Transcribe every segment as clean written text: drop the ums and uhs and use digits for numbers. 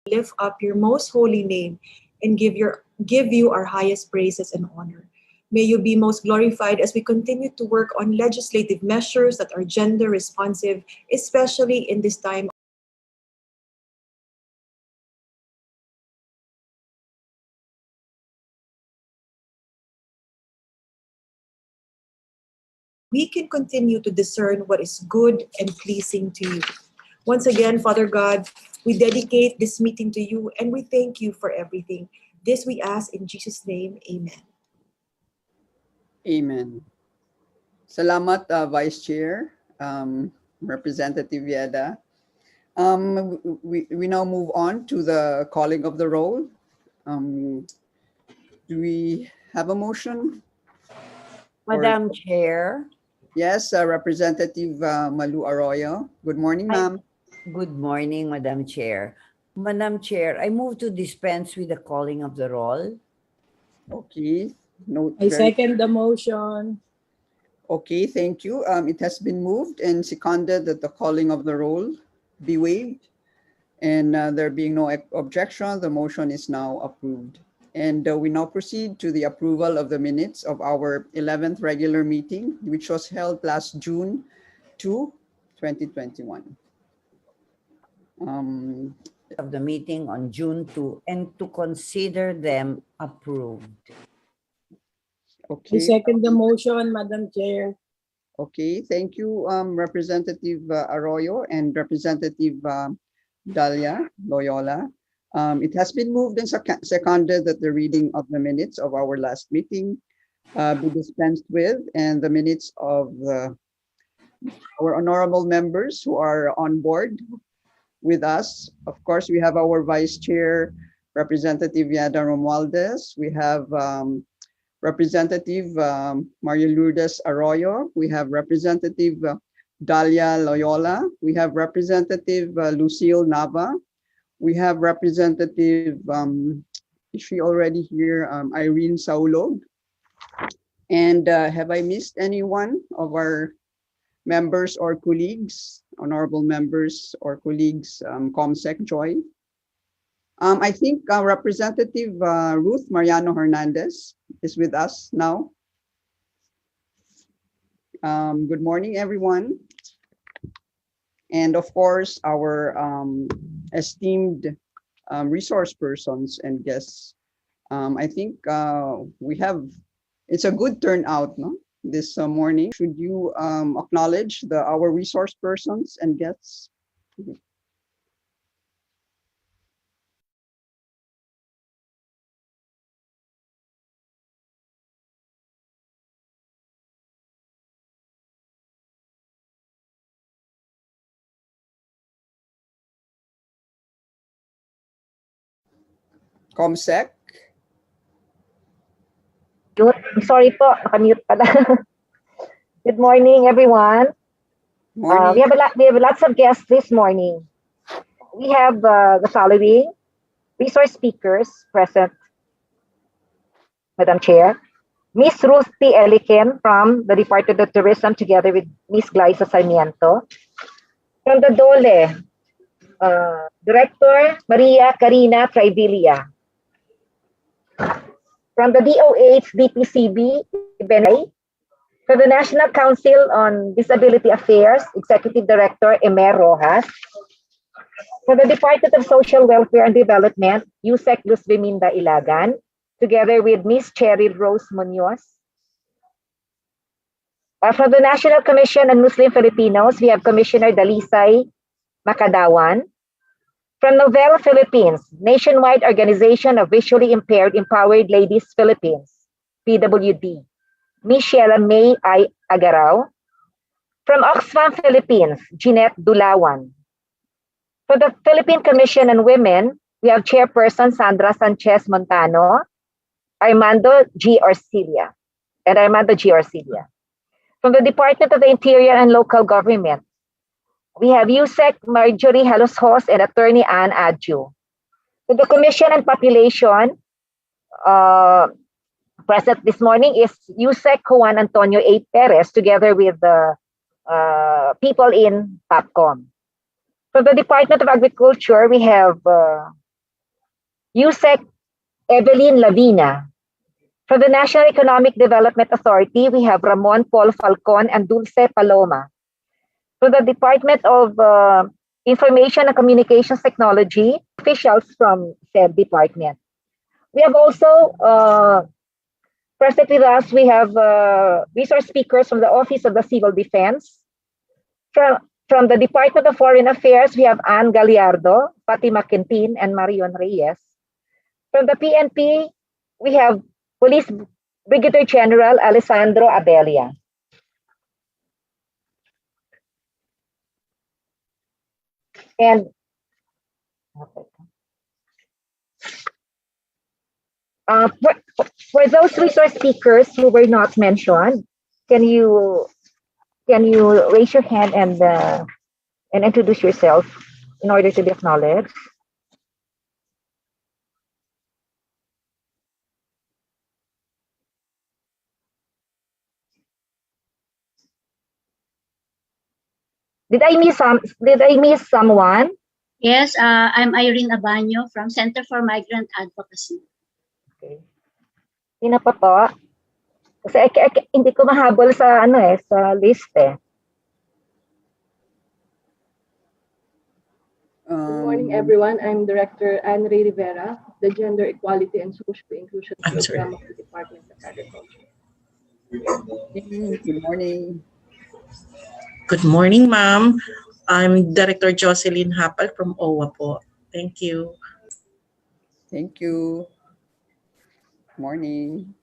lift up your most holy name and give you our highest praises and honor. May you be most glorified as we continue to work on legislative measures that are gender responsive, especially in this time. We can continue to discern what is good and pleasing to you. Once again, Father God, we dedicate this meeting to you and we thank you for everything. This we ask in Jesus' name, amen. Amen. Salamat, Vice Chair, Representative Yeda. We now move on to the calling of the roll. Do we have a motion? Madam Chair. Yes, Representative Malu Arroyo. Good morning, ma'am. Good morning, Madam Chair. Madam Chair, I move to dispense with the calling of the roll. Okay. I second the motion. Okay, thank you. It has been moved and seconded that the calling of the roll be waived. And there being no objection, the motion is now approved. And we now proceed to the approval of the minutes of our 11th regular meeting, which was held last June 2, 2021. Of the meeting on June 2 and to consider them approved. Okay. I second the motion, Madam Chair. Okay, thank you, Representative Arroyo and Representative Dalia Loyola. It has been moved and seconded that the reading of the minutes of our last meeting be dispensed with, and the minutes of our honorable members who are on board with us. Of course, we have our Vice Chair, Representative Yada Romualdez. We have Representative Maria Lourdes Arroyo. We have Representative Dalia Loyola. We have Representative Lucille Nava. We have Representative, is she already here? Irene Saulog. And have I missed anyone of our members or colleagues, honorable members or colleagues, ComSec Joy? I think Representative Ruth Mariano Hernandez is with us now. Good morning, everyone. And of course, our esteemed resource persons and guests. I think it's a good turnout, no? This morning. Should you acknowledge our resource persons and guests? ComSec. Sorry po, nakamute pala. Good morning, everyone. Morning. We have lots of guests this morning. We have the following resource speakers present, Madam Chair. Miss Ruth P. Elikin from the Department of Tourism, together with Miss Glyza Sarmiento. From the DOLE, Director Maria Karina Trivilla. From the DOH DPCB, Benay. From the National Council on Disability Affairs, Executive Director Emer Rojas. From the Department of Social Welfare and Development, USEC Luz Beminda Ilagan, together with Miss Cheryl Rose Munoz. From the National Commission on Muslim Filipinos, we have Commissioner Dalisay Macadawan. From Novella Philippines, Nationwide Organization of Visually Impaired Empowered Ladies Philippines, PWD, Miss Sheila May I. Agaraw. From Oxfam Philippines, Jeanette Dulawan. For the Philippine Commission on Women, we have Chairperson Sandra Sanchez Montano, Armando G. Orsilia. From the Department of the Interior and Local Government, we have USEC Marjorie Halos-Hos and Attorney Ann Adju. For the Commission on Population, present this morning is USEC Juan Antonio A. Perez, together with the people in PAPCOM. From the Department of Agriculture, we have Yusek Evelyn Lavina. From the National Economic Development Authority, we have Ramon Paul Falcon and Dulce Paloma. From the Department of Information and Communications Technology, officials from said department. We have also present with us, we have resource speakers from the Office of the Civil Defense. From the Department of Foreign Affairs, we have Ann Gallardo, Fatima Quintin, and Marion Reyes. From the PNP, we have Police Brigadier General Alessandro Abelia. And for those resource speakers who were not mentioned, can you raise your hand and introduce yourself in order to be acknowledged? Did I miss someone? Yes, I'm Irene Abanyo from Center for Migrant Advocacy. Okay. Sino pa po? Kasi hindi ko mahabol sa sa list eh. Good morning, everyone. I'm Director Anne Ray Rivera, the Gender Equality and Social Inclusion Program of the Department of Agriculture. Good morning. Good morning, ma'am. I'm Director Jocelyn Hapal from OWA po. Thank you. Thank you. Morning.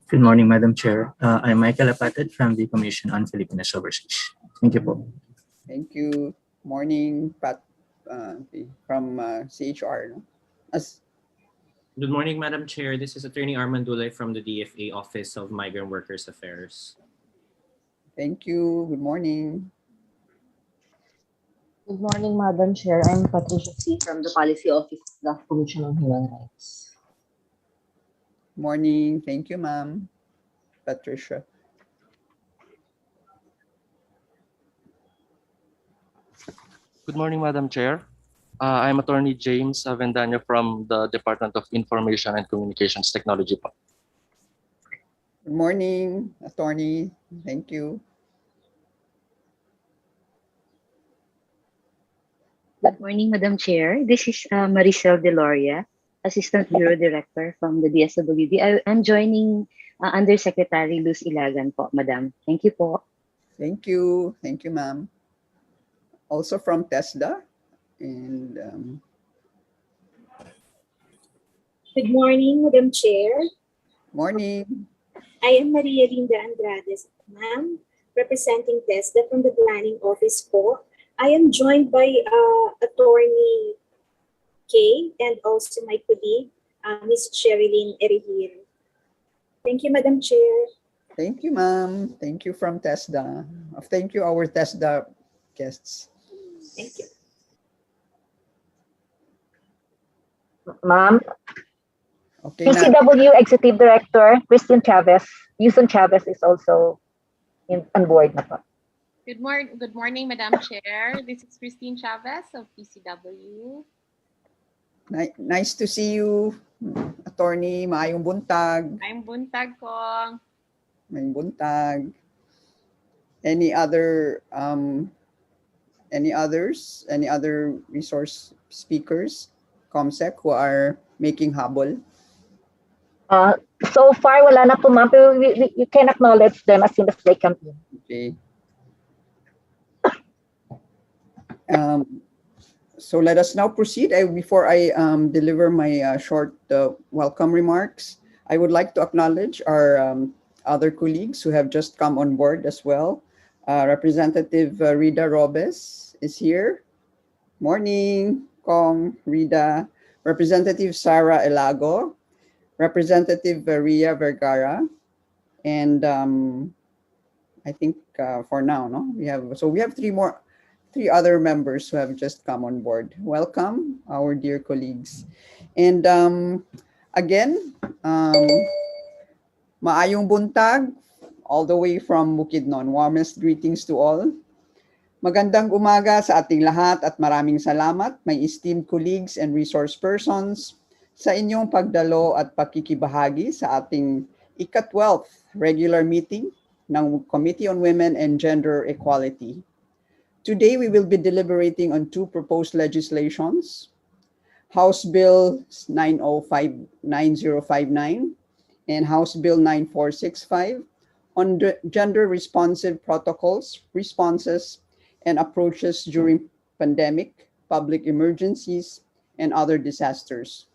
Good morning, Madam Chair. I'm Michael Apatid from the Commission on Filipinas Overseas. Thank you po. Thank you. Morning, Pat from CHR. No? Good morning, Madam Chair. This is Attorney Armand Dulay from the DFA Office of Migrant Workers Affairs. Thank you. Good morning. Good morning, Madam Chair. I'm Patricia C. from the Policy Office of the Commission on Human Rights. Morning. Thank you, ma'am. Patricia. Good morning, Madam Chair. I'm Attorney James Avendano from the Department of Information and Communications Technology. Good morning, Attorney. Thank you. Good morning, Madam Chair. This is Maricel Deloria, Assistant Bureau Director from the DSWD. I'm joining Undersecretary Luz Ilagan po, Madam. Thank you po. Thank you. Thank you, ma'am. Also from TESDA. And good morning, Madam Chair. Morning. I am Maria Linda Andrades, ma'am, representing TESDA from the Planning Office po. I am joined by Attorney Kay and also my colleague, Ms. Sherilyn Erigir. Thank you, Madam Chair. Thank you, ma'am. Thank you from TESDA. Thank you, our TESDA guests. Thank you. Ma'am. Okay, PCW Executive Director Christine Chavez, Yuson Chavez is also on board na po. Good morning, Madam Chair. This is Christine Chavez of PCW. Nice to see you, Attorney. Maayong buntag. Maayong buntag ko. Maayong buntag. Any other resource speakers, ComSec, who are making habol? So far, wala na po, ma'am. Pero you can acknowledge them as soon as they come in. Okay. So let us now proceed. Before I deliver my short welcome remarks, I would like to acknowledge our other colleagues who have just come on board as well. Representative Rida Robes is here. Morning, Kong, Rida. Representative Sara Elago. Representative Ria Vergara. And I think for now, no, we have three other members who have just come on board. Welcome, our dear colleagues. And again, maayong buntag, all the way from Bukidnon. Warmest greetings to all. Magandang umaga sa ating lahat at maraming salamat, my esteemed colleagues and resource persons, sa inyong pagdalo at pakikibahagi sa ating ika-12th regular meeting ng Committee on Women and Gender Equality. Today, we will be deliberating on two proposed legislations, House Bill 9059 and House Bill 9465 on gender-responsive protocols, responses, and approaches during pandemic, public emergencies, and other disasters.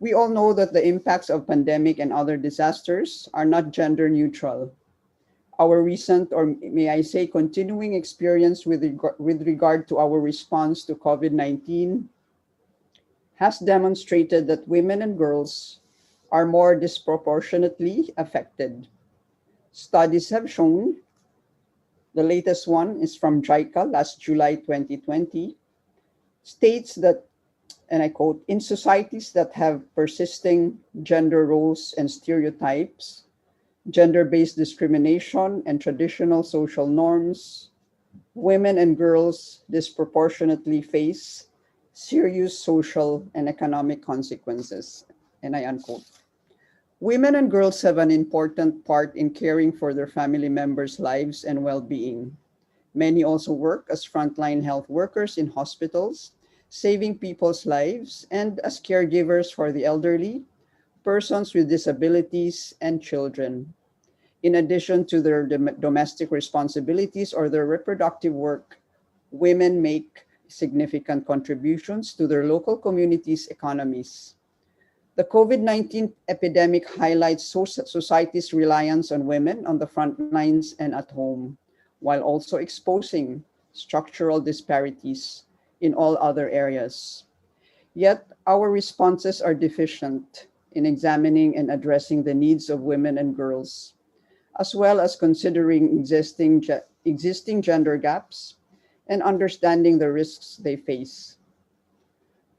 We all know that the impacts of pandemic and other disasters are not gender neutral. Our recent, or may I say, continuing experience with regard to our response to COVID-19 has demonstrated that women and girls are more disproportionately affected. Studies have shown, the latest one is from JICA last July 2020, states that, and I quote, in societies that have persisting gender roles and stereotypes, gender-based discrimination, and traditional social norms, women and girls disproportionately face serious social and economic consequences, and I unquote. Women and girls have an important part in caring for their family members' lives and well-being. Many also work as frontline health workers in hospitals, saving people's lives, and as caregivers for the elderly, persons with disabilities, and children. In addition to their domestic responsibilities or their reproductive work, women make significant contributions to their local communities' economies. The COVID-19 epidemic highlights society's reliance on women on the front lines and at home, while also exposing structural disparities in all other areas. Yet, our responses are deficient in examining and addressing the needs of women and girls, as well as considering existing gender gaps and understanding the risks they face.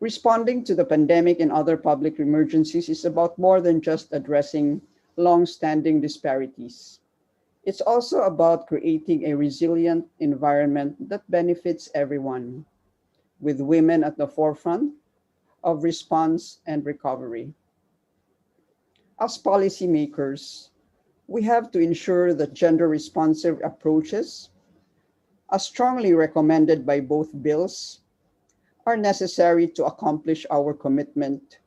Responding to the pandemic and other public emergencies is about more than just addressing long-standing disparities. It's also about creating a resilient environment that benefits everyone, with women at the forefront of response and recovery. As policymakers, we have to ensure that gender-responsive approaches, as strongly recommended by both bills, are necessary to accomplish our commitment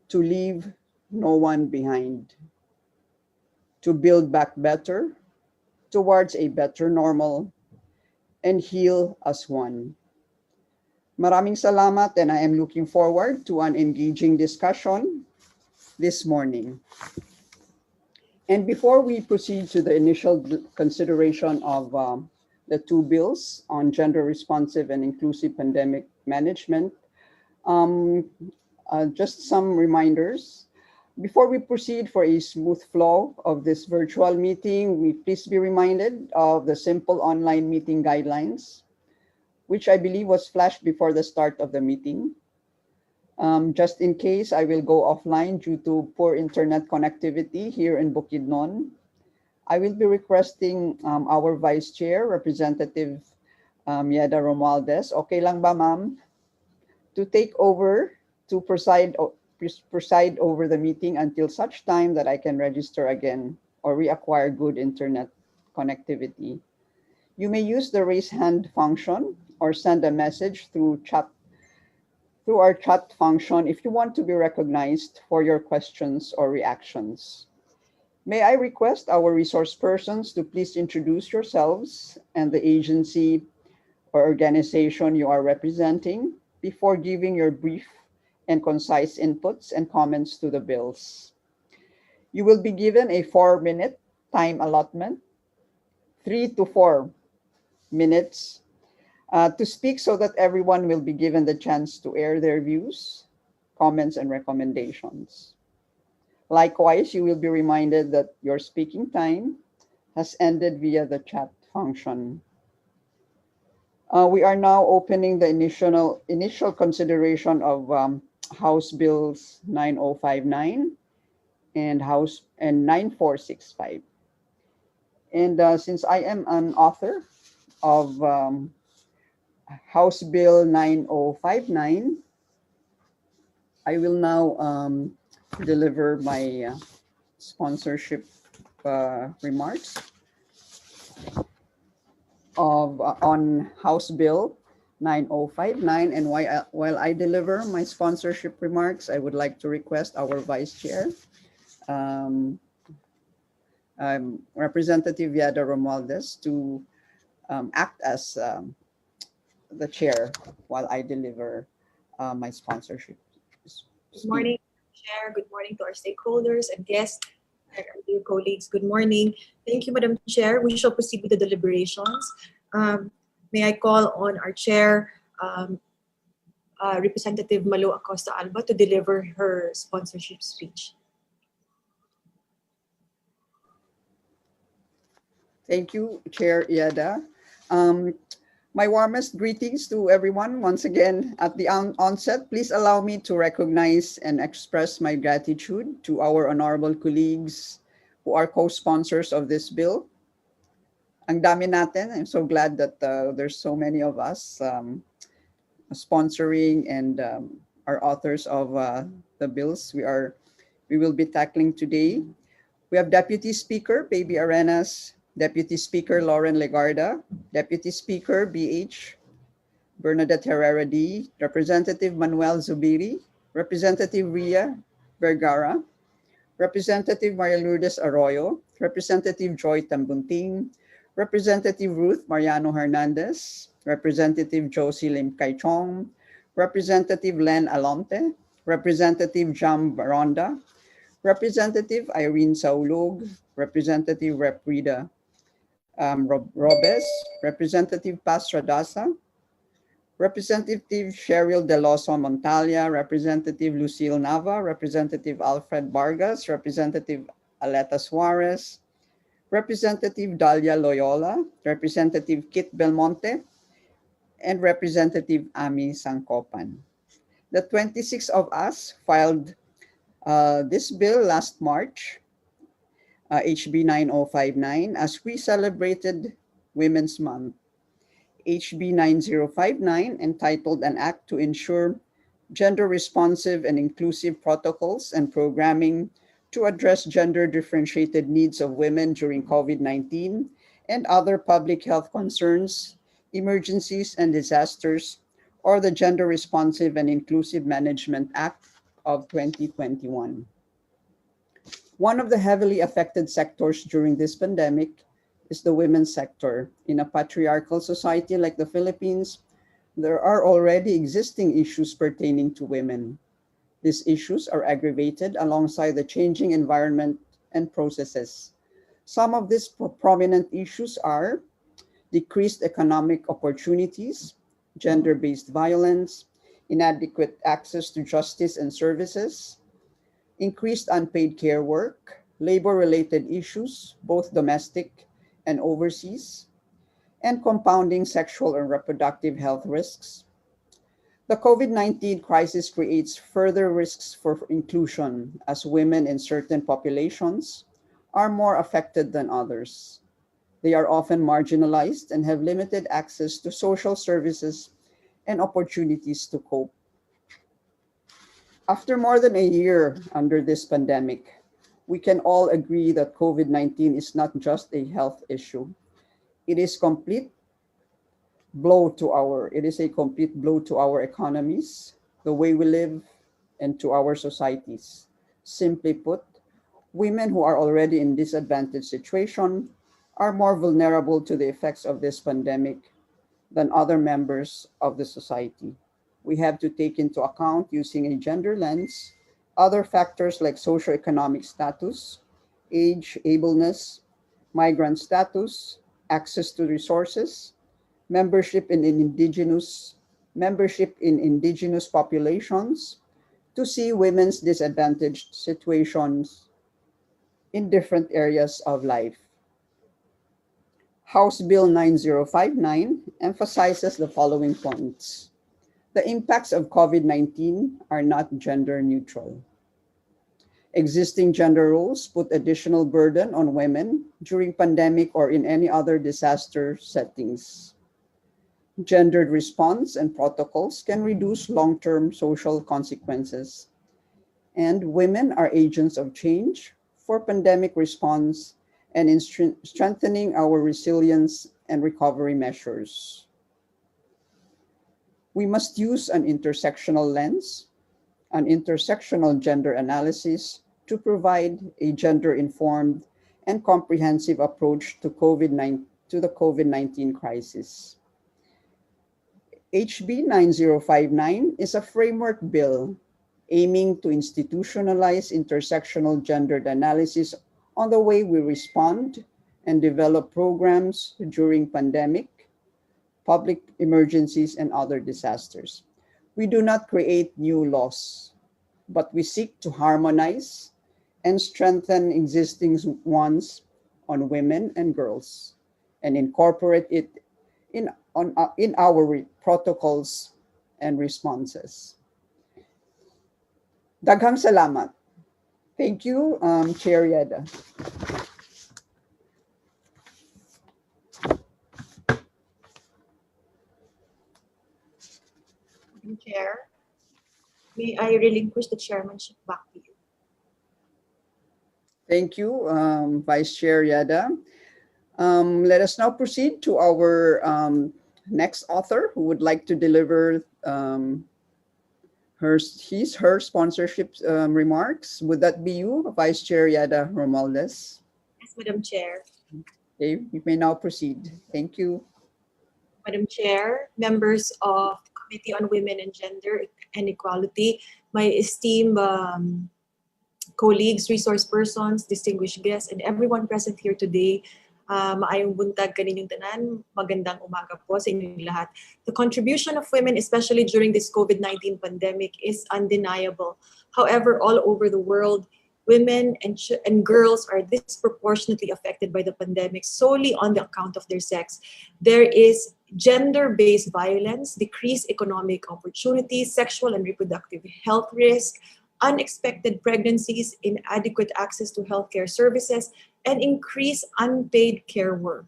to leave no one behind, to build back better, towards a better normal, and heal as one. Maraming salamat, and I am looking forward to an engaging discussion this morning. And before we proceed to the initial consideration of the two bills on gender-responsive and inclusive pandemic management, just some reminders. Before we proceed for a smooth flow of this virtual meeting, please be reminded of the simple online meeting guidelines, which I believe was flashed before the start of the meeting. Just in case, I will go offline due to poor internet connectivity here in Bukidnon. I will be requesting our Vice Chair, Representative Yeda Romualdez, okay lang ba, ma'am, to take over to preside over the meeting until such time that I can register again or reacquire good internet connectivity. You may use the raise hand function or send a message through our chat function if you want to be recognized for your questions or reactions. May I request our resource persons to please introduce yourselves and the agency or organization you are representing before giving your brief and concise inputs and comments to the bills. You will be given a 4-minute time allotment, 3 to 4 minutes to speak so that everyone will be given the chance to air their views, comments, and recommendations. Likewise, you will be reminded that your speaking time has ended via the chat function. We are now opening the initial consideration of House Bills 9059 and 9465. And since I am an author of House Bill 9059, I will now deliver my sponsorship remarks on House Bill 9059. And while I deliver my sponsorship remarks, I would like to request our Vice Chair, Representative Yada Romualdez, to act as the chair while I deliver my sponsorship. Good morning, Chair. Good morning to our stakeholders and guests, our dear colleagues. Good morning. Thank you, Madam Chair. We shall proceed with the deliberations. May I call on our Chair, Representative Malo Acosta Alba, to deliver her sponsorship speech. Thank you, Chair Yada. My warmest greetings to everyone. Once again, at the onset, please allow me to recognize and express my gratitude to our honorable colleagues who are co-sponsors of this bill. Ang dami natin. I'm so glad that there's so many of us sponsoring and are authors of the bills we will be tackling today. We have Deputy Speaker Baby Arenas, Deputy Speaker Lauren Legarda, Deputy Speaker BH Bernadette Herrera D, Representative Manuel Zubiri, Representative Ria Vergara, Representative Maria Lourdes Arroyo, Representative Joy Tambunting, Representative Ruth Mariano Hernandez, Representative Josie Lim Kaichong, Representative Len Alonte, Representative Jam Baronda, Representative Irene Saulog, Representative Rep. Rida Robes, Representative Paz Radasa, Representative Cheryl Deloso Montalia, Representative Lucille Nava, Representative Alfred Vargas, Representative Aleta Suarez, Representative Dalia Loyola, Representative Kit Belmonte, and Representative Ami Sangkopan. The 26 of us filed this bill last March, HB 9059, as we celebrated Women's Month. HB 9059, entitled An Act to Ensure Gender-Responsive and Inclusive Protocols and Programming to Address Gender-Differentiated Needs of Women During COVID-19 and Other Public Health Concerns, Emergencies, and Disasters, or the Gender-Responsive and Inclusive Management Act of 2021. One of the heavily affected sectors during this pandemic is the women's sector. In a patriarchal society like the Philippines, there are already existing issues pertaining to women. These issues are aggravated alongside the changing environment and processes. Some of these prominent issues are decreased economic opportunities, gender-based violence, inadequate access to justice and services, increased unpaid care work, labor-related issues, both domestic and overseas, and compounding sexual and reproductive health risks. The COVID-19 crisis creates further risks for inclusion as women in certain populations are more affected than others. They are often marginalized and have limited access to social services and opportunities to cope. After more than a year under this pandemic, we can all agree that COVID-19 is not just a health issue. It is a complete blow to our economies, the way we live, and to our societies. Simply put, women who are already in disadvantaged situation are more vulnerable to the effects of this pandemic than other members of the society. We have to take into account, using a gender lens, other factors like socioeconomic status, age, ableness, migrant status, access to resources, membership in indigenous populations, to see women's disadvantaged situations in different areas of life. House Bill 9059 emphasizes the following points. The impacts of COVID-19 are not gender neutral. Existing gender roles put additional burden on women during pandemic or in any other disaster settings. Gendered response and protocols can reduce long-term social consequences and women are agents of change for pandemic response and in strengthening our resilience and recovery measures. We must use an intersectional lens, an intersectional gender analysis to provide a gender-informed and comprehensive approach to the COVID-19 crisis. HB 9059 is a framework bill aiming to institutionalize intersectional gendered analysis on the way we respond and develop programs during pandemic, public emergencies, and other disasters. We do not create new laws, but we seek to harmonize and strengthen existing ones on women and girls and incorporate it in our protocols and responses. Daghang salamat. Thank you, Chair Yeda. Chair, may I relinquish the chairmanship back to you? Thank you, Vice Chair Yeda. Let us now proceed to our next author who would like to deliver her sponsorship remarks. Would that be you, Vice Chair Yeda Romualdez? Yes, Madam Chair. Okay, you may now proceed. Thank you. Madam Chair, members of the Committee on Women and Gender and Equality, my esteemed colleagues, resource persons, distinguished guests, and everyone present here today, maayong buntag kaninyong tanan, magandang umaga po sa inyong lahat. The contribution of women, especially during this COVID-19 pandemic, is undeniable. However, all over the world, women and girls are disproportionately affected by the pandemic solely on the account of their sex. There is gender-based violence, decreased economic opportunities, sexual and reproductive health risk, unexpected pregnancies, inadequate access to healthcare services, and increased unpaid care work.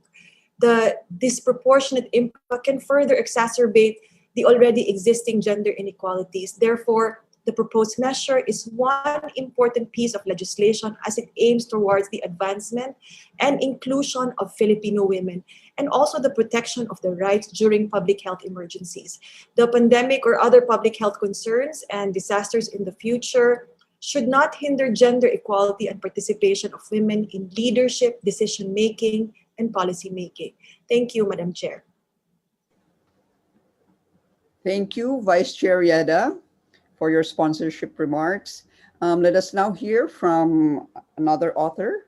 The disproportionate impact can further exacerbate the already existing gender inequalities. Therefore, the proposed measure is one important piece of legislation as it aims towards the advancement and inclusion of Filipino women and also the protection of their rights during public health emergencies. The pandemic or other public health concerns and disasters in the future should not hinder gender equality and participation of women in leadership, decision-making, and policy-making. Thank you, Madam Chair. Thank you, Vice Chair Yeda, for your sponsorship remarks. Let us now hear from another author.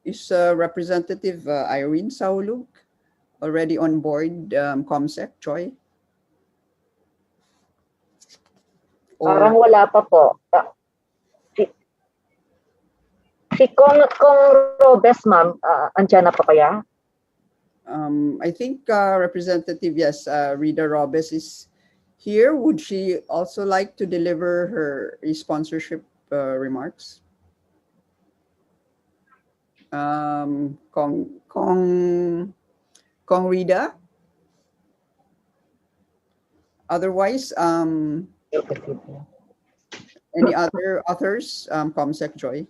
Is Representative Irene Saulug already on board COMSEC, Joy? Parang wala pa po. Si Kong Robes, ma'am, andyan na pa kaya? I think Representative, yes, Rita Robes is here. Would she also like to deliver her sponsorship remarks? Kong Rita? Otherwise, any other authors? COMSEC Joy?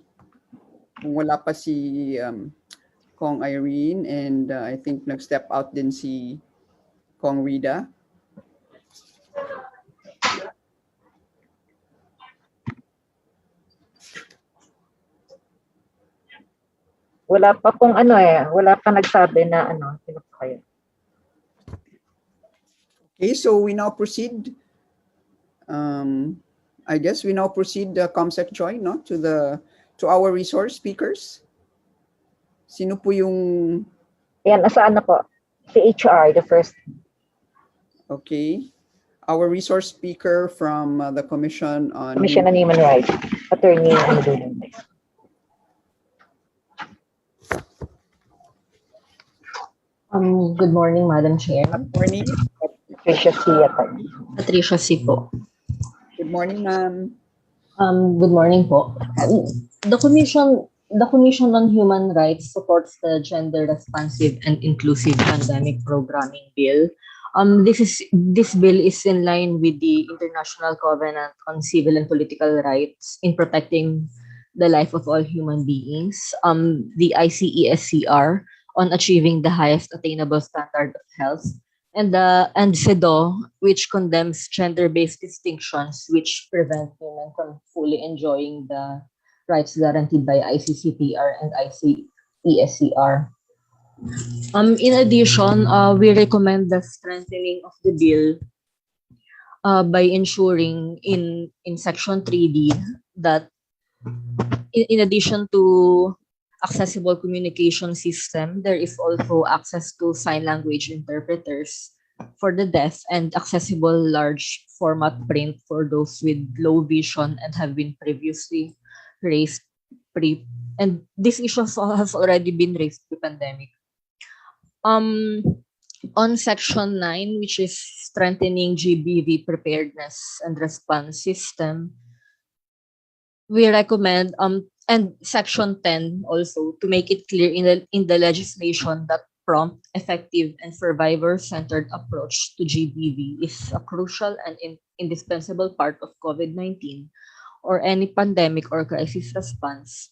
Kung wala pa si Kong Irene, and I think nag-step out din si Kong Rita. Wala pa pong wala pa nagsabi na sino pa kayo. Okay, so we now proceed. I guess we now proceed, COMSEC Joy, no, to our resource speakers. Sino po yung... Yan, nasaan na po? Si HR, the first. Okay. Our resource speaker from the Commission on Human Rights, Attorney Ann. Good morning, Madam Chair. Good morning. Patricia C. po. Good morning, ma'am. Good morning po. The Commission on Human Rights supports the Gender Responsive and Inclusive Pandemic Programming Bill, This bill is in line with the International Covenant on Civil and Political Rights in protecting the life of all human beings, the ICESCR on achieving the highest attainable standard of health, and FEDO, which condemns gender-based distinctions which prevent women from fully enjoying the rights guaranteed by ICCPR and ICESCR. In addition, we recommend the strengthening of the bill by ensuring in Section 3D that in addition to accessible communication system, there is also access to sign language interpreters for the deaf and accessible large format print for those with low vision and have been previously raised and this issue has already been raised pre-pandemic. On Section 9, which is strengthening GBV preparedness and response system, we recommend and Section 10 also to make it clear in the legislation that prompt, effective, and survivor-centered approach to GBV is a crucial and indispensable part of COVID-19 or any pandemic or crisis response,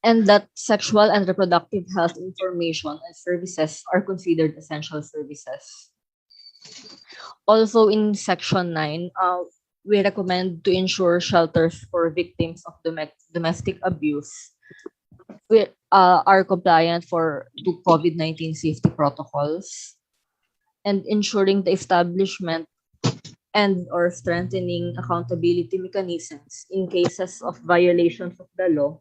and that sexual and reproductive health information and services are considered essential services. Also in Section 9, we recommend to ensure shelters for victims of domestic abuse are compliant to COVID-19 safety protocols, and ensuring the establishment and or strengthening accountability mechanisms in cases of violations of the law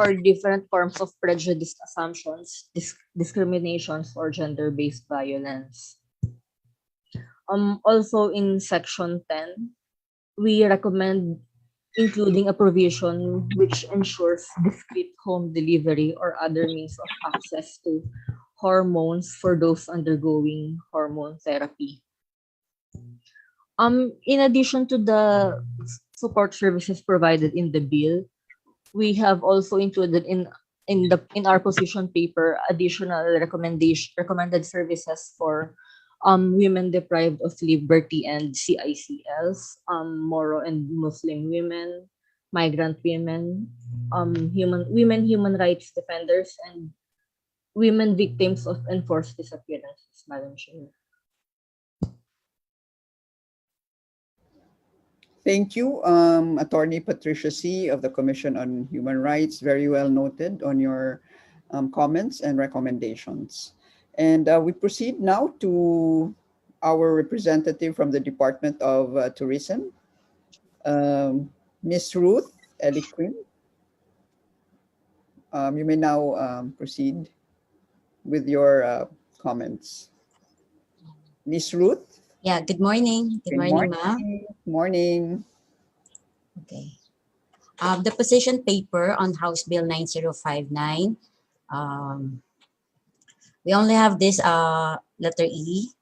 or different forms of prejudiced assumptions, discriminations, or gender-based violence. Also in Section 10, we recommend including a provision which ensures discreet home delivery or other means of access to hormones for those undergoing hormone therapy. In addition to the support services provided in the bill, we have also included in our position paper additional recommended services for women deprived of liberty and CICLs, Moro and Muslim women, migrant women, human rights defenders, and women victims of enforced disappearances, Madam Chair. Thank you, Attorney Patricia C. of the Commission on Human Rights. Very well noted on your comments and recommendations. And we proceed now to our representative from the Department of Tourism, Ms. Ruth Eliquim. You may now proceed with your comments. Ms. Ruth? Yeah, good morning. Good morning, ma'am. Morning. Okay. The position paper on House Bill 9059. We only have this letter E.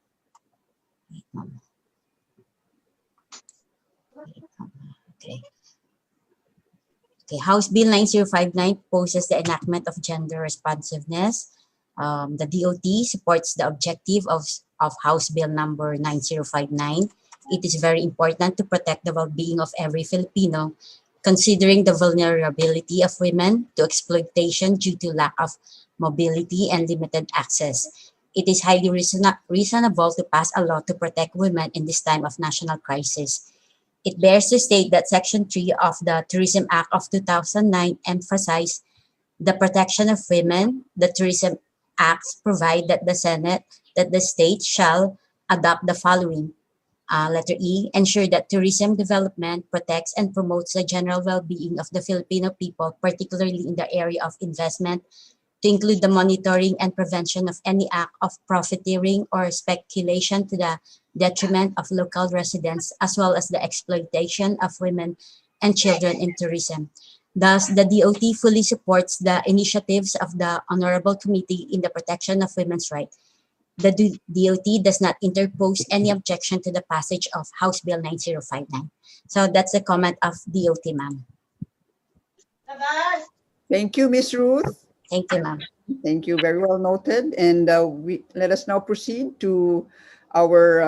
Okay. Okay. House Bill 9059 poses the enactment of gender responsiveness. The DOT supports the objective of House Bill number 9059. It is very important to protect the well-being of every Filipino, considering the vulnerability of women to exploitation due to lack of mobility and limited access. It is highly reasonable to pass a law to protect women in this time of national crisis. It bears to state that Section 3 of the Tourism Act of 2009 emphasized the protection of women. The Tourism Acts provide that the state shall adopt the following. Letter E, ensure that tourism development protects and promotes the general well-being of the Filipino people, particularly in the area of investment, to include the monitoring and prevention of any act of profiteering or speculation to the detriment of local residents, as well as the exploitation of women and children in tourism. Thus, the DOT fully supports the initiatives of the Honorable Committee in the protection of women's rights. The DOT does not interpose any objection to the passage of House Bill 9059. So that's a comment of DOT, ma'am. Thank you, Ms. Ruth. Thank you, ma'am. Thank you. Very well noted. And let us now proceed to our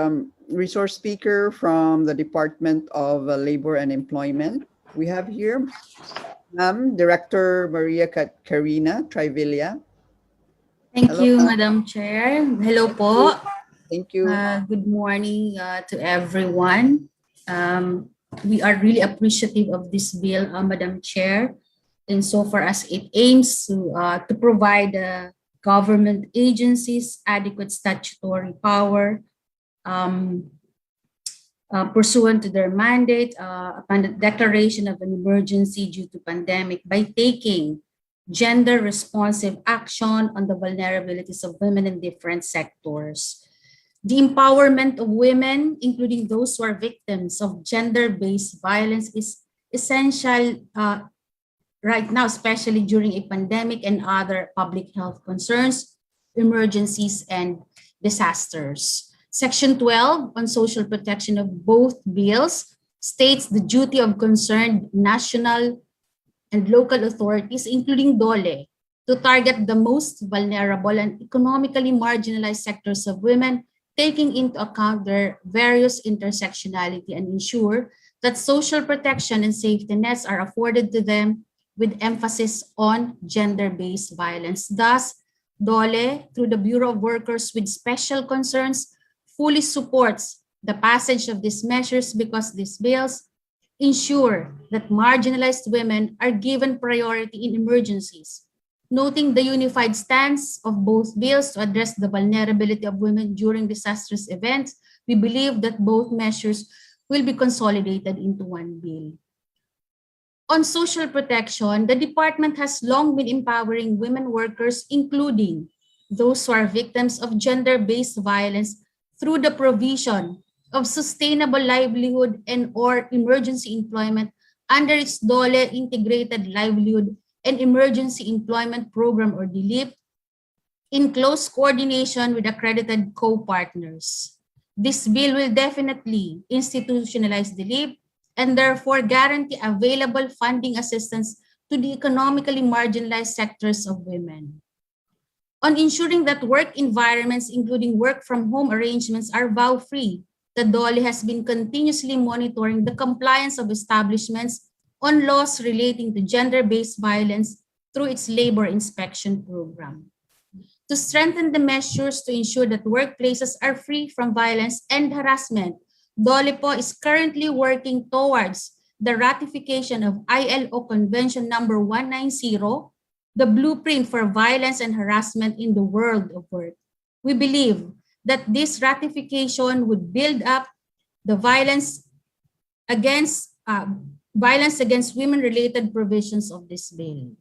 resource speaker from the Department of Labor and Employment. We have here Director Maria Karina Trivilla. Thank Hello, you, Madam Chair. Hello po. Thank you. Good morning to everyone. We are really appreciative of this bill, Madam Chair, insofar as it aims to provide government agencies adequate statutory power pursuant to their mandate upon the declaration of an emergency due to pandemic by taking gender-responsive action on the vulnerabilities of women in different sectors. The empowerment of women, including those who are victims of gender-based violence, is essential right now, especially during a pandemic and other public health concerns, emergencies, and disasters. Section 12 on social protection of both bills states the duty of concerned national and local authorities, including DOLE, to target the most vulnerable and economically marginalized sectors of women, taking into account their various intersectionality and ensure that social protection and safety nets are afforded to them with emphasis on gender-based violence. Thus, DOLE, through the Bureau of Workers with Special Concerns, fully supports the passage of these measures because these bills ensure that marginalized women are given priority in emergencies. Noting the unified stance of both bills to address the vulnerability of women during disastrous events, we believe that both measures will be consolidated into one bill. On social protection, the department has long been empowering women workers, including those who are victims of gender-based violence, through the provision of sustainable livelihood and or emergency employment under its DOLE Integrated Livelihood and Emergency Employment Program, or DLEAP, in close coordination with accredited co-partners. This bill will definitely institutionalize DLEAP and therefore guarantee available funding assistance to the economically marginalized sectors of women. On ensuring that work environments, including work from home arrangements, are vow-free, the DOLE has been continuously monitoring the compliance of establishments on laws relating to gender-based violence through its labor inspection program. To strengthen the measures to ensure that workplaces are free from violence and harassment, DOLE po is currently working towards the ratification of ILO Convention number 190, the blueprint for violence and harassment in the world of work. We believe that this ratification would build up the violence against women-related provisions of this bill.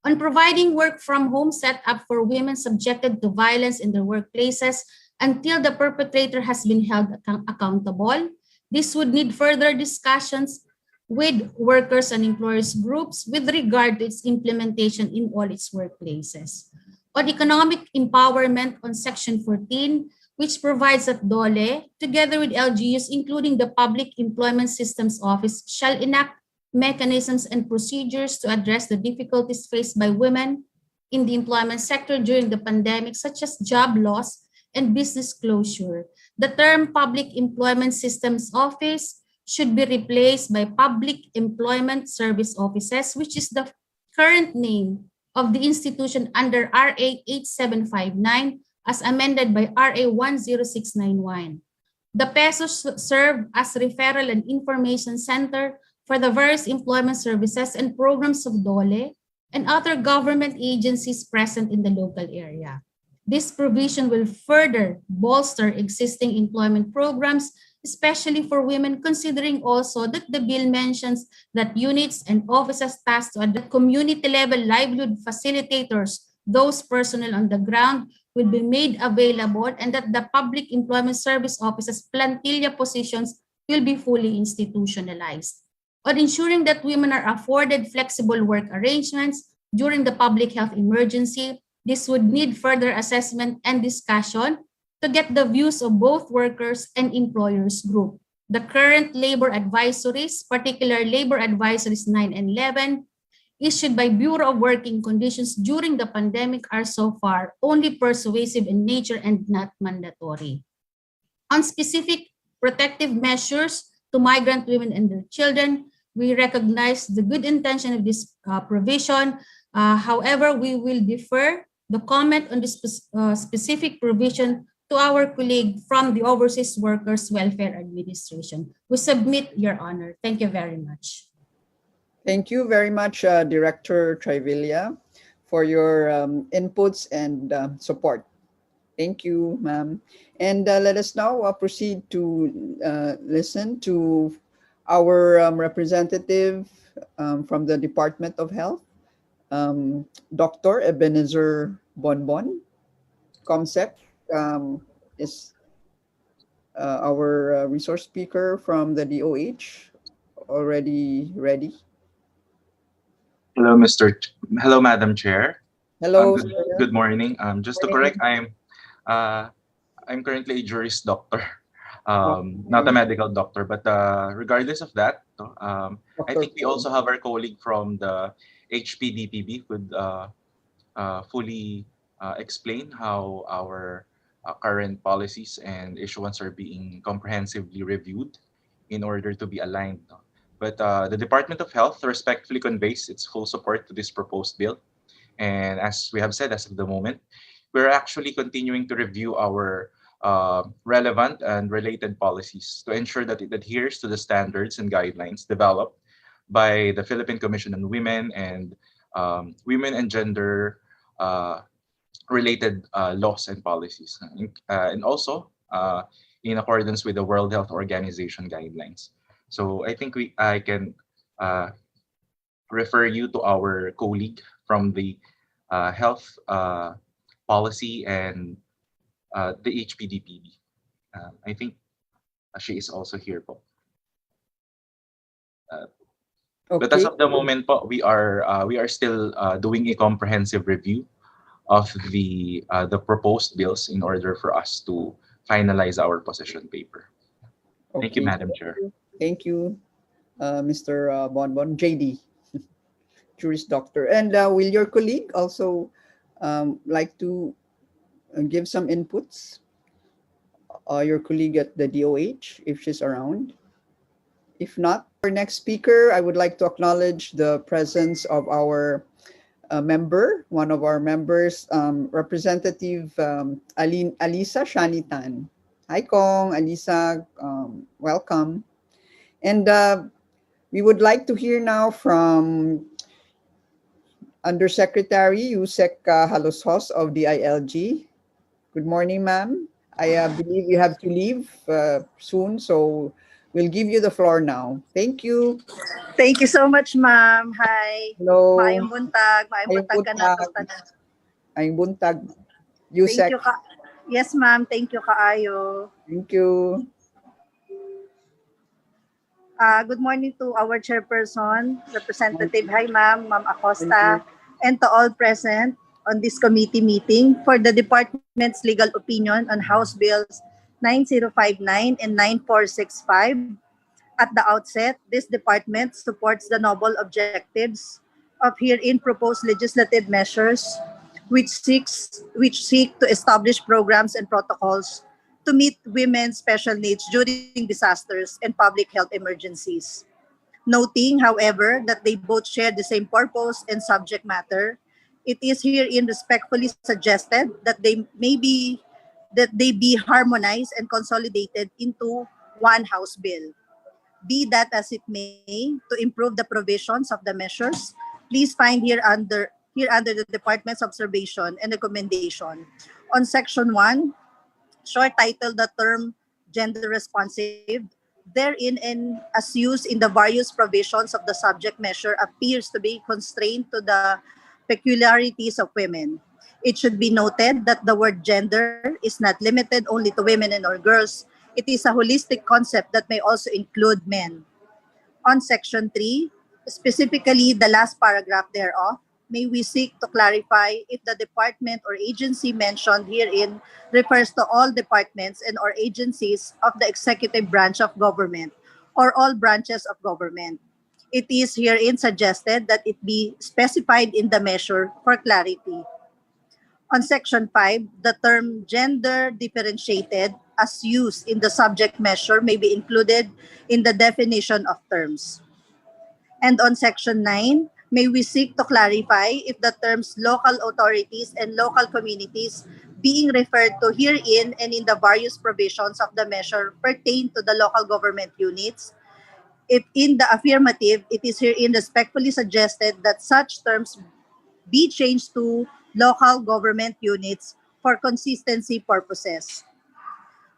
On providing work from home setup for women subjected to violence in their workplaces until the perpetrator has been held accountable, this would need further discussions with workers and employers groups with regard to its implementation in all its workplaces. On economic empowerment on Section 14, which provides that DOLE, together with LGUs, including the Public Employment Systems Office, shall enact mechanisms and procedures to address the difficulties faced by women in the employment sector during the pandemic, such as job loss and business closure. The term Public Employment Systems Office should be replaced by Public Employment Service Offices, which is the current name of the institution under RA 8759 as amended by RA 10691. The PESOs serve as referral and information center for the various employment services and programs of DOLE and other government agencies present in the local area. This provision will further bolster existing employment programs, especially for women, considering also that the bill mentions that units and offices tasked to adopt community-level livelihood facilitators, those personnel on the ground, will be made available, and that the Public Employment Service Office's plantilla positions will be fully institutionalized. On ensuring that women are afforded flexible work arrangements during the public health emergency, this would need further assessment and discussion to get the views of both workers and employers group. The current labor advisories, particular labor advisories 9 and 11, issued by Bureau of Working Conditions during the pandemic are so far only persuasive in nature and not mandatory. On specific protective measures to migrant women and their children, we recognize the good intention of this provision. However, we will defer the comment on this specific provision to our colleague from the Overseas Workers Welfare Administration. We submit, Your Honor. Thank you very much. Thank you very much, Director Trivilla, for your inputs and support. Thank you, ma'am. And let us now proceed to listen to our representative from the Department of Health, Dr. Ebenezer Bonbon. ComSec is our resource speaker from the DOH. Already ready? Hello, Hello, Madam Chair. Hello. Good morning. Just to correct, I'm currently a juris doctor, not a medical doctor. But regardless of that, I think we also have our colleague from the HPDPB who would fully explain how our current policies and issuance are being comprehensively reviewed in order to be aligned. But the Department of Health respectfully conveys its full support to this proposed bill. And as we have said, as of the moment, we're actually continuing to review our relevant and related policies to ensure that it adheres to the standards and guidelines developed by the Philippine Commission on Women and gender related laws and policies, and also in accordance with the World Health Organization guidelines. So I think I can refer you to our colleague from the health policy and the HPDPB. I think she is also here po. But as of the moment po, we are still doing a comprehensive review of the proposed bills in order for us to finalize our position paper. Thank you, Madam Chair. Thank you, Mr. Bonbon. JD, Juris Doctor. And will your colleague also like to give some inputs? Your colleague at the DOH, if she's around. If not, our next speaker, I would like to acknowledge the presence of our member, one of our members, Representative Alisa Shanitan. Hi, Kong, Alisa, welcome. And we would like to hear now from Undersecretary Yusek Haloshos of DILG. Good morning, ma'am. I believe you have to leave soon, so we'll give you the floor now. Thank you. Thank you so much, ma'am. Hi. Hello. Maayong buntag. Maayong buntag ka na. Maayong buntag. Yusek. Thank you. Yes, ma'am. Thank you, kaayo. Thank you. Good morning to our chairperson, Representative. Hi, ma'am. Ma'am Acosta. And to all present on this committee meeting for the department's legal opinion on House Bills 9059 and 9465. At the outset, this department supports the noble objectives of herein proposed legislative measures which seek to establish programs and protocols to meet women's special needs during disasters and public health emergencies. Noting, however, that they both share the same purpose and subject matter, it is herein respectfully suggested that they be harmonized and consolidated into one House bill. Be that as it may, to improve the provisions of the measures, please find here under the department's observation and recommendation on Section 1, short title, the term gender responsive, therein and as used in the various provisions of the subject measure appears to be constrained to the peculiarities of women. It should be noted that the word gender is not limited only to women and or girls. It is a holistic concept that may also include men. On Section 3, specifically the last paragraph thereof, may we seek to clarify if the department or agency mentioned herein refers to all departments and or agencies of the executive branch of government or all branches of government. It is herein suggested that it be specified in the measure for clarity. On Section 5, the term gender differentiated as used in the subject measure may be included in the definition of terms. And on Section 9, may we seek to clarify if the terms local authorities and local communities being referred to herein and in the various provisions of the measure pertain to the local government units. If in the affirmative, it is herein respectfully suggested that such terms be changed to local government units for consistency purposes.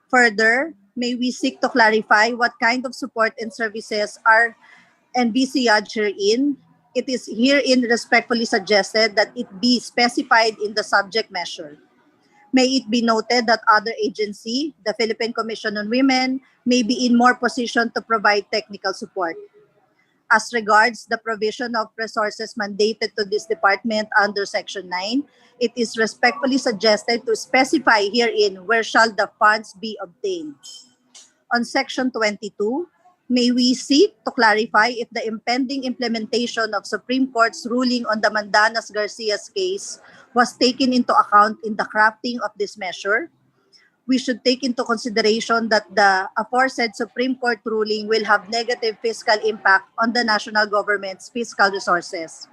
Further, may we seek to clarify what kind of support and services are envisaged herein. It is herein respectfully suggested that it be specified in the subject measure. May it be noted that other agency, the Philippine Commission on Women, may be in more position to provide technical support. As regards the provision of resources mandated to this department under Section 9, it is respectfully suggested to specify herein where shall the funds be obtained. On Section 22, may we seek to clarify if the impending implementation of Supreme Court's ruling on the Mandanas-Garcia's case was taken into account in the crafting of this measure. We should take into consideration that the aforesaid Supreme Court ruling will have negative fiscal impact on the national government's fiscal resources.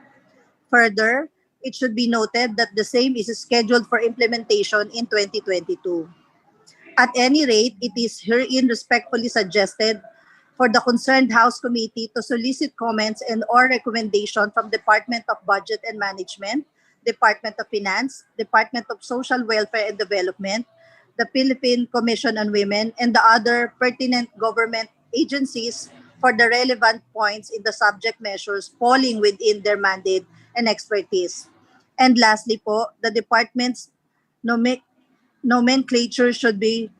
Further, it should be noted that the same is scheduled for implementation in 2022. At any rate, it is herein respectfully suggested for the concerned House Committee to solicit comments and or recommendation from Department of Budget and Management, Department of Finance, Department of Social Welfare and Development, the Philippine Commission on Women, and the other pertinent government agencies for the relevant points in the subject measures falling within their mandate and expertise. And lastly po, the department's nomenclature should be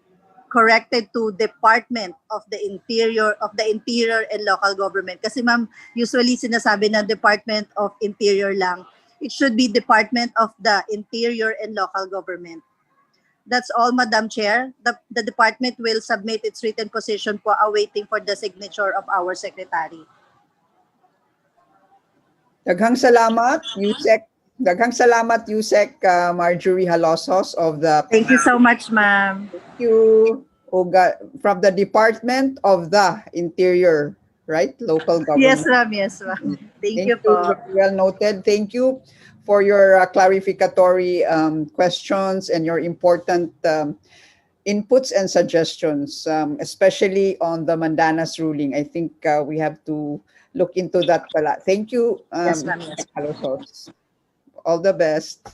corrected to Department of the Interior and Local Government. Kasi ma'am, usually sinasabi na Department of Interior lang. It should be Department of the Interior and Local Government. That's all, Madam Chair. The department will submit its written position po awaiting for the signature of our secretary. Daghang salamat, Yusek. Daghang salamat, Yusek Marjorie Halosos of the... Thank you so much, ma'am. Thank you, Oga, from the Department of the Interior, right? Local government. Yes, ma'am. Yes, ma'am. Thank you po. Well noted. Thank you for your clarificatory questions and your important inputs and suggestions, especially on the Mandanas ruling. I think we have to look into that pala. Thank you, Yes, ma'am. Yes, Halosos. All the best.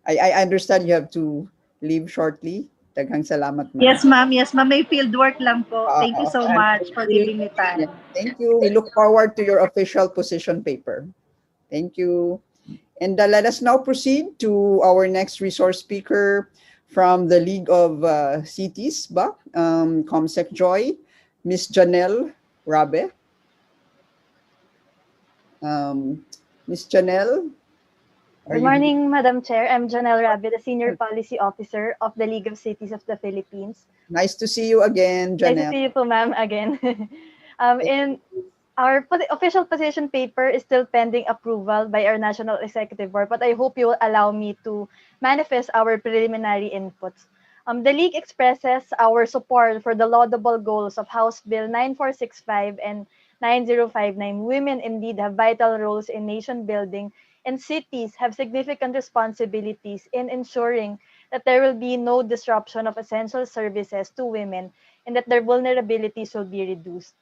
I understand you have to leave shortly. Daghang salamat, ma'am. Yes, ma'am. Yes, ma'am. May field work lang po. Thank you so much for giving me time. Thank you. We look forward to your official position paper. Thank you. And let us now proceed to our next resource speaker from the League of Cities, Comsec Joy, Ms. Janelle Rabe. Ms. Janelle. Good morning, Madam Chair. I'm Janelle Rabe, the Senior Policy Officer of the League of Cities of the Philippines. Nice to see you again, Janelle. Nice to see you po, ma'am, again. In our official position paper is still pending approval by our National Executive Board, but I hope you will allow me to manifest our preliminary inputs. The League expresses our support for the laudable goals of House Bill 9465 and 9059. Women indeed have vital roles in nation building, and cities have significant responsibilities in ensuring that there will be no disruption of essential services to women and that their vulnerabilities will be reduced.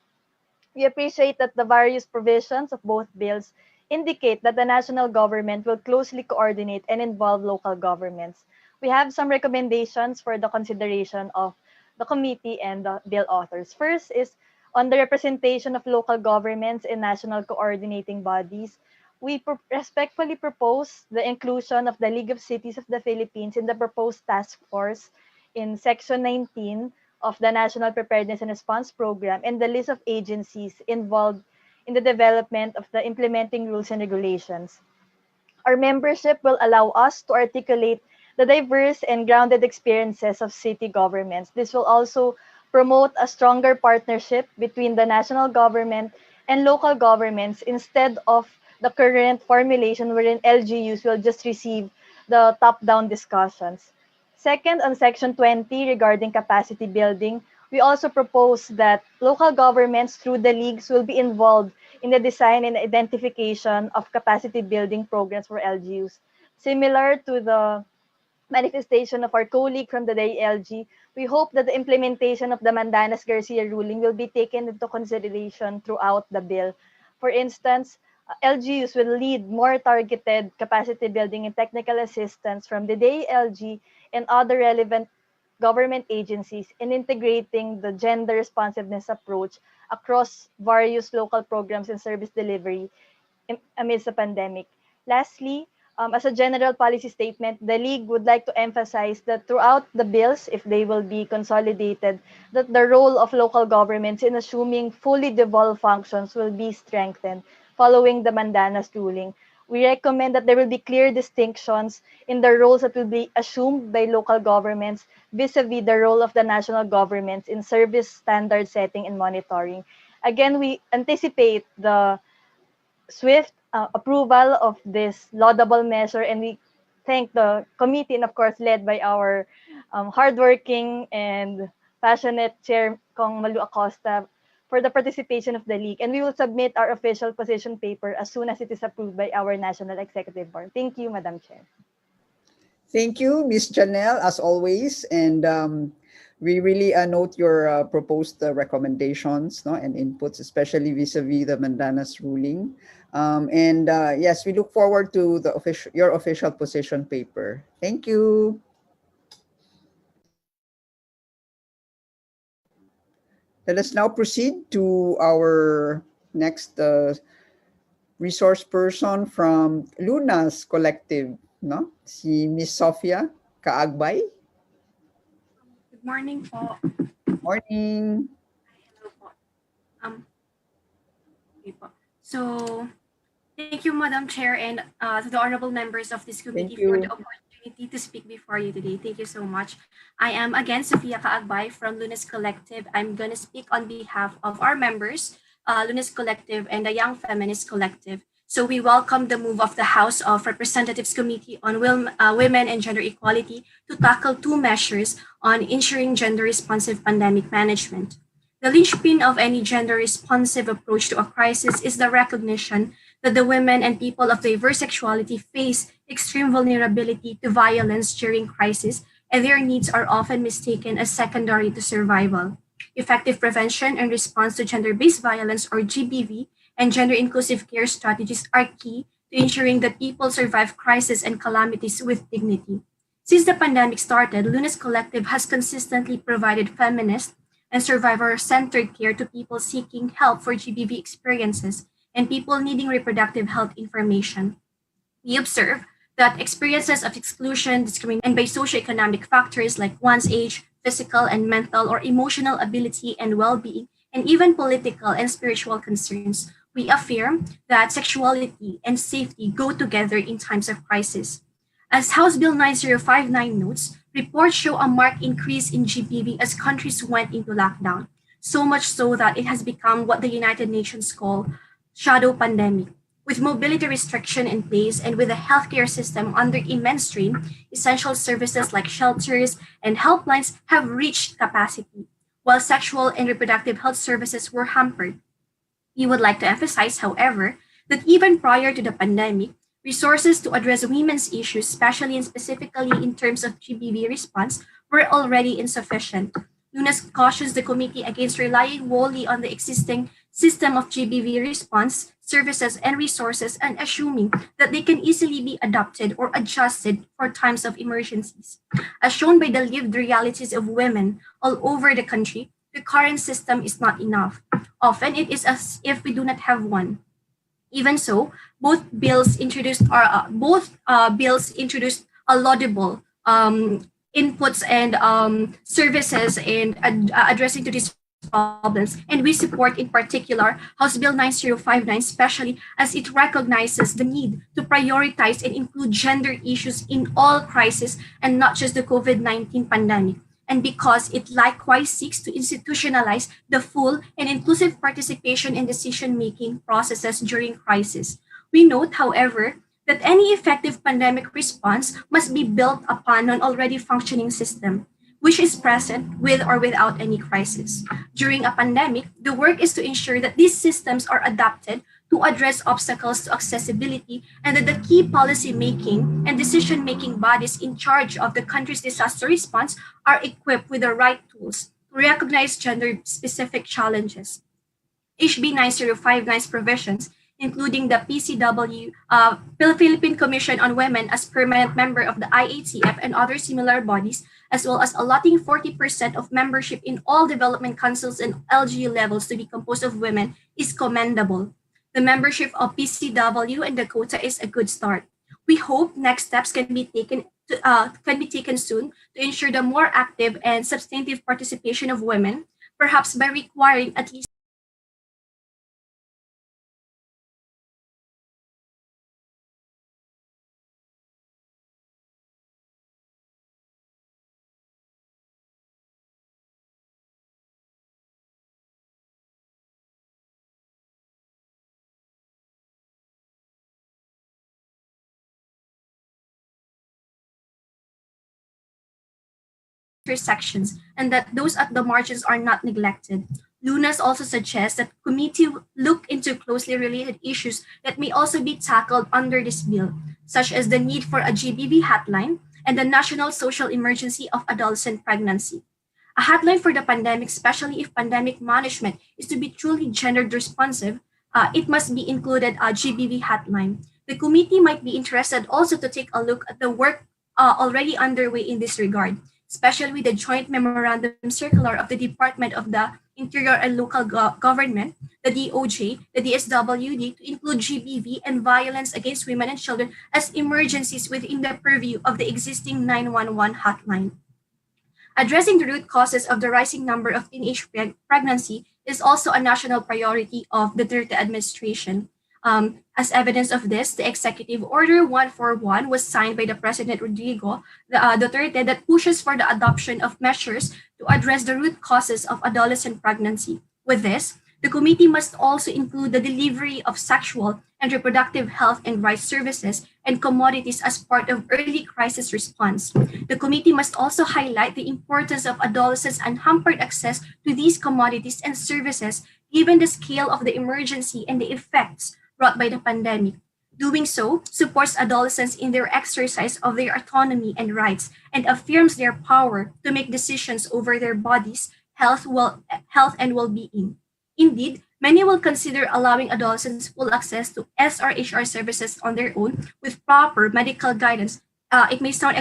We appreciate that the various provisions of both bills indicate that the national government will closely coordinate and involve local governments. We have some recommendations for the consideration of the committee and the bill authors. First is on the representation of local governments in national coordinating bodies. We respectfully propose the inclusion of the League of Cities of the Philippines in the proposed task force in Section 19 of the National Preparedness and Response Program and the list of agencies involved in the development of the implementing rules and regulations. Our membership will allow us to articulate the diverse and grounded experiences of city governments. This will also promote a stronger partnership between the national government and local governments instead of the current formulation wherein LGUs will just receive the top-down discussions. Second, on Section 20 regarding capacity building, we also propose that local governments through the leagues will be involved in the design and identification of capacity building programs for LGUs. Similar to the manifestation of our colleague from the DILG, we hope that the implementation of the Mandanas-Garcia ruling will be taken into consideration throughout the bill. For instance, LGUs will lead more targeted capacity building and technical assistance from the DILG and other relevant government agencies in integrating the gender responsiveness approach across various local programs and service delivery amidst the pandemic. Lastly, as a general policy statement, the League would like to emphasize that throughout the bills, if they will be consolidated, that the role of local governments in assuming fully devolved functions will be strengthened following the Mandanas ruling. We recommend that there will be clear distinctions in the roles that will be assumed by local governments vis-a-vis the role of the national governments in service standard setting and monitoring. Again, we anticipate the swift approval of this laudable measure, and we thank the committee, and of course led by our hardworking and passionate Chair Kong Malu Acosta, for the participation of the League. And we will submit our official position paper as soon as it is approved by our National Executive Board. Thank you, Madam Chair. Thank you, Ms. Janelle, as always. And we really note your proposed recommendations, no, and inputs, especially vis-a-vis the Mandanas ruling. Yes, we look forward to your official position paper. Thank you. Let us now proceed to our next resource person from Luna's collective, no? Si Miss Sofia Kaagbay. Good morning po. Morning. Hello po. Okay po. So, thank you, Madam Chair, and to the honorable members of this committee for the opportunity to speak before you today. Thank you so much. I am again Sofia Kaagbay from Luna's Collective. I'm going to speak on behalf of our members, Luna's Collective and the Young Feminist Collective. So we welcome the move of the House of Representatives Committee on Women and Gender Equality to tackle two measures on ensuring gender-responsive pandemic management. The linchpin of any gender-responsive approach to a crisis is the recognition that the women and people of diverse sexuality face extreme vulnerability to violence during crisis, and their needs are often mistaken as secondary to survival. Effective prevention and response to gender-based violence, or GBV, and gender-inclusive care strategies are key to ensuring that people survive crises and calamities with dignity. Since the pandemic started, Luna's Collective has consistently provided feminist and survivor-centered care to people seeking help for GBV experiences and people needing reproductive health information. We observe that experiences of exclusion, discrimination, and by socioeconomic factors like one's age, physical and mental or emotional ability and well-being, and even political and spiritual concerns, we affirm that sexuality and safety go together in times of crisis. As House Bill 9059 notes, reports show a marked increase in GBV as countries went into lockdown, so much so that it has become what the United Nations call shadow pandemic. With mobility restriction in place and with the healthcare system under immense strain, essential services like shelters and helplines have reached capacity, while sexual and reproductive health services were hampered. We would like to emphasize, however, that even prior to the pandemic, resources to address women's issues, especially and specifically in terms of GBV response, were already insufficient. Lunas cautions the committee against relying wholly on the existing system of GBV response, services, and resources and assuming that they can easily be adapted or adjusted for times of emergencies. As shown by the lived realities of women all over the country, the current system is not enough. Often it is as if we do not have one. Even so, both bills introduced a laudable inputs and services in addressing to these problems, and we support in particular House Bill 9059, especially as it recognizes the need to prioritize and include gender issues in all crises and not just the COVID-19 pandemic, and because it likewise seeks to institutionalize the full and inclusive participation in decision-making processes during crisis. We note, however, that any effective pandemic response must be built upon an already functioning system, which is present with or without any crisis. During a pandemic, the work is to ensure that these systems are adapted to address obstacles to accessibility and that the key policy making and decision making bodies in charge of the country's disaster response are equipped with the right tools to recognize gender specific challenges. HB 9059's provisions, including the PCW, Philippine Commission on Women as permanent member of the IATF and other similar bodies, as well as allotting 40% of membership in all development councils and LGU levels to be composed of women, is commendable. The membership of PCW and the quota is a good start. We hope next steps can be taken soon to ensure the more active and substantive participation of women, perhaps by requiring at least sections and that those at the margins are not neglected. Lunas also suggests that committee look into closely related issues that may also be tackled under this bill, such as the need for a GBV hotline and the national social emergency of adolescent pregnancy. A hotline for the pandemic, especially if pandemic management is to be truly gendered responsive, it must be included a GBV hotline. The committee might be interested also to take a look at the work already underway in this regard, especially with the joint memorandum circular of the Department of the Interior and Local Government, the DOJ, the DSWD, to include GBV and violence against women and children as emergencies within the purview of the existing 911 hotline. Addressing the root causes of the rising number of teenage pregnancy is also a national priority of the Duterte administration. As evidence of this, the Executive Order 141 was signed by the President Rodrigo Duterte that pushes for the adoption of measures to address the root causes of adolescent pregnancy. With this, the committee must also include the delivery of sexual and reproductive health and rights services and commodities as part of early crisis response. The committee must also highlight the importance of adolescents' unhampered access to these commodities and services given the scale of the emergency and the effects brought by the pandemic. Doing so supports adolescents in their exercise of their autonomy and rights and affirms their power to make decisions over their bodies, health and well-being. Indeed, many will consider allowing adolescents full access to SRHR services on their own with proper medical guidance. It may sound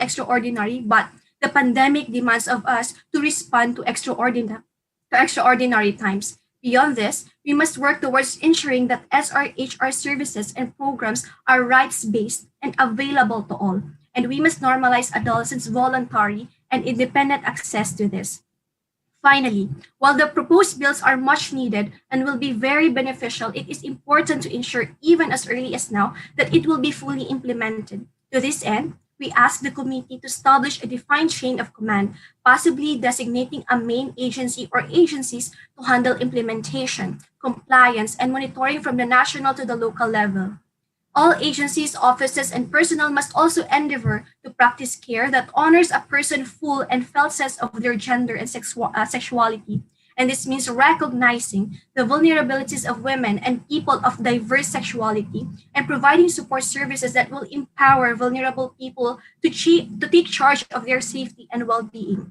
extraordinary, but the pandemic demands of us to respond to extraordinary times. Beyond this, we must work towards ensuring that SRHR services and programs are rights-based and available to all, and we must normalize adolescents' voluntary and independent access to this. Finally, while the proposed bills are much needed and will be very beneficial, it is important to ensure, even as early as now, that it will be fully implemented. To this end, we ask the committee to establish a defined chain of command, possibly designating a main agency or agencies to handle implementation, compliance, and monitoring from the national to the local level. All agencies, offices, and personnel must also endeavor to practice care that honors a person's full and felt sense of their gender and sexuality. And this means recognizing the vulnerabilities of women and people of diverse sexuality and providing support services that will empower vulnerable people to take charge of their safety and well-being.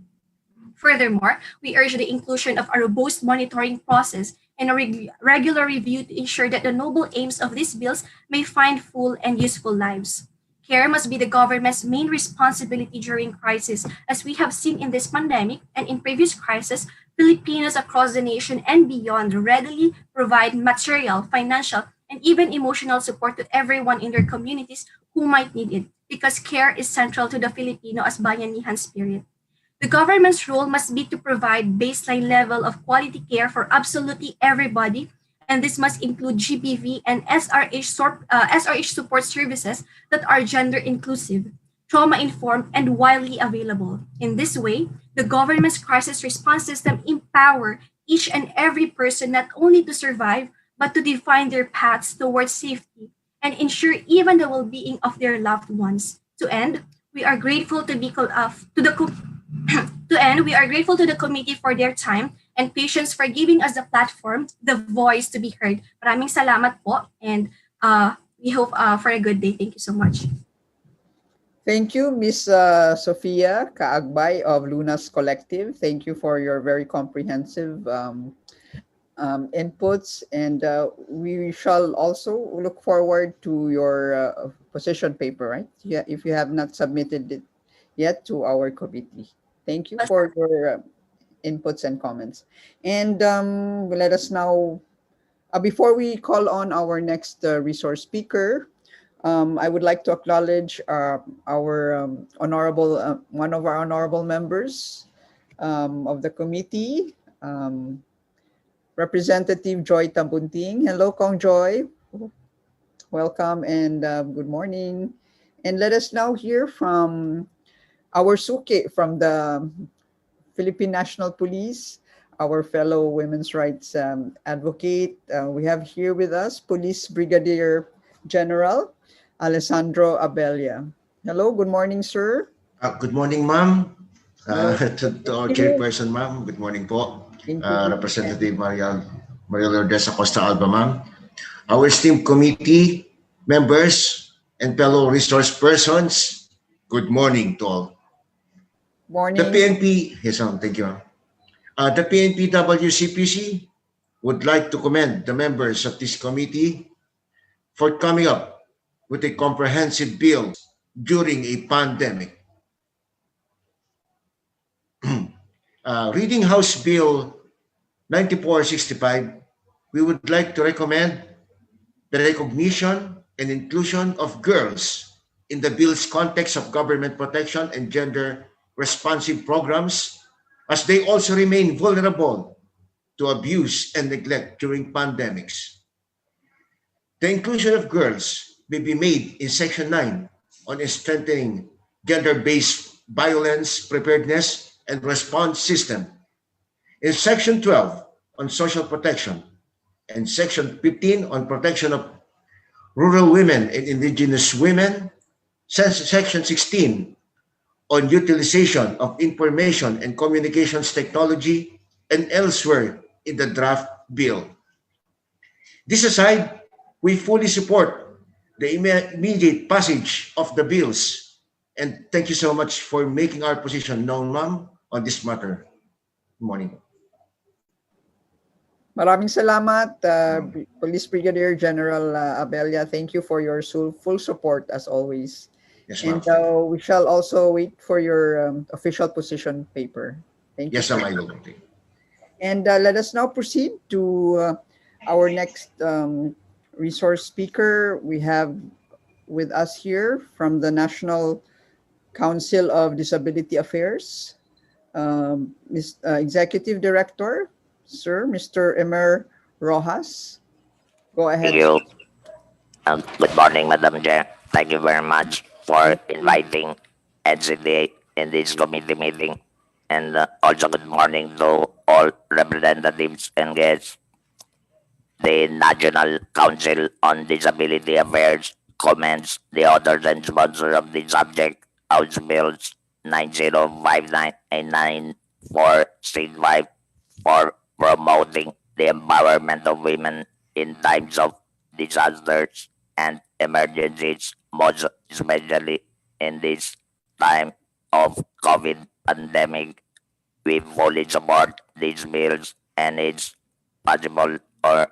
Furthermore, we urge the inclusion of a robust monitoring process and a regular review to ensure that the noble aims of these bills may find full and useful lives. Care must be the government's main responsibility during crisis, as we have seen in this pandemic and in previous crises. Filipinos across the nation and beyond readily provide material, financial, and even emotional support to everyone in their communities who might need it, because care is central to the Filipino as bayanihan spirit. The government's role must be to provide baseline level of quality care for absolutely everybody, and this must include GBV and SRH support services that are gender inclusive. trauma-informed, and widely available. In this way, the government's crisis response system empower each and every person not only to survive, but to define their paths towards safety and ensure even the well-being of their loved ones. To end, we are grateful to we are grateful to the committee for their time and patience for giving us the platform, the voice to be heard. Maraming salamat po, and we hope for a good day. Thank you so much. Thank you, Ms. Sofia Kaagbay of Lunas Collective. Thank you for your very comprehensive inputs, and we shall also look forward to your position paper, right? Yeah, if you have not submitted it yet to our committee. Thank you for your inputs and comments. And let us now, before we call on our next resource speaker, I would like to acknowledge our honorable, one of our honorable members of the committee, Representative Joy Tambunting. Hello, Kong Joy. Welcome and good morning. And let us now hear from our suke from the Philippine National Police, our fellow women's rights advocate. We have here with us Police Brigadier General Alessandro Abella. Hello, good morning, sir. Good morning, ma'am. To our chairperson, ma'am. Good morning po. Representative Maria Lourdes Acosta Alba, ma'am. Our esteemed committee members and fellow resource persons, good morning to all. Morning. The PNP, yes, ma'am. Thank you, ma'am. The PNP-WCPC would like to commend the members of this committee for coming up with a comprehensive bill during a pandemic. Reading House Bill 9465, we would like to recommend the recognition and inclusion of girls in the bill's context of government protection and gender-responsive programs, as they also remain vulnerable to abuse and neglect during pandemics. The inclusion of girls may be made in Section 9 on strengthening gender-based violence preparedness and response system, in Section 12 on social protection, and Section 15 on protection of rural women and indigenous women, Section 16 on utilization of information and communications technology, and elsewhere in the draft bill. This aside, we fully support the immediate passage of the bills, and thank you so much for making our position known, ma'am, on this matter. Good morning. Maraming salamat, Police Brigadier General Abella. Thank you for your full support as always. Yes, and we shall also wait for your official position paper. Thank you. Yes, ma'am, I will. And let us now proceed to our next resource speaker. We have with us here from the National Council of Disability Affairs, Executive Director, Sir, Mr. Emer Rojas. Go ahead. Thank you. Good morning, Madam Chair. Thank you very much for inviting NCDA in this committee meeting. And also good morning to all representatives and guests. The National Council on Disability Affairs commends the authors and sponsors of the subject House Bills 9059 and 9465 for promoting the empowerment of women in times of disasters and emergencies, most especially in this time of COVID pandemic. We fully support these bills and its possible or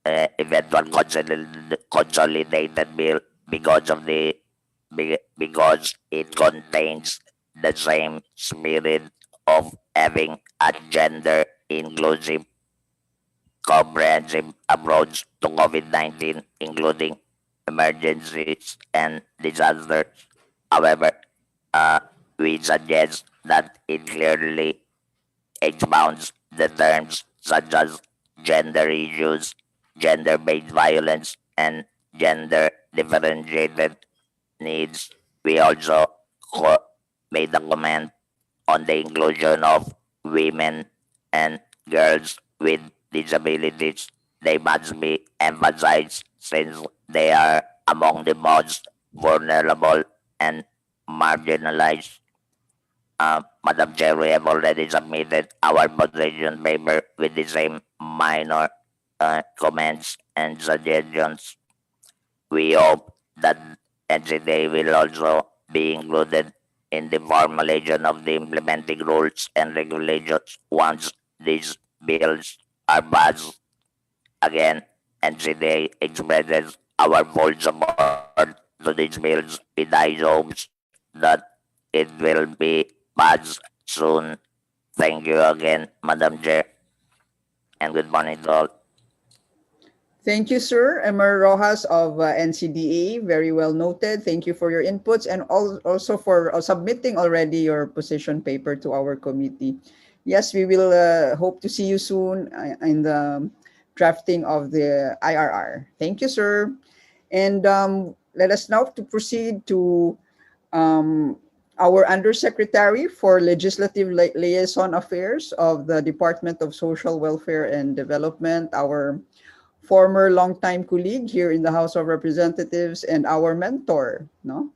eventual consolidated bill because it contains the same spirit of having a gender inclusive comprehensive approach to COVID-19, including emergencies and disasters. However, we suggest that it clearly expounds the terms such as gender issues, gender-based violence, and gender-differentiated needs. We also who made a comment on the inclusion of women and girls with disabilities. They must be emphasized since they are among the most vulnerable and marginalized. Madam Chair, we have already submitted our position paper with the same minor comments and suggestions. We hope that NCTA will also be included in the formulation of the implementing rules and regulations once these bills are passed. Again, NCTA expresses our full support to these bills with high hopes that it will be passed soon. Thank you again, Madam Chair, and good morning to all. Thank you, sir. Emer Rojas of NCDA. Very well noted. Thank you for your inputs and also for submitting already your position paper to our committee. Yes, we will hope to see you soon in the drafting of the IRR. Thank you, sir. And let us now to proceed to our Undersecretary for Legislative Liaison Affairs of the Department of Social Welfare and Development, our former longtime colleague here in the House of Representatives and our mentor, no?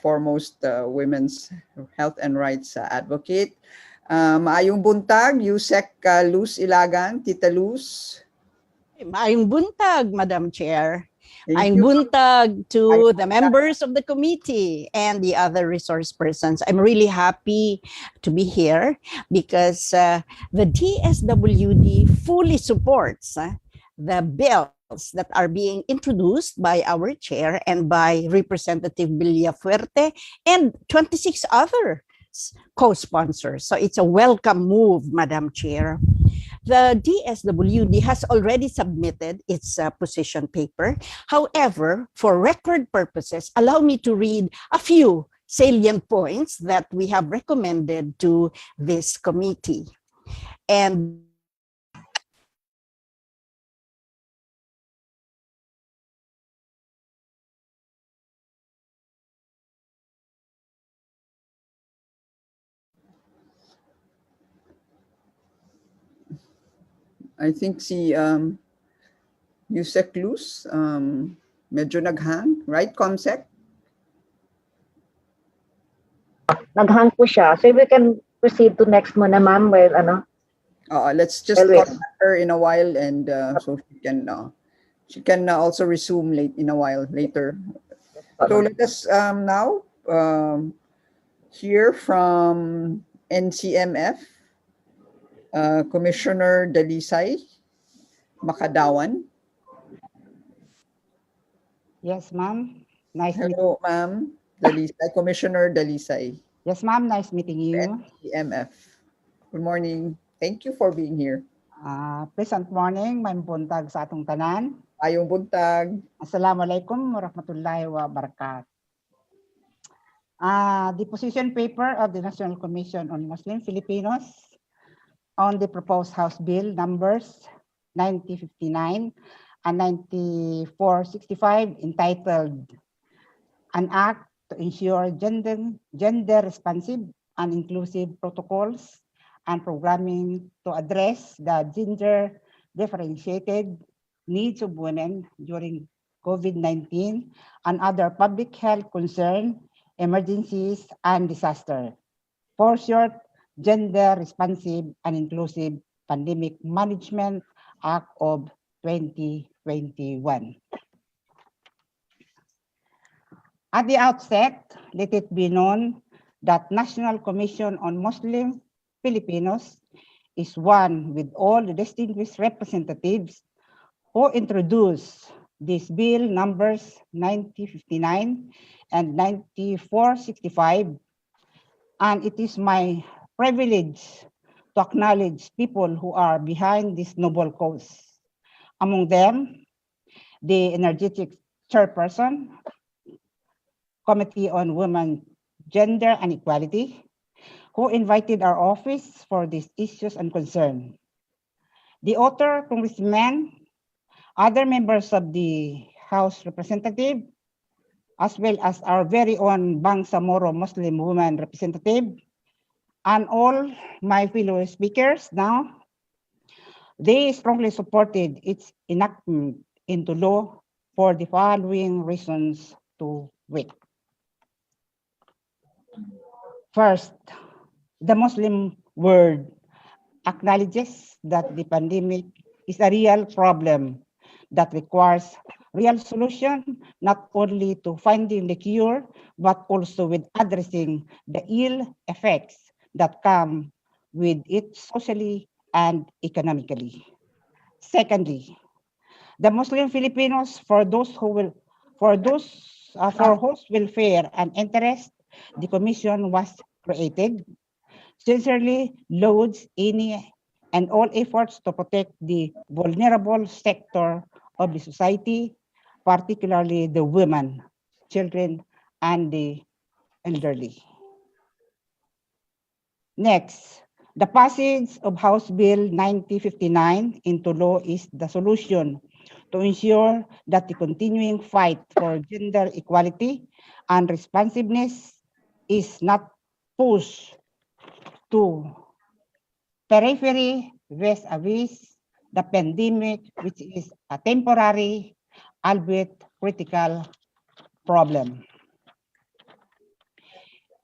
Foremost women's health and rights advocate. Maayong buntag, Yusek Luz Ilagan, Tita Luz. Maayong buntag, Madam Chair. Maayong buntag to the members of the committee and the other resource persons. I'm really happy to be here because the DSWD fully supports the bills that are being introduced by our chair and by Representative Villafuerte and 26 other co-sponsors. So it's a welcome move, Madam Chair. The DSWD has already submitted its position paper. However, for record purposes, allow me to read a few salient points that we have recommended to this committee. And I think si Yusek Luz, medyo naghang, right, Comsec? Naghang po siya. So if we can proceed to next muna, ma'am, while ano? Let's just contact her in a while and so she can also resume in a while later. So let us now hear from NCMF, Commissioner Dalisay Makadawan. Yes, ma'am. Hello, ma'am. Dalisay, Commissioner Dalisay. Yes, ma'am. Nice meeting you. NCMF. Good morning. Thank you for being here. Pleasant morning. May buntag sa atong tanan. Ayong buntag. Assalamualaikum warahmatullahi wabarakatuh. The position paper of the National Commission on Muslim Filipinos on the proposed House Bill numbers 9059 and 9465 entitled An Act to Ensure Gender Responsive and Inclusive Protocols and Programming to Address the Gender Differentiated Needs of Women during COVID-19 and other public health concern, emergencies, and disaster. For short, Gender Responsive and Inclusive Pandemic Management Act of 2021. At the outset, let it be known that National Commission on Muslim Filipinos is one with all the distinguished representatives who introduced this bill numbers 9059 and 9465, and it is my privilege to acknowledge people who are behind this noble cause. Among them, the energetic chairperson, Committee on Women, Gender and Equality, who invited our office for these issues and concern. The author, Congressman, other members of the House Representative, as well as our very own Bangsamoro Muslim woman representative, and all my fellow speakers now, they strongly supported its enactment into law for the following reasons to wit. First, the Muslim world acknowledges that the pandemic is a real problem that requires real solution, not only to finding the cure, but also with addressing the ill effects that come with it socially and economically. Secondly, the Muslim Filipinos, for whose welfare and interest the commission was created, sincerely lauds any and all efforts to protect the vulnerable sector of the society, particularly the women, children, and the elderly. Next, the passage of House Bill 9059 into law is the solution to ensure that the continuing fight for gender equality and responsiveness is not pushed to periphery vis-a-vis the pandemic, which is a temporary, albeit critical problem.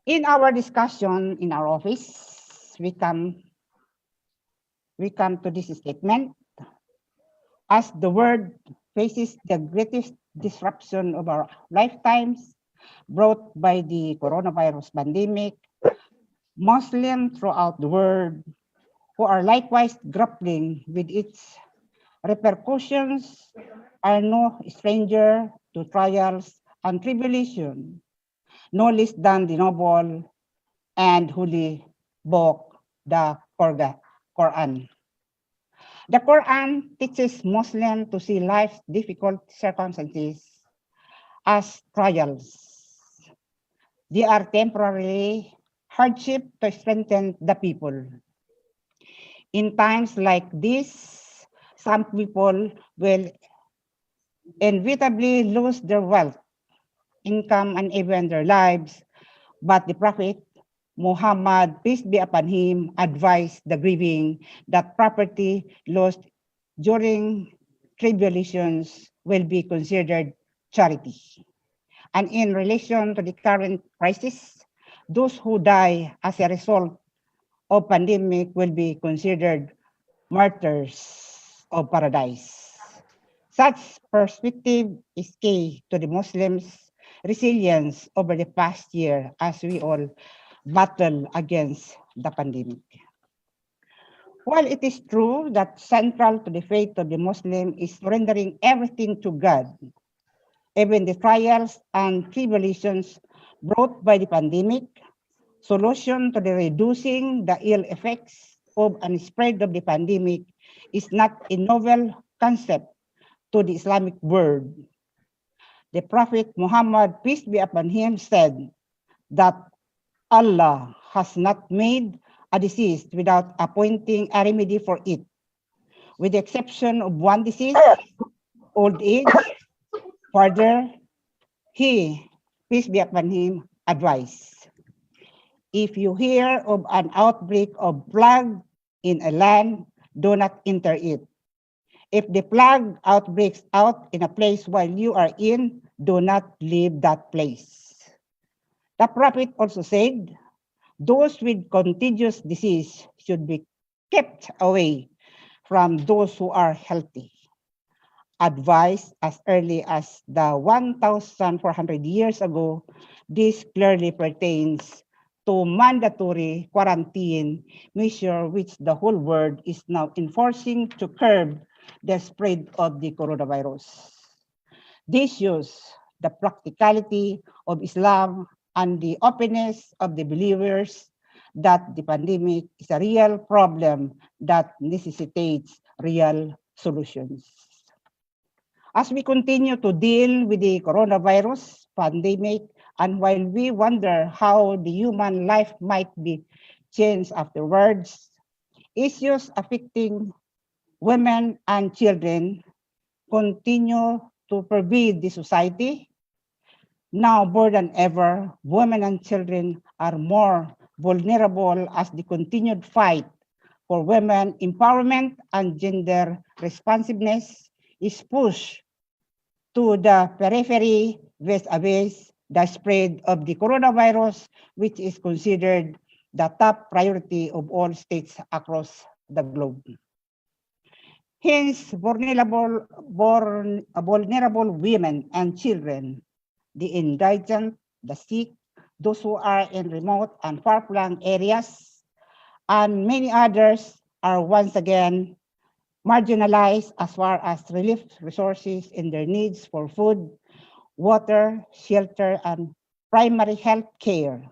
In our discussion in our office, we come to this statement. As the world faces the greatest disruption of our lifetimes brought by the coronavirus pandemic, Muslims throughout the world who are likewise grappling with its repercussions are no stranger to trials and tribulation, no less than the noble and holy book, the Quran. The Quran teaches Muslims to see life's difficult circumstances as trials. They are temporarily hardship to strengthen the people. In times like this, some people will inevitably lose their wealth, income, and even their lives, but the Prophet Muhammad, peace be upon him, advised the grieving that property lost during tribulations will be considered charity. And in relation to the current crisis, those who die as a result of pandemic will be considered martyrs of paradise. Such perspective is key to the Muslims' resilience over the past year as we all battle against the pandemic. While it is true that central to the faith of the Muslim is surrendering everything to God, even the trials and tribulations brought by the pandemic, solution to the reducing the ill effects of and spread of the pandemic is not a novel concept to the Islamic world. The Prophet Muhammad, peace be upon him, said that Allah has not made a disease without appointing a remedy for it, with the exception of one disease, old age. Further, he, peace be upon him, advised, if you hear of an outbreak of plague in a land, do not enter it. If the plague outbreaks out in a place while you are in, do not leave that place. The Prophet also said, those with contagious disease should be kept away from those who are healthy. Advised as early as the 1,400 years ago, this clearly pertains to mandatory quarantine measure which the whole world is now enforcing to curb the spread of the coronavirus. This shows the practicality of Islam and the openness of the believers that the pandemic is a real problem that necessitates real solutions. As we continue to deal with the coronavirus pandemic, and while we wonder how the human life might be changed afterwards, issues affecting women and children continue to pervade the society. Now more than ever, women and children are more vulnerable as the continued fight for women empowerment and gender responsiveness is pushed to the periphery vis-a-vis the spread of the coronavirus, which is considered the top priority of all states across the globe. Hence, vulnerable women and children, the indigent, the sick, those who are in remote and far-flung areas, and many others are once again marginalized as far as relief resources in their needs for food, water, shelter, and primary health care.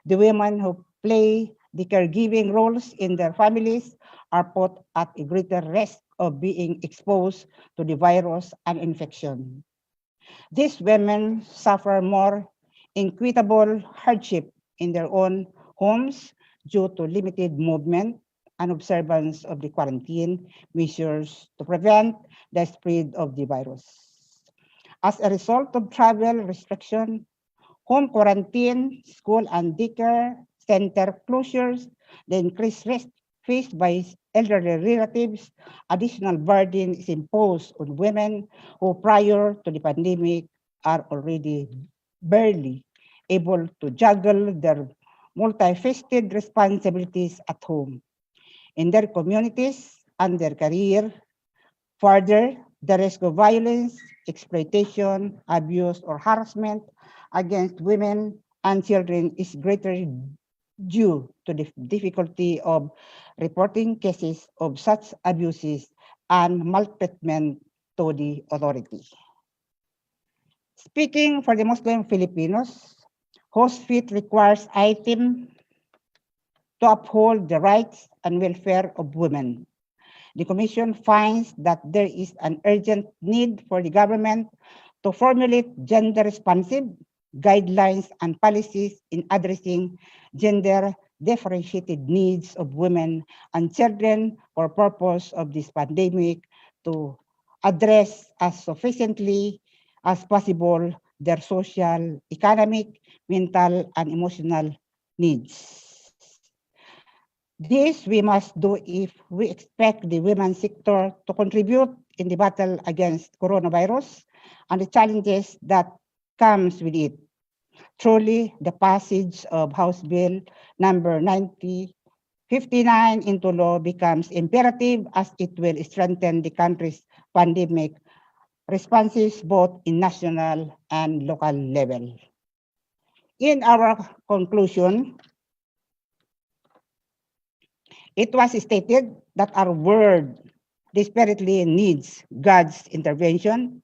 The women who play the caregiving roles in their families are put at a greater risk of being exposed to the virus and infection. These women suffer more equitable hardship in their own homes due to limited movement and observance of the quarantine measures to prevent the spread of the virus. As a result of travel restriction, home quarantine, school and daycare center closures, the increased risk faced by elderly relatives, additional burden is imposed on women who prior to the pandemic are already barely able to juggle their multifaceted responsibilities at home, in their communities, and their career. Further, the risk of violence, exploitation, abuse, or harassment against women and children is greater due to the difficulty of reporting cases of such abuses and maltreatment to the authority. Speaking for the Muslim Filipinos, host fit requires item to uphold the rights and welfare of women. The Commission finds that there is an urgent need for the government to formulate gender-responsive guidelines and policies in addressing gender-differentiated needs of women and children for purpose of this pandemic to address as sufficiently as possible their social, economic, mental, and emotional needs. This we must do if we expect the women's sector to contribute in the battle against coronavirus and the challenges that comes with it. Truly, the passage of House Bill number 9059 into law becomes imperative as it will strengthen the country's pandemic responses both in national and local level. In our conclusion, it was stated that our world desperately needs God's intervention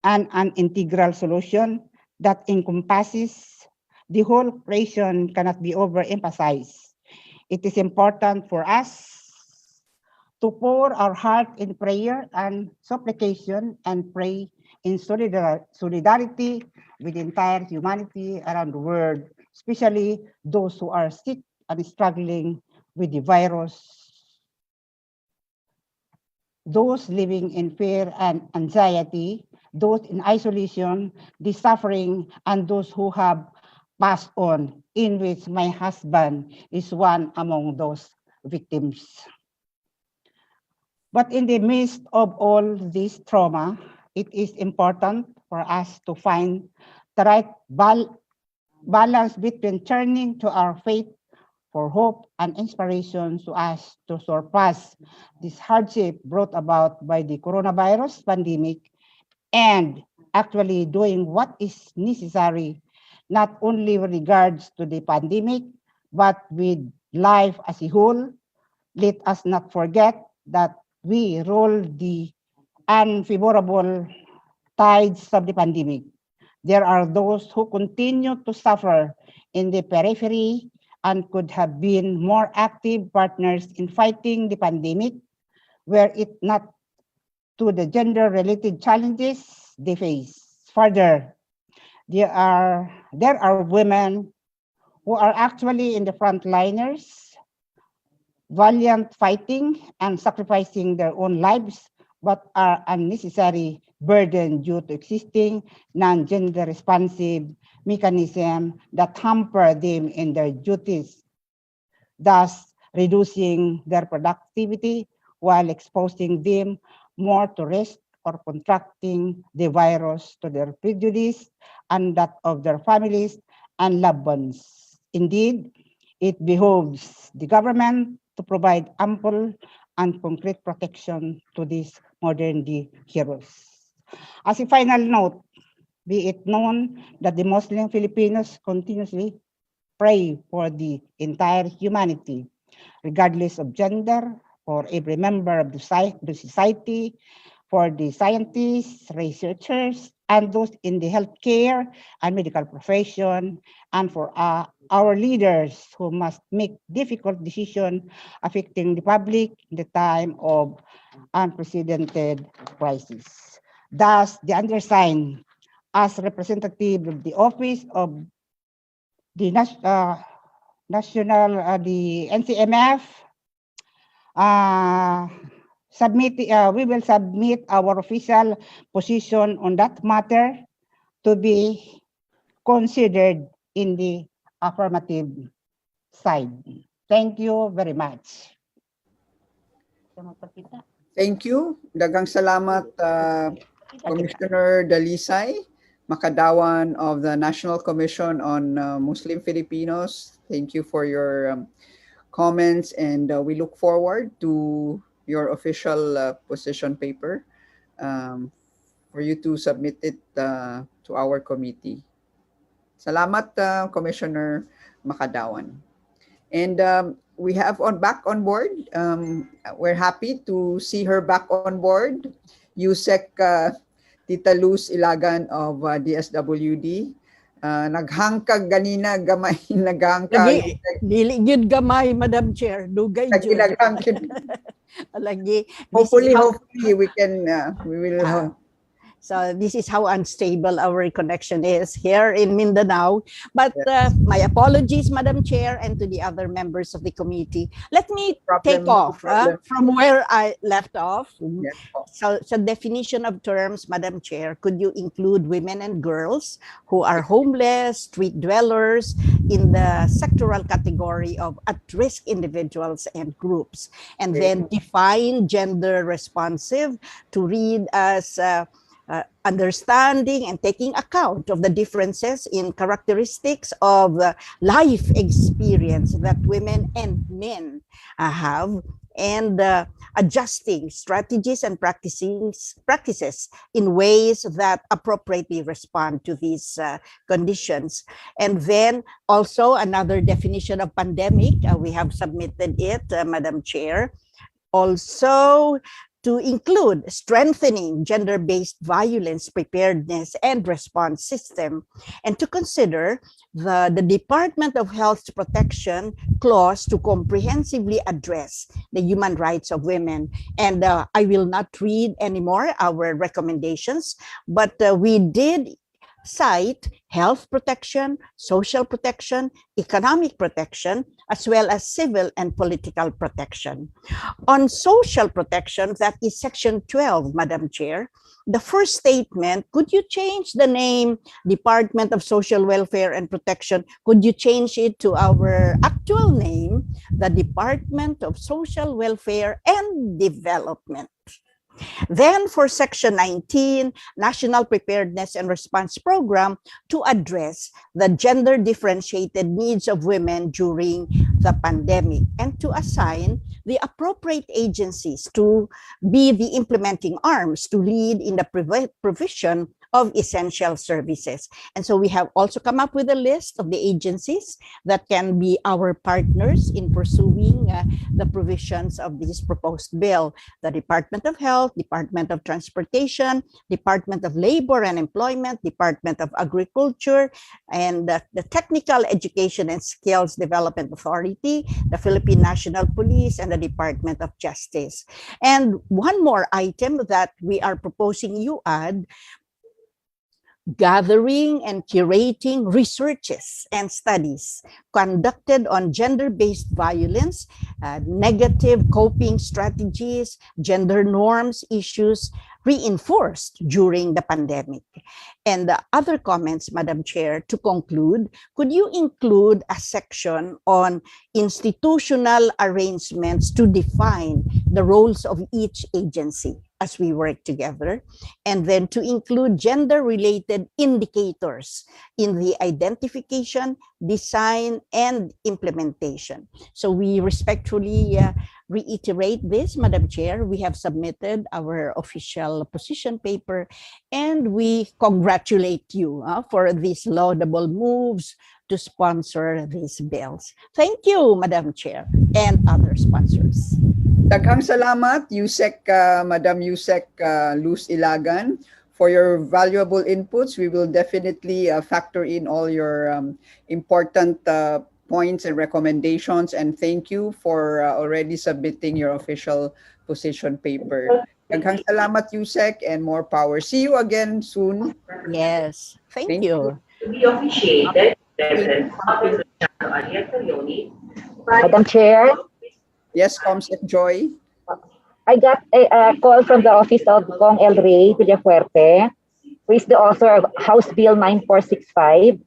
and an integral solution that encompasses the whole creation cannot be overemphasized. It is important for us to pour our heart in prayer and supplication and pray in solidarity with the entire humanity around the world, especially those who are sick and struggling with the virus, those living in fear and anxiety, those in isolation, the suffering, and those who have passed on, in which my husband is one among those victims. But in the midst of all this trauma, it is important for us to find the right balance between turning to our faith for hope and inspiration so as to surpass this hardship brought about by the coronavirus pandemic and actually doing what is necessary, not only with regards to the pandemic, but with life as a whole. Let us not forget that we roll the unfavorable tides of the pandemic. There are those who continue to suffer in the periphery and could have been more active partners in fighting the pandemic, were it not to the gender-related challenges they face. Further, there are women who are actually in the frontliners, valiant fighting and sacrificing their own lives but are unnecessary burden due to existing non-gender responsive mechanisms that hamper them in their duties, thus reducing their productivity while exposing them more to risk or contracting the virus to their prejudice and that of their families and loved ones. Indeed, it behooves the government to provide ample and concrete protection to these modern day heroes. As a final note, be it known that the Muslim Filipinos continuously pray for the entire humanity, regardless of gender, for every member of the society, for the scientists, researchers, and those in the healthcare and medical profession, and for our leaders who must make difficult decisions affecting the public in the time of unprecedented crisis. Thus, the undersigned, as representative of the office of the the NCMF, we will submit our official position on that matter to be considered in the affirmative side. Thank you very much. Thank you. Daghang salamat, Commissioner Dalisay Makadawan of the National Commission on Muslim Filipinos. Thank you for your comments, and we look forward to your official position paper for you to submit it to our committee. Salamat, Commissioner Makadawan. And we have back on board. We're happy to see her back on board. Yusek Tita Luz Ilagan of DSWD. Naghangkag ganina gamay naghangkag. Dili gyud gamay, Madam Chair. Dugay jud. Lagi. Hopefully we can we will. So this is how unstable our connection is here in Mindanao. But my apologies, Madam Chair, and to the other members of the committee. Let me take off from where I left off. Yes. So definition of terms, Madam Chair, could you include women and girls who are homeless, street dwellers in the sectoral category of at-risk individuals and groups, and then define gender responsive to read as understanding and taking account of the differences in characteristics of life experience that women and men have, and adjusting strategies and practices in ways that appropriately respond to these conditions. And then also another definition of pandemic, we have submitted it, Madam Chair, also to include strengthening gender-based violence preparedness and response system, and to consider the Department of Health's protection clause to comprehensively address the human rights of women. And I will not read anymore our recommendations, but we did cite health protection, social protection, economic protection, as well as civil and political protection. On social protection, that is section 12, Madam Chair, the first statement, could you change the name Department of Social Welfare and Protection? Could you change it to our actual name, the Department of Social Welfare and Development? Then for section 19, National Preparedness and Response Program, to address the gender differentiated needs of women during the pandemic, and to assign the appropriate agencies to be the implementing arms to lead in the provision of essential services. And so we have also come up with a list of the agencies that can be our partners in pursuing the provisions of this proposed bill: the Department of Health, Department of Transportation, Department of Labor and Employment, Department of Agriculture, and the Technical Education and Skills Development Authority, the Philippine National Police, and the Department of Justice. And one more item that we are proposing you add: gathering and curating researches and studies conducted on gender-based violence, negative coping strategies, gender norms issues reinforced during the pandemic. And the other comments, Madam Chair, to conclude, could you include a section on institutional arrangements to define the roles of each agency as we work together, and then to include gender-related indicators in the identification, design, and implementation? So we respectfully reiterate this, Madam Chair. We have submitted our official position paper, and we congratulate you for these laudable moves to sponsor these bills. Thank you, Madam Chair, and other sponsors. Daghang salamat, Madam Yusek Luz Ilagan, for your valuable inputs. We will definitely factor in all your important points and recommendations, and thank you for already submitting your official position paper. Daghang salamat, Yusek, and more power. See you again soon. Yes, thank you. To be officiated, Madam Chair. Yes, Comsec Joy. I got a call from the office of Kong El Rey Villafuerte, who is the author of House Bill 9465.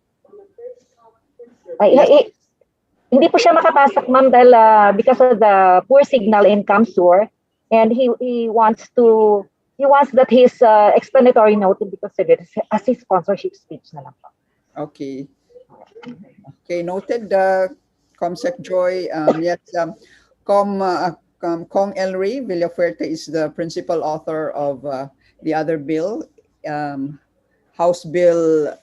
Hindi po siya makapasok, ma'am, dahil because of the poor signal in Kamsur, and he wants that his explanatory note will be considered as his sponsorship speech na lang po. Okay. Okay, noted, Comsec Joy. Yes, Kong El Rey Villafuerte is the principal author of the other bill, House Bill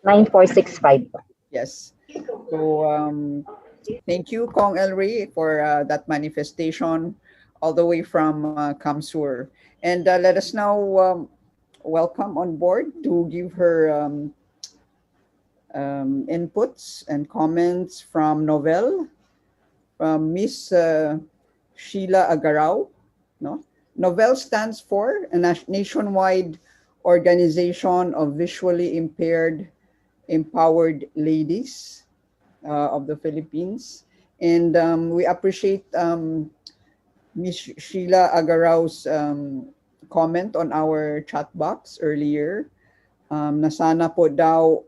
9465. Yes. So thank you, Kong El Rey, for that manifestation all the way from Kamsur. And let us now welcome on board to give her inputs and comments from Novel, from Miss Sheila Agarao. No? Novel stands for a nationwide organization of visually impaired empowered ladies of the Philippines. And we appreciate Miss Sheila Agarao's comment on our chat box earlier. Na sana po daw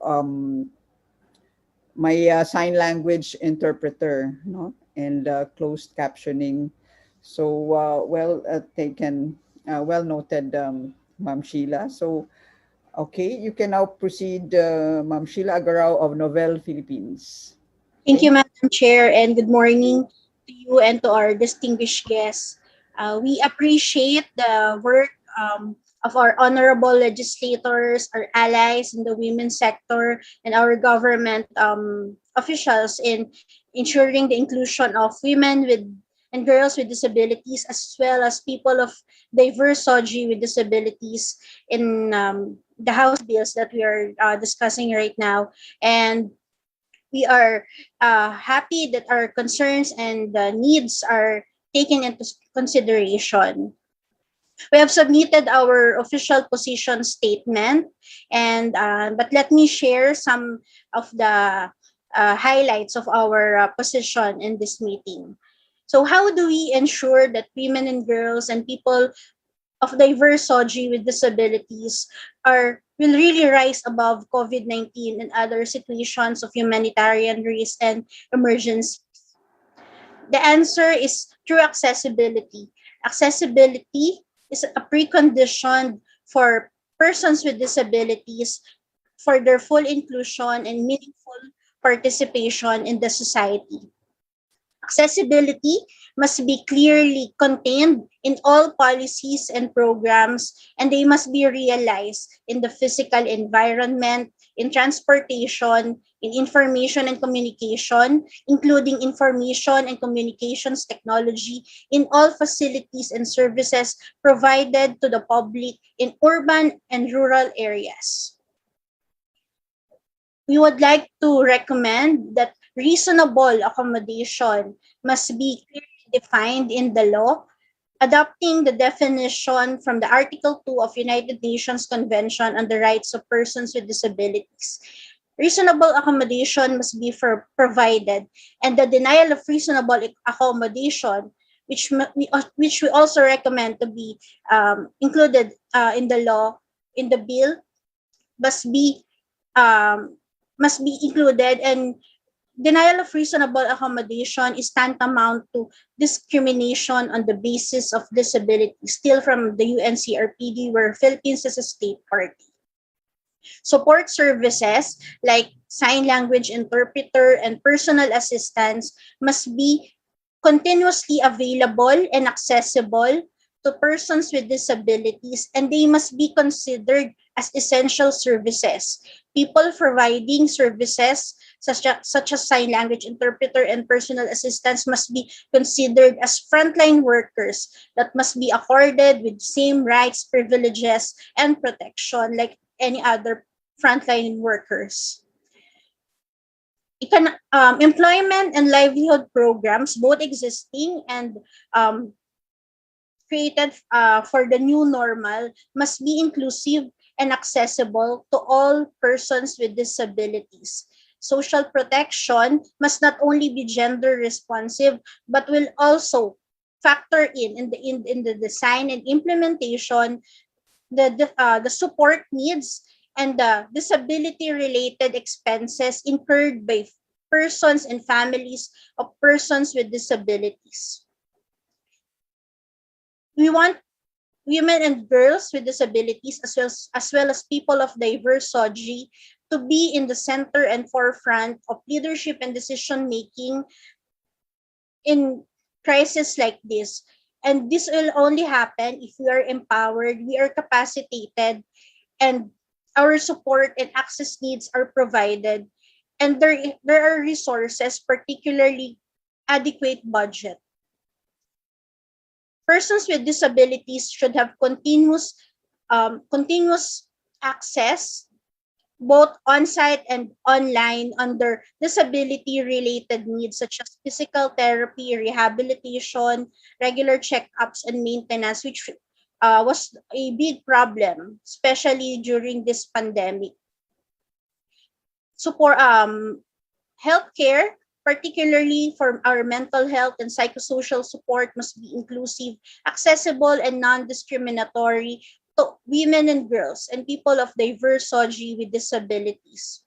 may sign language interpreter, no? And closed captioning. So well taken, well noted, Ma'am Sheila. So okay, you can now proceed, Ma'am Sheila Agarao of Novel Philippines. Thank you, Madam Chair, and good morning to you and to our distinguished guests. We appreciate the work of our honorable legislators, our allies in the women's sector, and our government officials in ensuring the inclusion of women and girls with disabilities, as well as people of diverse SOGI with disabilities in the House bills that we are discussing right now. And we are happy that our concerns and needs are taken into consideration. We have submitted our official position statement, and but let me share some of the highlights of our position in this meeting. So how do we ensure that women and girls and people of diverse SOGI with disabilities will really rise above COVID-19 and other situations of humanitarian risk and emergencies? The answer is through accessibility. Accessibility is a precondition for persons with disabilities for their full inclusion and meaningful participation in the society. Accessibility must be clearly contained in all policies and programs, and they must be realized in the physical environment, in transportation, in information and communication, including information and communications technology, in all facilities and services provided to the public in urban and rural areas. We would like to recommend that reasonable accommodation must be clearly defined in the law adopting the definition from the Article 2 of United Nations Convention on the Rights of Persons with Disabilities. Reasonable accommodation must be provided, and the denial of reasonable accommodation, which we also recommend to be included in the law, in the bill, must be included, and denial of reasonable accommodation is tantamount to discrimination on the basis of disability, still from the UNCRPD, where Philippines is a state party. Support services like sign language interpreter and personal assistance must be continuously available and accessible to persons with disabilities, and they must be considered as essential services. People providing services such as sign language interpreter and personal assistance must be considered as frontline workers that must be accorded with same rights, privileges, and protection like any other frontline workers. Employment and livelihood programs, both existing and created for the new normal, must be inclusive and accessible to all persons with disabilities. Social protection must not only be gender responsive, but will also factor in the design and implementation the support needs and the disability-related expenses incurred by persons and families of persons with disabilities. We want women and girls with disabilities as well as people of diverse SOGI to be in the center and forefront of leadership and decision-making in crises like this. And this will only happen if we are empowered, we are capacitated, and our support and access needs are provided, and there are resources, particularly adequate budget. Persons with disabilities should have continuous access, both on-site and online, under disability-related needs such as physical therapy, rehabilitation, regular checkups, and maintenance, which was a big problem, especially during this pandemic. Support healthcare, particularly for our mental health and psychosocial support, must be inclusive, accessible, and non-discriminatory to women and girls and people of diverse SOGI with disabilities.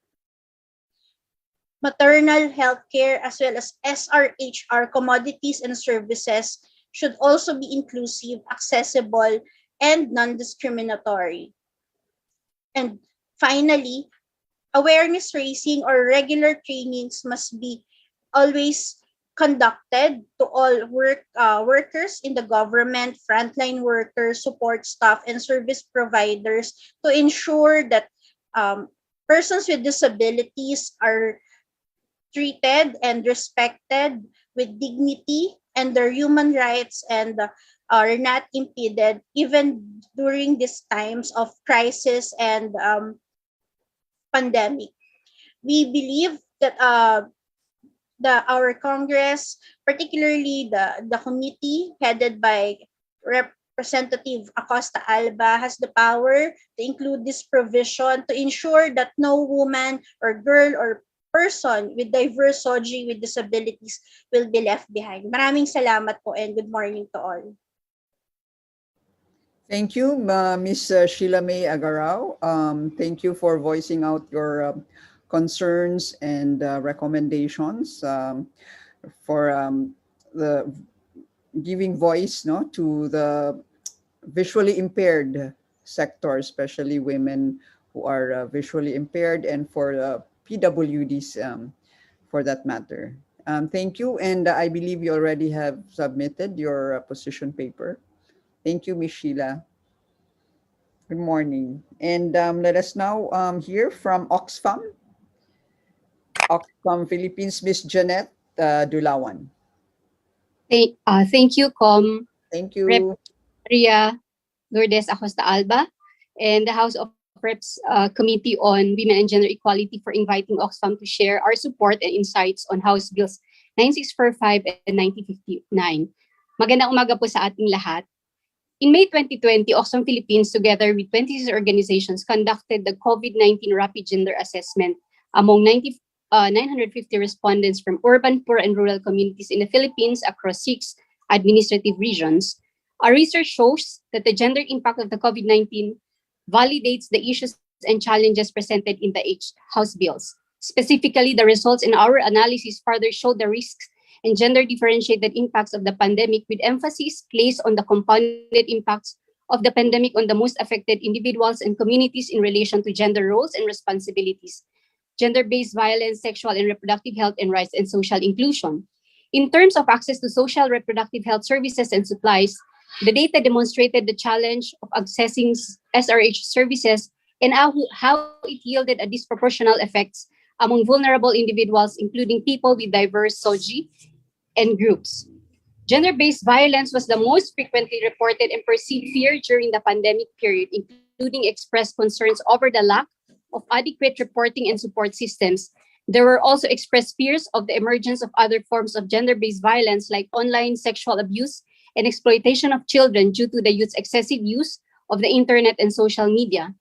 Maternal health care as well as SRHR commodities and services should also be inclusive, accessible, and non-discriminatory. And finally, awareness raising or regular trainings must be always conducted to all workers in the government, frontline workers, support staff, and service providers to ensure that persons with disabilities are treated and respected with dignity, and their human rights and are not impeded even during these times of crisis and pandemic. We believe that our Congress, particularly the committee headed by Representative Acosta Alba, has the power to include this provision to ensure that no woman or girl or person with diverse SOGI with disabilities will be left behind. Maraming salamat po and good morning to all. Thank you, Ms. Sheila May Agarao. Thank you for voicing out your concerns and recommendations for the giving voice to the visually impaired sector, especially women who are visually impaired, and for PWDs for that matter. Thank you, and I believe you already have submitted your position paper. Thank you, Ms. Sheila. Good morning. And let us now hear from Oxfam Philippines, Ms. Jeanette Dulawan. Thank you, Com. Thank you. Rep. Maria Lourdes Acosta Alba and the House of Reps Committee on Women and Gender Equality for inviting Oxfam to share our support and insights on House Bills 9645 and 9059. Magandang umaga po sa ating lahat. In May 2020, Oxfam Philippines, together with 26 organizations, conducted the COVID-19 Rapid Gender Assessment among 950 respondents from urban, poor, and rural communities in the Philippines across 6 administrative regions. Our research shows that the gender impact of the COVID-19 validates the issues and challenges presented in the House bills. Specifically, the results in our analysis further show the risks and gender-differentiated impacts of the pandemic, with emphasis placed on the compounded impacts of the pandemic on the most affected individuals and communities in relation to gender roles and responsibilities, gender-based violence, sexual and reproductive health and rights, and social inclusion. In terms of access to social reproductive health services and supplies, the data demonstrated the challenge of accessing SRH services and how it yielded a disproportional effects among vulnerable individuals, including people with diverse SOGI and groups. Gender-based violence was the most frequently reported and perceived fear during the pandemic period, including expressed concerns over the lack of adequate reporting and support systems. There were also expressed fears of the emergence of other forms of gender-based violence, like online sexual abuse and exploitation of children due to the youth's excessive use of the internet and social media.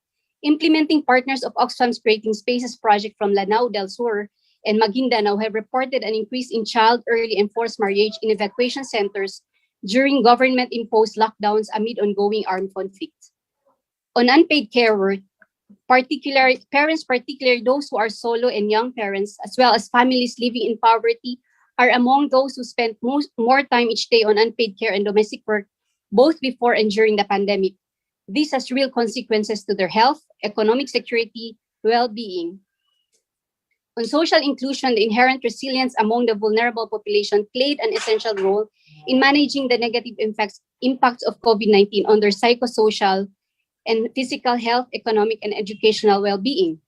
Implementing partners of Oxfam's Creating Spaces project from Lanao del Sur and Maguindanao have reported an increase in child, early, and forced marriage in evacuation centers during government-imposed lockdowns amid ongoing armed conflicts. On unpaid care work, parents, particularly those who are solo and young parents, as well as families living in poverty, are among those who spent more time each day on unpaid care and domestic work, both before and during the pandemic. This has real consequences to their health, economic security, well-being. On social inclusion, the inherent resilience among the vulnerable population played an essential role in managing the negative impacts of COVID-19 on their psychosocial and physical health, economic, and educational well-being.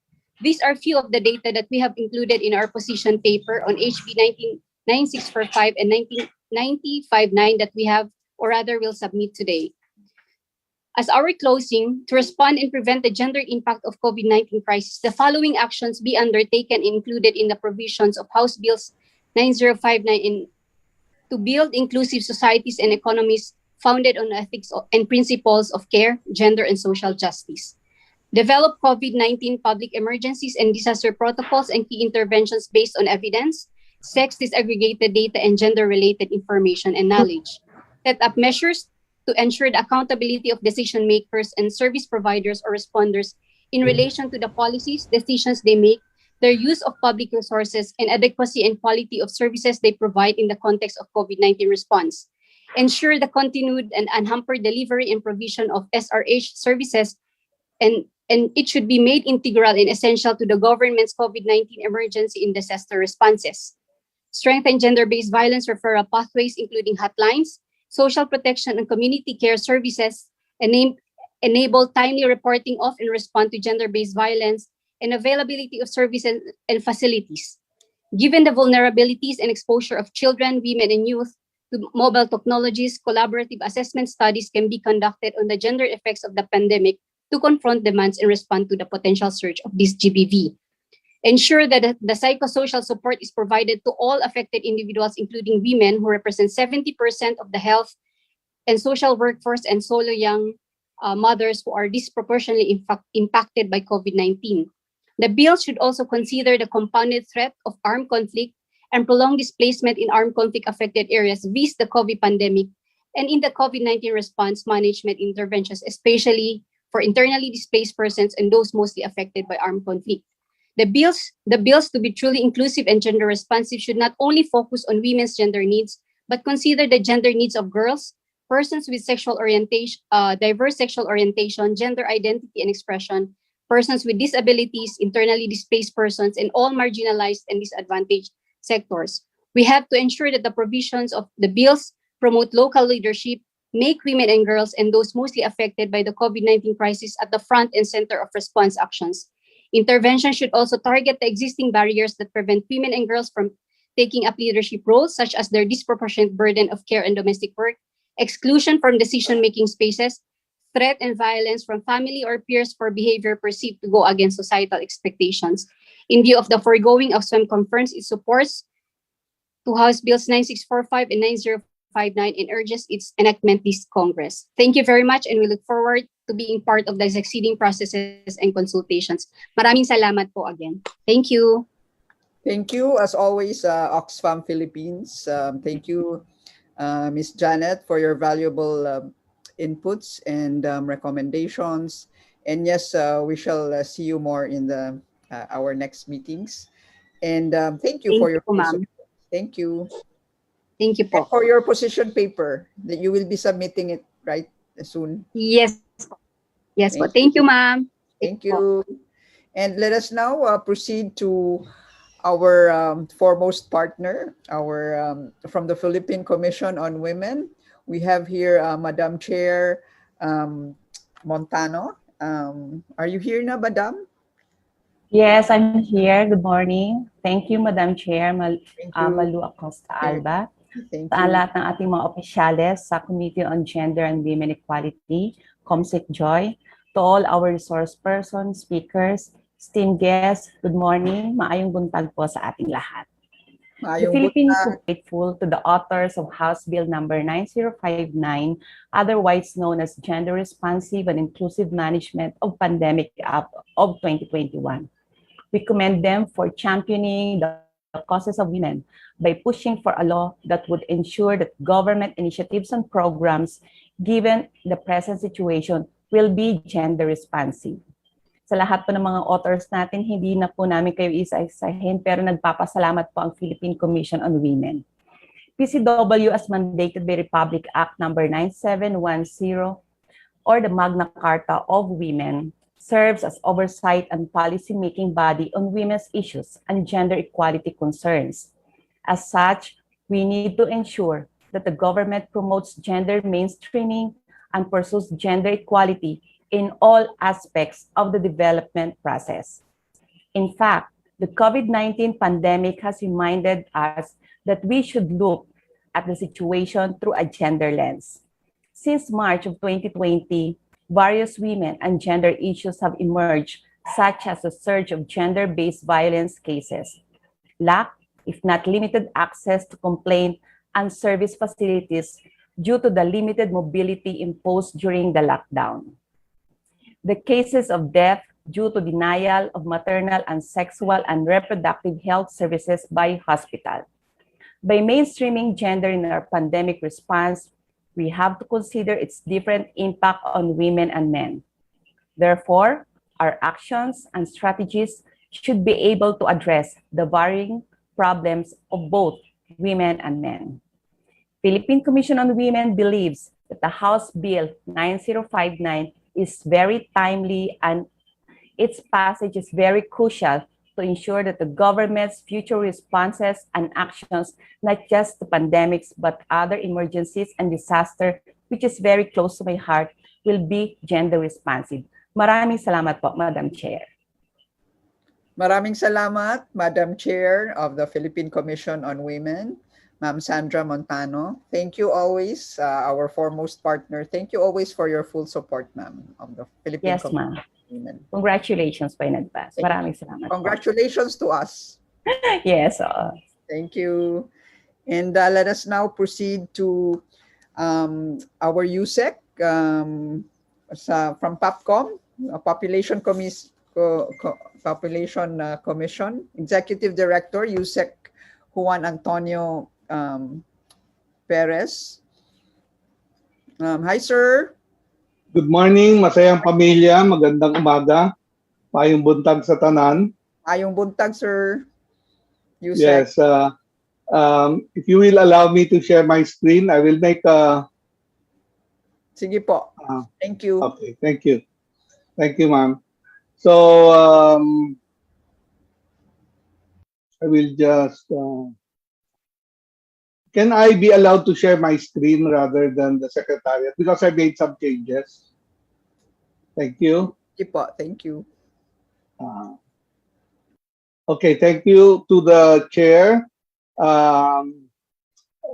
These are few of the data that we have included in our position paper on HB 9645 and 9059 that we have, or rather will submit today. As our closing, to respond and prevent the gender impact of COVID-19 crisis, the following actions be undertaken and included in the provisions of House Bills 9059 to build inclusive societies and economies founded on ethics and principles of care, gender, and social justice. Develop COVID-19 public emergencies and disaster protocols and key interventions based on evidence, sex disaggregated data, and gender-related information and knowledge. Set up measures to ensure the accountability of decision makers and service providers or responders in relation to the policies, decisions they make, their use of public resources, and adequacy and quality of services they provide in the context of COVID-19 response. Ensure the continued and unhampered delivery and provision of SRH services, and it should be made integral and essential to the government's COVID-19 emergency and disaster responses. Strengthen gender-based violence referral pathways, including hotlines, social protection and community care services, enable timely reporting of and respond to gender-based violence, and availability of services and facilities. Given the vulnerabilities and exposure of children, women, and youth to mobile technologies, collaborative assessment studies can be conducted on the gender effects of the pandemic to confront demands and respond to the potential surge of this GBV. Ensure that the psychosocial support is provided to all affected individuals, including women, who represent 70% of the health and social workforce, and solo young mothers who are disproportionately impacted by COVID-19. The bill should also consider the compounded threat of armed conflict and prolonged displacement in armed conflict-affected areas vis the COVID pandemic, and in the COVID-19 response management interventions, especially for internally displaced persons and those mostly affected by armed conflict. The bills to be truly inclusive and gender responsive should not only focus on women's gender needs, but consider the gender needs of girls, persons with sexual orientation, diverse sexual orientation, gender identity and expression, persons with disabilities, internally displaced persons, and all marginalized and disadvantaged sectors. We have to ensure that the provisions of the bills promote local leadership, make women and girls and those mostly affected by the COVID-19 crisis at the front and center of response actions. Intervention should also target the existing barriers that prevent women and girls from taking up leadership roles, such as their disproportionate burden of care and domestic work, exclusion from decision-making spaces, threat and violence from family or peers for behavior perceived to go against societal expectations. In view of the foregoing, Oxfam confirms its supports to House Bills 9645 and 9059 and urges its enactment this Congress. Thank you very much, and we look forward to being part of the succeeding processes and consultations. Maraming salamat po again. Thank you. Thank you, as always, Oxfam Philippines. Thank you, Ms. Janet, for your valuable inputs and recommendations. And yes, we shall see you more in our next meetings. And thank you for your ma'am. Thank you. Thank you po. And for your position paper, that you will be submitting it right soon. Yes. Yes po. Thank you, ma'am. Thank you. And let us now proceed to our foremost partner, from the Philippine Commission on Women. We have here Madam Chair Montano. Are you here na, Madam? Yes, I'm here. Good morning. Thank you, Madam Chair Malu Acosta Alba. Sa lahat ng ating mga opisyales sa Committee on Gender and Women Equality, Comsec Joy, to all our resource persons, speakers, esteemed guests, good morning. Maayong buntag po sa ating lahat. The Philippines is grateful to the authors of House Bill number 9059, otherwise known as Gender Responsive and Inclusive Management of Pandemic of 2021. We commend them for championing the causes of women by pushing for a law that would ensure that government initiatives and programs, given the present situation, will be gender responsive. Sa lahat po ng mga authors natin, hindi na po namin kayo isa-isahin, pero nagpapasalamat po ang Philippine Commission on Women. PCW, as mandated by Republic Act number 9710, or the Magna Carta of Women, serves as oversight and policy-making body on women's issues and gender equality concerns. As such, we need to ensure that the government promotes gender mainstreaming and pursues gender equality in all aspects of the development process. In fact, the COVID-19 pandemic has reminded us that we should look at the situation through a gender lens. Since March of 2020, various women and gender issues have emerged, such as a surge of gender-based violence cases, lack, if not limited access to complaint and service facilities due to the limited mobility imposed during the lockdown. The cases of death due to denial of maternal and sexual and reproductive health services by hospital. By mainstreaming gender in our pandemic response, we have to consider its different impact on women and men. Therefore, our actions and strategies should be able to address the varying problems of both women and men. Philippine Commission on Women believes that the House Bill 9059 is very timely and its passage is very crucial to ensure that the government's future responses and actions, not just to pandemics, but other emergencies and disaster, which is very close to my heart, will be gender responsive. Maraming salamat po, Madam Chair. Maraming salamat, Madam Chair of the Philippine Commission on Women, Ma'am Sandra Montano. Thank you always, our foremost partner. Thank you always for your full support, ma'am, of the Philippine Commission on Women. Congratulations po in advance. Maraming salamat. Congratulations to us. Yes. Thank you. And let us now proceed to our USEC from PAPCOM, Population Commission, Executive Director, USEC Juan Antonio Perez. Hi, sir. Good morning, masayang pamilya, magandang umaga. Payong buntag sa tanan. Payong buntag, sir. Yes. If you will allow me to share my screen, I will make a... Sige po. Thank you. Okay, thank you. Thank you, ma'am. So, I will just... can I be allowed to share my screen rather than the secretariat? Because I made some changes. Thank you. Thank you. Okay, thank you to the chair,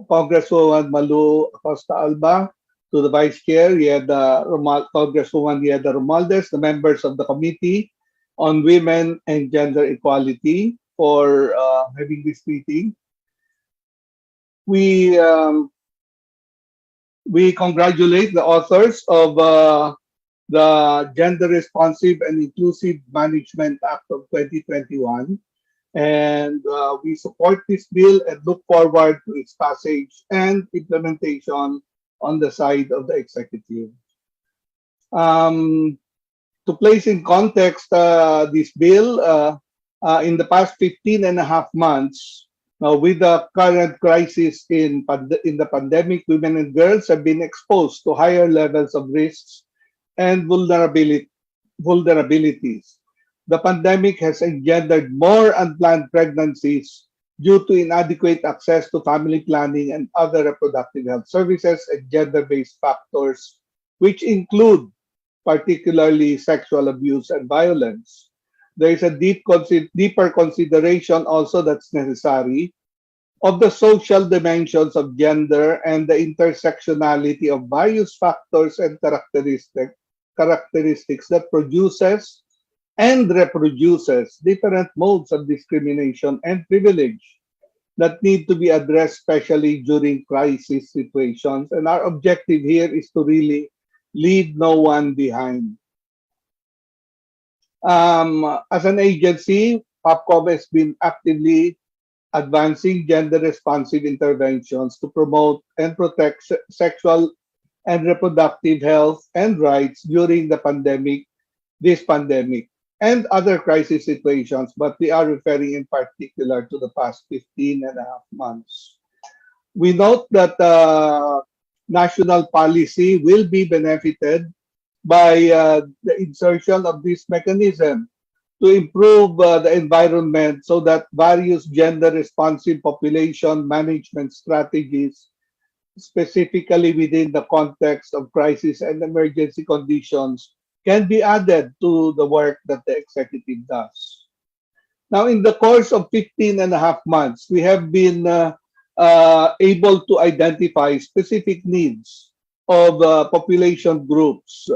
Congresswoman Malu Acosta Alba, to the vice chair, Congresswoman Yeda Romualdez, the members of the Committee on Women and Gender Equality for having this meeting. We We congratulate the authors of the Gender Responsive and Inclusive Management Act of 2021. And we support this bill and look forward to its passage and implementation on the side of the executive. To place in context this bill, in the past 15 and a half months, with the current crisis in the pandemic, women and girls have been exposed to higher levels of risks and vulnerabilities. The pandemic has engendered more unplanned pregnancies due to inadequate access to family planning and other reproductive health services and gender-based factors, which include particularly sexual abuse and violence. There is a deeper consideration also that's necessary of the social dimensions of gender and the intersectionality of various factors and characteristics that produces and reproduces different modes of discrimination and privilege that need to be addressed, especially during crisis situations. And our objective here is to really leave no one behind. As an agency, POPCOM has been actively advancing gender-responsive interventions to promote and protect sexual and reproductive health and rights during the pandemic, this pandemic, and other crisis situations, but we are referring in particular to the past 15 and a half months. We note that national policy will be benefited by the insertion of this mechanism to improve the environment so that various gender-responsive population management strategies, specifically within the context of crisis and emergency conditions, can be added to the work that the executive does. Now, in the course of 15 and a half months, we have been able to identify specific needs of population groups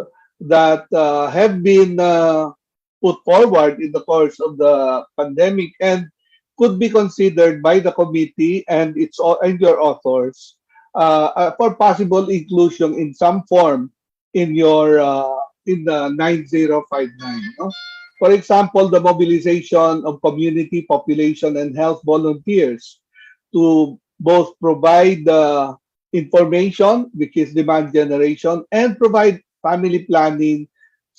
that have been put forward in the course of the pandemic and could be considered by the committee and your authors for possible inclusion in some form in your in the 9059. No? For example, the mobilization of community, population, and health volunteers to both provide information, which is demand generation, and provide family planning,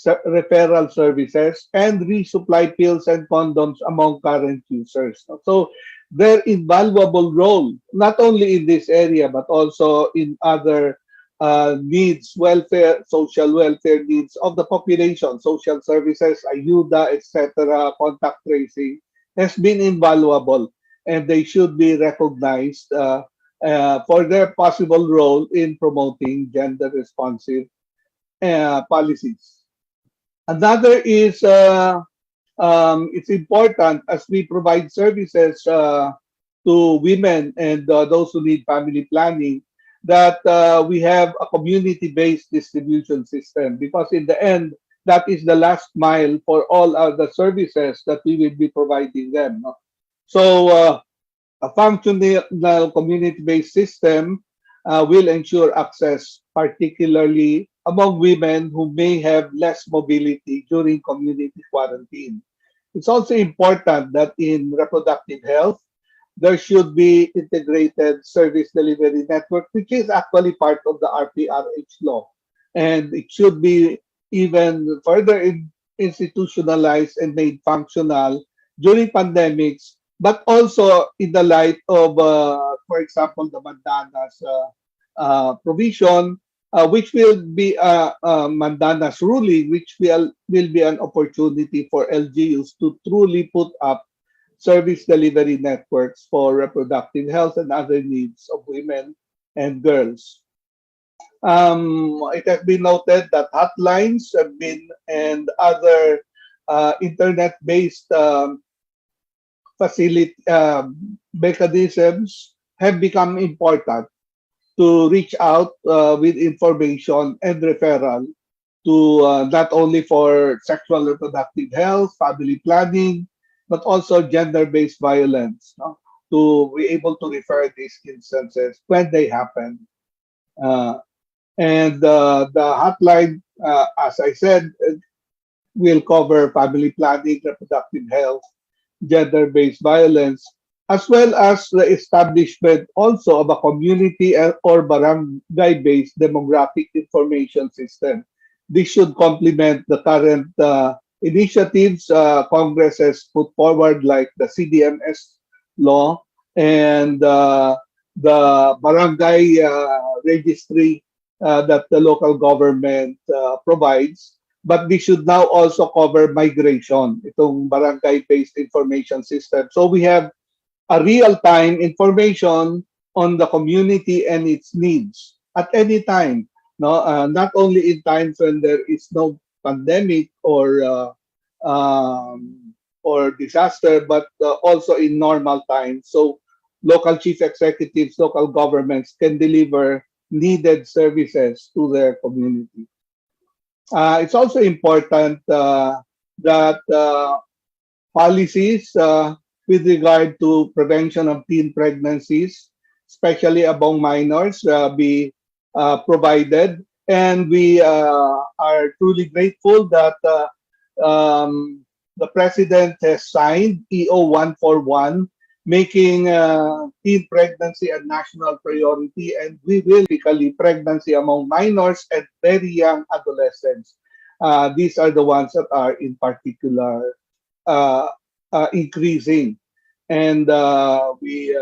referral services, and resupply pills and condoms among current users. So their invaluable role, not only in this area, but also in other needs, welfare, social welfare needs of the population, social services, ayuda, etc., contact tracing, has been invaluable, and they should be recognized for their possible role in promoting gender-responsive policies. Another is it's important as we provide services to women and those who need family planning that we have a community-based distribution system, because in the end, that is the last mile for all other services that we will be providing them. No? So a functional community-based system will ensure access, particularly among women who may have less mobility during community quarantine. It's also important that in reproductive health, there should be integrated service delivery network, which is actually part of the RPRH law. And it should be even further institutionalized and made functional during pandemics, but also in the light of, for example, the Mandana's provision, which will be Mandana's ruling, which will be an opportunity for LGUs to truly put up service delivery networks for reproductive health and other needs of women and girls. It has been noted that hotlines have been and other internet-based facility mechanisms have become important to reach out with information and referral to not only for sexual reproductive health, family planning, but also gender-based violence, no? To be able to refer these instances when they happen. And the hotline, as I said, will cover family planning, reproductive health, gender-based violence, as well as the establishment also of a community or barangay-based demographic information system. This should complement the current initiatives Congress has put forward, like the CDMS law and the barangay registry that the local government provides. But this should now also cover migration, itong barangay-based information system. So we have a real-time information on the community and its needs at any time. No, not only in times when there is no pandemic or disaster, but also in normal times. So local chief executives, local governments can deliver needed services to their community. It's also important that policies with regard to prevention of teen pregnancies, especially among minors, be provided. And we are truly grateful that the President has signed EO 141, making teen pregnancy a national priority, and we will typically pregnancy among minors and very young adolescents. These are the ones that are in particular increasing. And we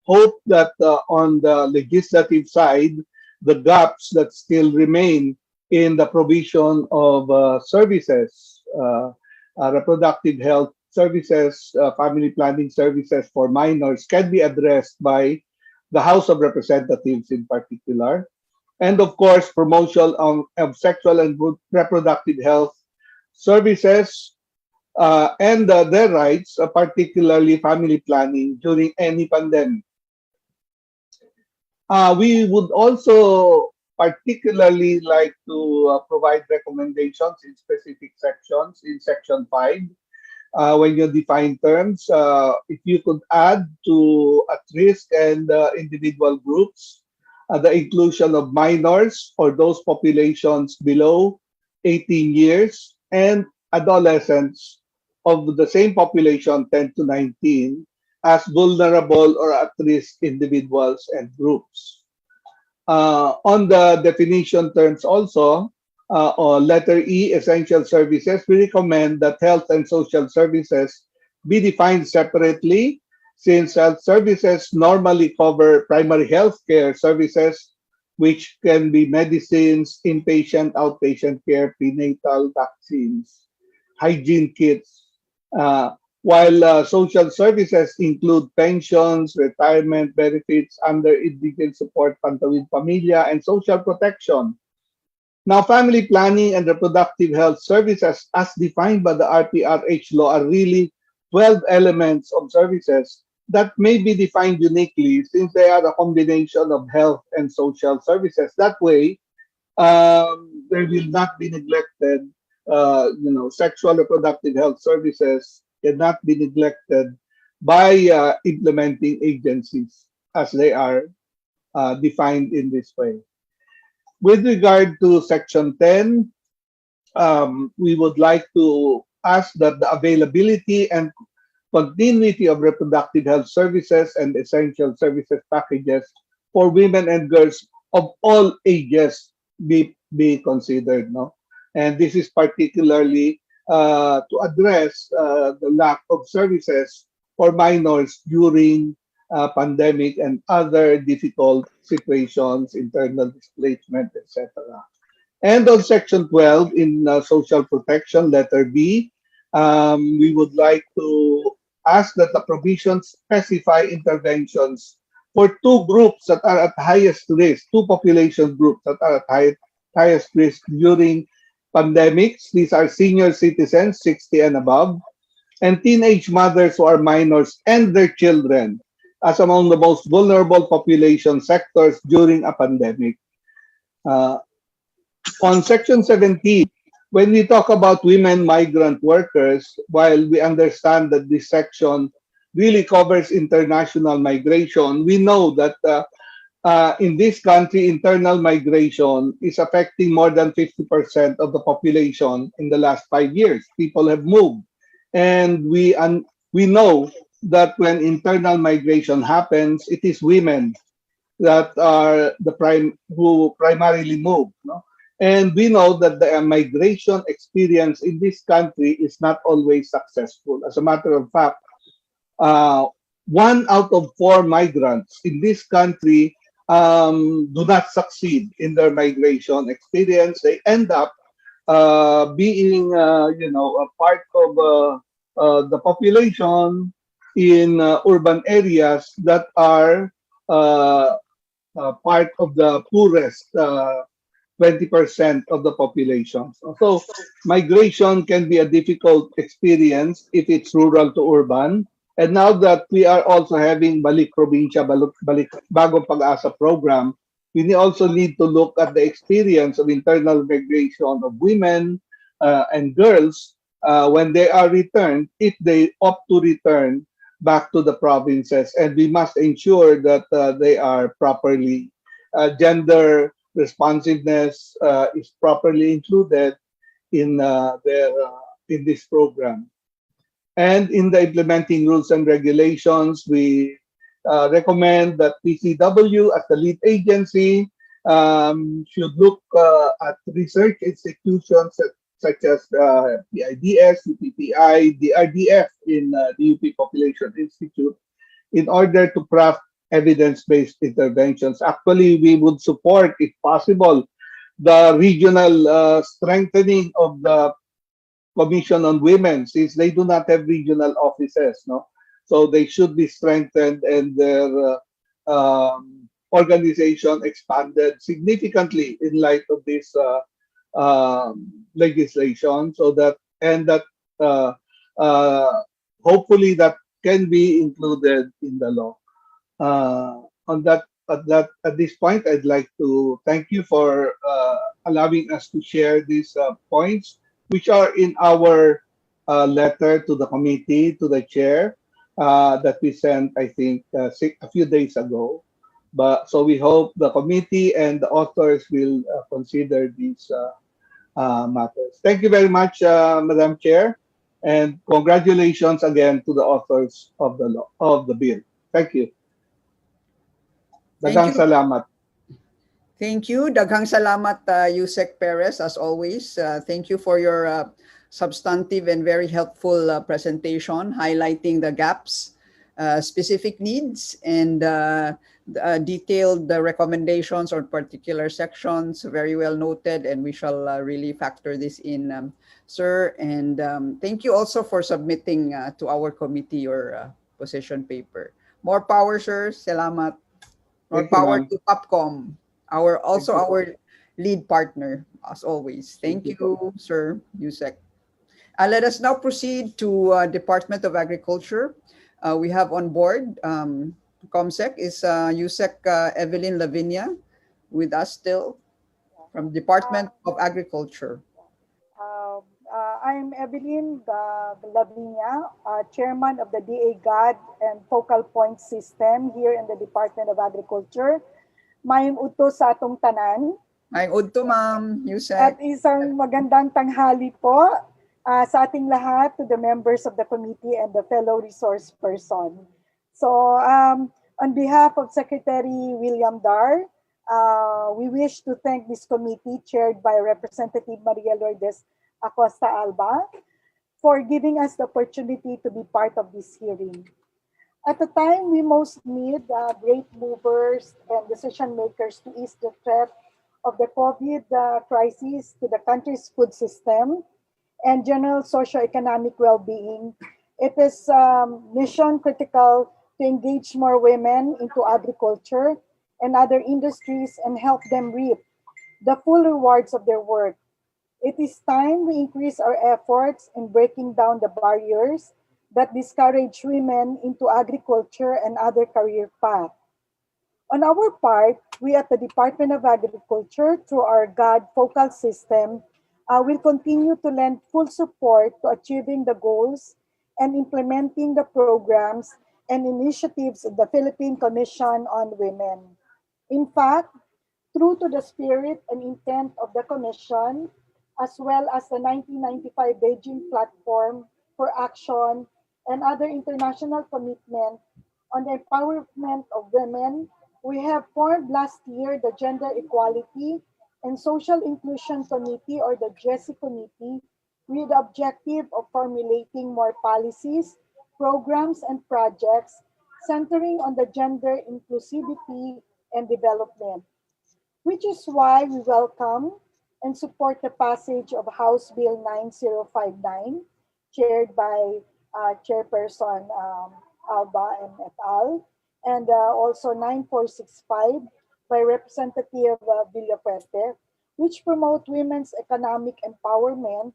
hope that on the legislative side, the gaps that still remain in the provision of services, reproductive health services, family planning services for minors can be addressed by the House of Representatives in particular. And of course, promotion of sexual and reproductive health services and their rights, particularly family planning during any pandemic. We would also particularly like to provide recommendations in specific sections in Section 5. When you define terms, if you could add to at-risk and individual groups, the inclusion of minors or those populations below 18 years and adolescents of the same population, 10 to 19, as vulnerable or at-risk individuals and groups. On the definition terms also, or letter E, essential services, we recommend that health and social services be defined separately, since health services normally cover primary health care services, which can be medicines, inpatient, outpatient care, prenatal vaccines, hygiene kits, while social services include pensions, retirement benefits under indigent support, Pantawid Pamilya, and social protection. Now, family planning and reproductive health services as defined by the RPRH law are really 12 elements of services that may be defined uniquely, since they are a combination of health and social services. That way, there will not be neglected. Sexual reproductive health services cannot be neglected by implementing agencies as they are defined in this way. With regard to Section 10, we would like to ask that the availability and continuity of reproductive health services and essential services packages for women and girls of all ages be considered. No? And this is particularly to address the lack of services for minors during pandemic and other difficult situations, internal displacement, etc. And on Section 12 in social protection, letter B, we would like to ask that the provisions specify interventions for two groups that are at highest risk, two population groups that are at highest risk during pandemics. These are senior citizens, 60 and above, and teenage mothers who are minors and their children as among the most vulnerable population sectors during a pandemic. On Section 17, when we talk about women migrant workers, while we understand that this section really covers international migration, we know that in this country, internal migration is affecting more than 50% of the population in the last 5 years. People have moved. And we know that when internal migration happens, it is women that are who primarily move. No? And we know that the migration experience in this country is not always successful. As a matter of fact, uh, 1 out of 4 migrants in this country do not succeed in their migration experience. They end up being, a part of the population in urban areas that are uh, part of the poorest 20% of the population. So migration can be a difficult experience if it's rural to urban. And now that we are also having Balik Probinsya, Balik Bagong Pag-asa program, we also need to look at the experience of internal migration of women and girls when they are returned, if they opt to return back to the provinces. And we must ensure that they are properly gender responsiveness is properly included in in this program. And in the implementing rules and regulations, we recommend that PCW as the lead agency should look at research institutions such as the IDS, UPPI, the RDF in the UP Population Institute in order to craft evidence-based interventions. Actually, we would support, if possible, the regional strengthening of the Commission on Women, since they do not have regional offices, no? So they should be strengthened and their organization expanded significantly in light of this legislation, so that uh, uh, hopefully that can be included in the law. At this point, I'd like to thank you for allowing us to share these points, which are in our letter to the committee, to the chair, that we sent, I think, a few days ago. But so we hope the committee and the authors will consider these matters. Thank you very much, Madam Chair, and congratulations again to the authors of the law of the bill. Thank you. Daghang salamat. Thank you. Daghang salamat, Yusek Perez, as always. Thank you for your substantive and very helpful presentation, highlighting the gaps, specific needs, and detailed recommendations on particular sections. Very well noted, and we shall really factor this in, sir. And thank you also for submitting to our committee your position paper. More power, sir. Salamat. More power to Popcom, our lead partner, as always. Thank you, Sir Yusek. Let us now proceed to Department of Agriculture. We have on board ComSec is Yusek Evelyn Lavinia with us still from Department of Agriculture. I'm Evelyn Lavinia, Chairman of the DA-GAD and Focal Point System here in the Department of Agriculture. Mayong udto sa atong tanan. Mayong udto, Ma'am Yusek. At isang magandang tanghali po sa ating lahat, to the members of the committee and the fellow resource person. So on behalf of Secretary William Dar, we wish to thank this committee chaired by Representative Maria Lourdes Acosta Alba for giving us the opportunity to be part of this hearing. At the time we most need great movers and decision makers to ease the threat of the COVID crisis to the country's food system and general socio-economic well-being, it is mission critical to engage more women into agriculture and other industries and help them reap the full rewards of their work. It is time we increase our efforts in breaking down the barriers that discourage women into agriculture and other career paths. On our part, we at the Department of Agriculture, through our GAD focal system, will continue to lend full support to achieving the goals and implementing the programs and initiatives of the Philippine Commission on Women. In fact, true to the spirit and intent of the Commission, as well as the 1995 Beijing Platform for Action and other international commitment on the empowerment of women, we have formed last year the Gender Equality and Social Inclusion Committee, or the GESI Committee, with the objective of formulating more policies, programs, and projects centering on the gender inclusivity and development, which is why we welcome and support the passage of House Bill 9059, chaired by Chairperson Alba and et al., and also 9465 by Representative Villapuerte, which promote women's economic empowerment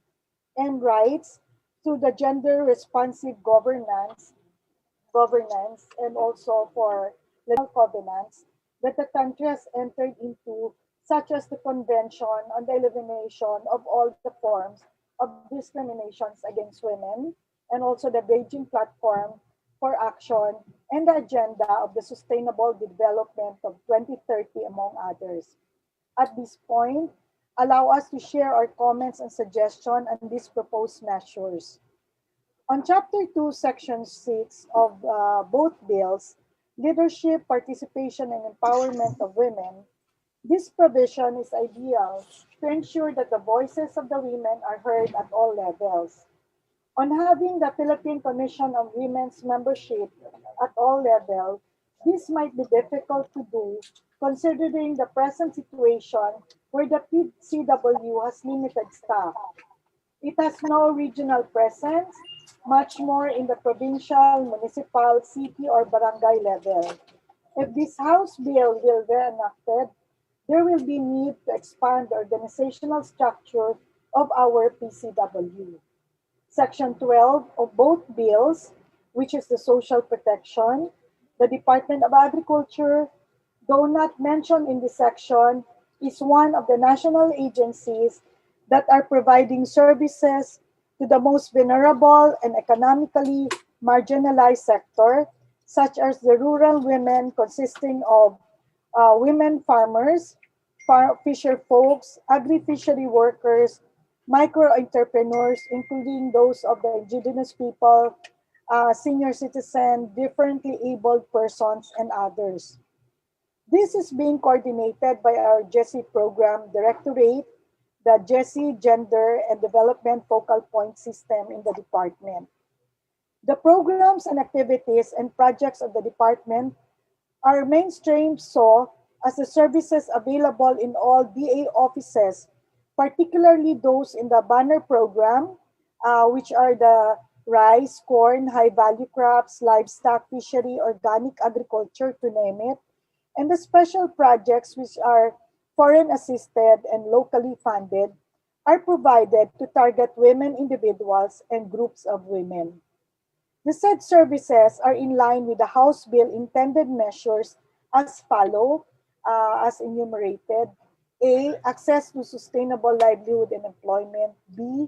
and rights through the gender responsive governance and also for legal covenants that the country has entered into, such as the Convention on the Elimination of all the forms of discriminations against women, and also the Beijing Platform for Action and the Agenda of the Sustainable Development of 2030, among others. At this point, allow us to share our comments and suggestions on these proposed measures. On Chapter 2, Section 6 of both bills, Leadership, Participation, and Empowerment of Women, this provision is ideal to ensure that the voices of the women are heard at all levels. On having the Philippine Commission on Women's membership at all levels, this might be difficult to do considering the present situation where the PCW has limited staff. It has no regional presence, much more in the provincial, municipal, city, or barangay level. If this House bill will be enacted, there will be need to expand the organizational structure of our PCW. Section 12 of both bills, which is the social protection, the Department of Agriculture, though not mentioned in this section, is one of the national agencies that are providing services to the most vulnerable and economically marginalized sector, such as the rural women consisting of women farmers, fisher folks, agri-fishery workers, micro-entrepreneurs, including those of the indigenous people, senior citizens, differently abled persons, and others. This is being coordinated by our GESI program directorate, the GESI Gender and Development Focal Point System in the department. The programs and activities and projects of the department are mainstreamed so as the services available in all DA offices, particularly those in the banner program, which are the rice, corn, high-value crops, livestock, fishery, organic agriculture, to name it, and the special projects which are foreign assisted and locally funded, are provided to target women individuals and groups of women. The said services are in line with the House Bill intended measures as follow, as enumerated. A, access to sustainable livelihood and employment. B,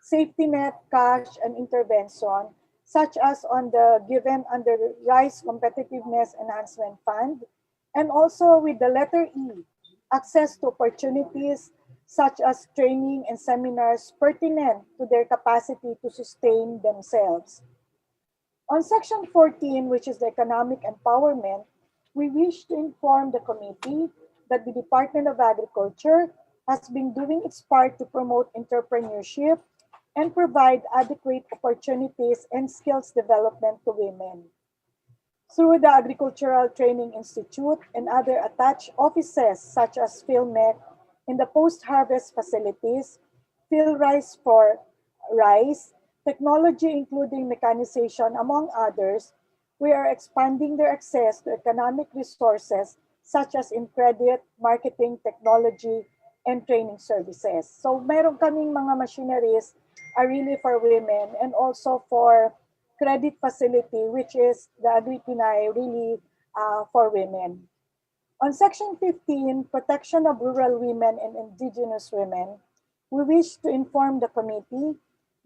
safety net, cash, and intervention, such as on the given under Rice Competitiveness Enhancement Fund, and also with the letter E, access to opportunities such as training and seminars pertinent to their capacity to sustain themselves. On Section 14, which is the economic empowerment, we wish to inform the committee that the Department of Agriculture has been doing its part to promote entrepreneurship and provide adequate opportunities and skills development to women. Through the Agricultural Training Institute and other attached offices such as PhilMech in the post-harvest facilities, PhilRice for rice, technology including mechanization, among others, we are expanding their access to economic resources such as in credit, marketing, technology, and training services. So meron kaming mga machineries are really for women and also for credit facility, which is the Agri-Pinay, really for women. On Section 15, Protection of Rural Women and Indigenous Women, we wish to inform the committee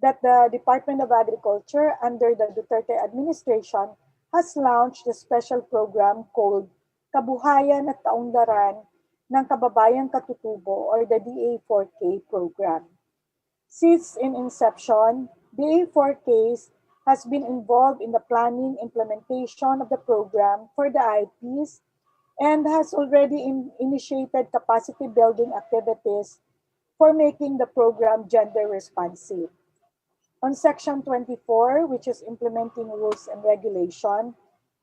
that the Department of Agriculture under the Duterte administration has launched a special program called kabuhayan at kaunlaran ng Kababayang Katutubo or the DA4K program. Since in inception, DA4K has been involved in the planning implementation of the program for the IPs and has already initiated capacity building activities for making the program gender responsive. On Section 24, which is implementing rules and regulation,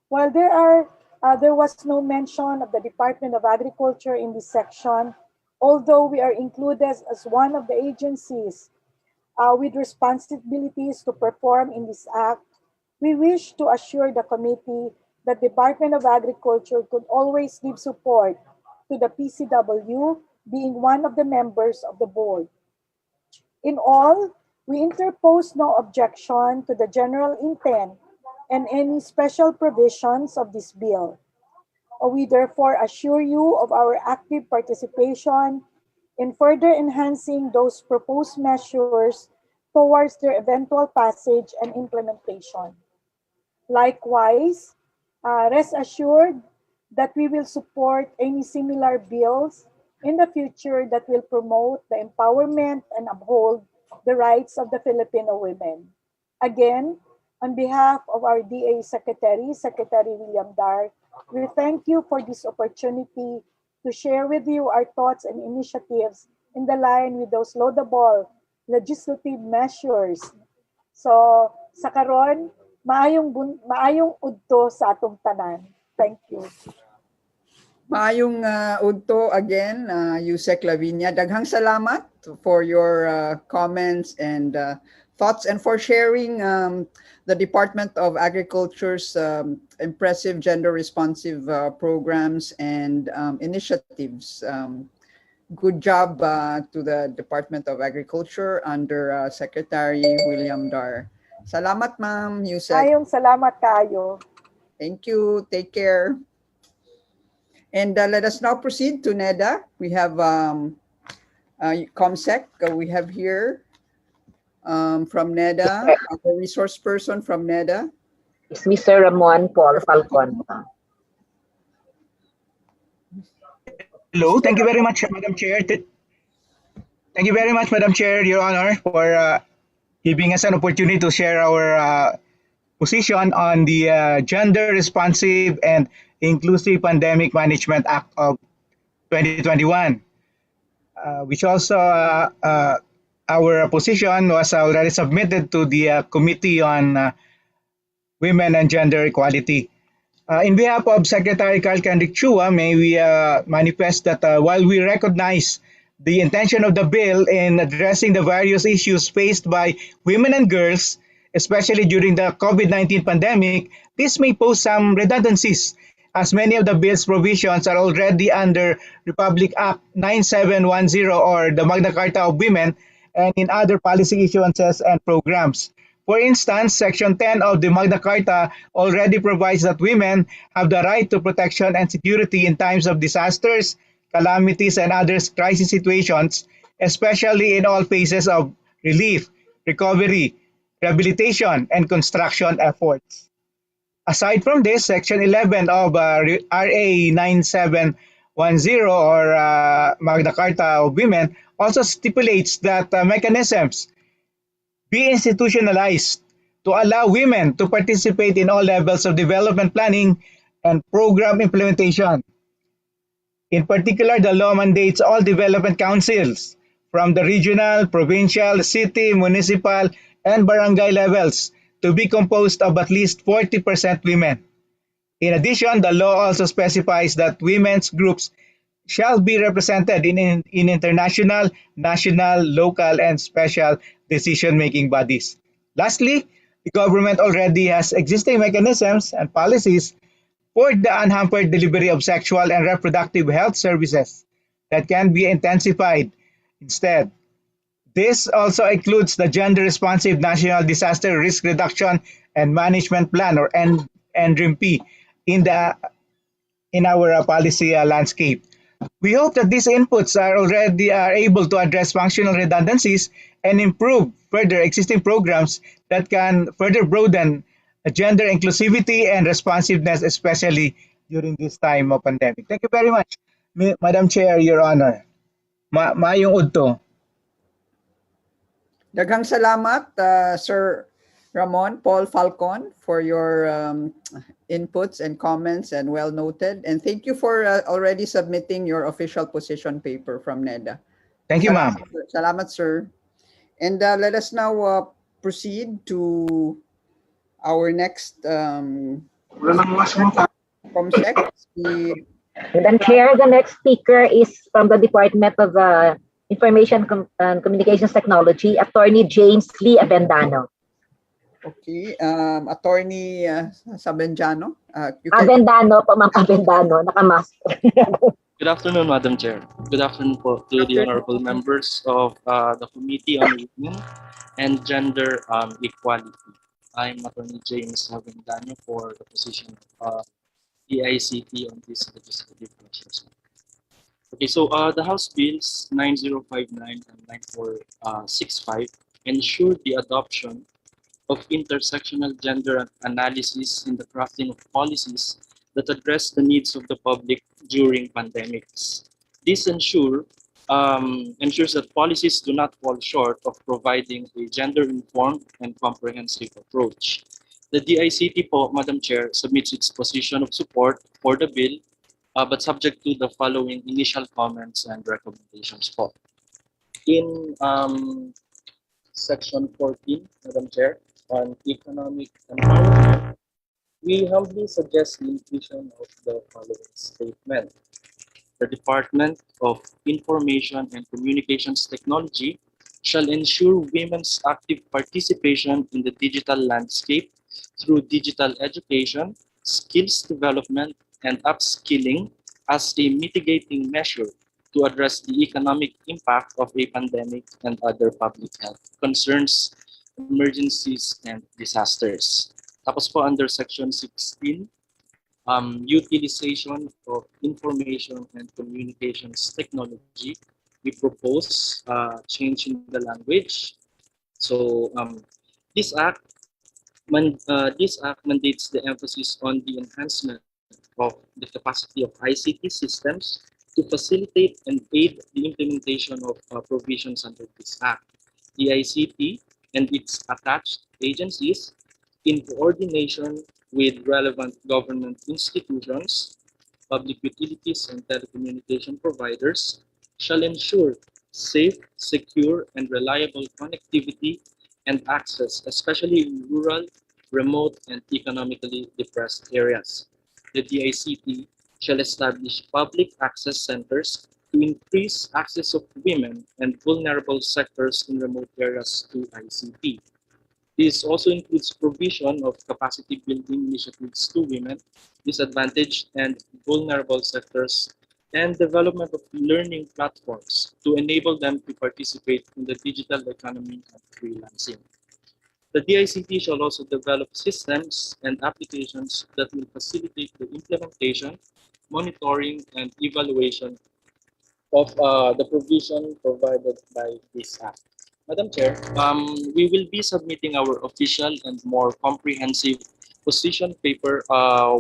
while there was no mention of the Department of Agriculture in this section, although we are included as one of the agencies with responsibilities to perform in this act, we wish to assure the committee that the Department of Agriculture could always give support to the PCW, being one of the members of the board. In all, we interpose no objection to the general intent and any special provisions of this bill. We therefore assure you of our active participation in further enhancing those proposed measures towards their eventual passage and implementation. Likewise, rest assured that we will support any similar bills in the future that will promote the empowerment and uphold the rights of the Filipino women. Again, on behalf of our DA Secretary, Secretary William Dar, we thank you for this opportunity to share with you our thoughts and initiatives in the line with those laudable legislative measures. So, sa karon, maayong udto sa atong tanan. Thank you. Maayong udto again, Yusek Lavinia. Daghang salamat for your comments and thoughts and for sharing the Department of Agriculture's impressive gender responsive programs and initiatives. Good job to the Department of Agriculture under Secretary William Dar. Salamat, Ma'am Yusek. Maayong salamat kayo. Thank you. Take care. And let us now proceed to NEDA. We have ComSec. We have here from NEDA, the resource person from NEDA. It's Mr. Ramon Paul Falcon. Hello. Thank you very much, Madam Chair. Thank you very much, Madam Chair, Your Honor, for giving us an opportunity to share our position on the Gender Responsive and Inclusive Pandemic Management Act of 2021, which also our position was already submitted to the Committee on Women and Gender Equality. In behalf of Secretary Carl Kendrick Chua, may we manifest that while we recognize the intention of the bill in addressing the various issues faced by women and girls, especially during the COVID-19 pandemic, this may pose some redundancies, as many of the bill's provisions are already under Republic Act 9710 or the Magna Carta of Women and in other policy issuances and programs. For instance, Section 10 of the Magna Carta already provides that women have the right to protection and security in times of disasters, calamities, and other crisis situations, especially in all phases of relief, recovery, rehabilitation, and construction efforts. Aside from this, Section 11 of RA 9710 or Magna Carta of Women also stipulates that mechanisms be institutionalized to allow women to participate in all levels of development planning and program implementation. In particular, the law mandates all development councils from the regional, provincial, city, municipal, and barangay levels to be composed of at least 40% women. In addition, the law also specifies that women's groups shall be represented in international, national, local, and special decision-making bodies. Lastly, the government already has existing mechanisms and policies for the unhampered delivery of sexual and reproductive health services that can be intensified instead. This also includes the Gender Responsive National Disaster Risk Reduction and Management Plan or NRIMP in our policy landscape. We hope that these inputs are able to address functional redundancies and improve further existing programs that can further broaden gender inclusivity and responsiveness, especially during this time of pandemic. Thank you very much, Madam Chair, Your Honor. Maayong udto. Daghang salamat, Sir Ramon Paul Falcon, for your inputs and comments, and well noted. And thank you for already submitting your official position paper from NEDA. Thank you, ma'am. Salamat, sir. And let us now proceed to our next ComSec. Madam Chair, the next speaker is from the Department of Information and Communications Technology, Attorney James Lee Avendano. Okay, Attorney Sabendano. Avendano po, Ma'am Avendano, nakamask. Good afternoon, Madam Chair. Good afternoon po to the honorable members of the Committee on Women and Gender Equality. I'm Attorney James Avendano for the position of DICT on this legislative process. Okay, so the House Bills 9059 and 9465 ensure the adoption of intersectional gender analysis in the crafting of policies that address the needs of the public during pandemics. This ensures that policies do not fall short of providing a gender-informed and comprehensive approach. The DICT po, Madam Chair, submits its position of support for the bill, but subject to the following initial comments and recommendations po. In Section 14, Madam Chair, on economic empowerment, we humbly suggest the inclusion of the following statement. The Department of Information and Communications Technology shall ensure women's active participation in the digital landscape through digital education, skills development, and upskilling as a mitigating measure to address the economic impact of a pandemic and other public health concerns, emergencies, and disasters. Tapos po under Section 16, utilization of information and communications technology, we propose change in the language. So this act mandates the emphasis on the enhancement of the capacity of ICT systems to facilitate and aid the implementation of provisions under this act. The ICT and its attached agencies, in coordination with relevant government institutions, public utilities, and telecommunication providers, shall ensure safe, secure, and reliable connectivity and access, especially in rural, remote, and economically depressed areas. The DICT shall establish public access centers to increase access of women and vulnerable sectors in remote areas to ICT. This also includes provision of capacity building initiatives to women, disadvantaged and vulnerable sectors, and development of learning platforms to enable them to participate in the digital economy and freelancing. The DICT shall also develop systems and applications that will facilitate the implementation, monitoring, and evaluation of the provision provided by this Act. Madam Chair, we will be submitting our official and more comprehensive position paper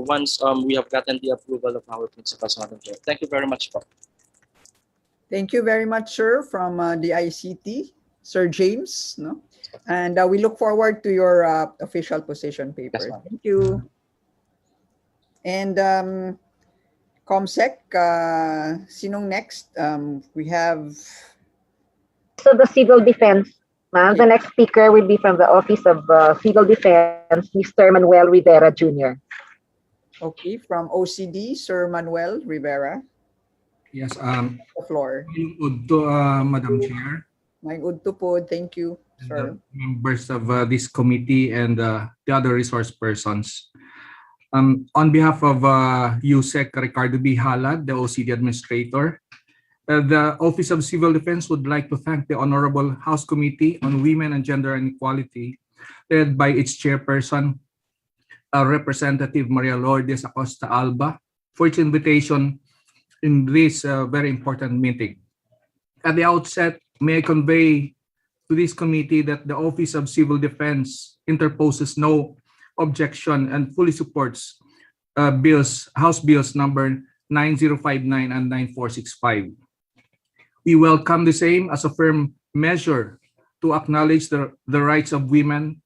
once we have gotten the approval of our principals, Madam Chair. Thank you very much, po. Thank you very much, sir, from the ICT, Sir James. No? And we look forward to your official position paper. Yes, thank you. And ComSec, sinong next? We have... So the Civil Defense, ma'am. The next speaker will be from the Office of Civil Defense, Mr. Manuel Rivera Jr. Okay, from OCD, Sir Manuel Rivera. Yes, the floor. Udto, Madam Chair. Udto po, thank you, sir. Members of this committee and the other resource persons. On behalf of USEC Ricardo B. Halad, the OCD Administrator, the Office of Civil Defense would like to thank the Honorable House Committee on Women and Gender and Equality, led by its chairperson, Representative Maria Lourdes Acosta Alba, for its invitation in this very important meeting. At the outset, may I convey to this committee that the Office of Civil Defense interposes no objection and fully supports House Bills number 9059 and 9465. We welcome the same as a firm measure to acknowledge the rights of women,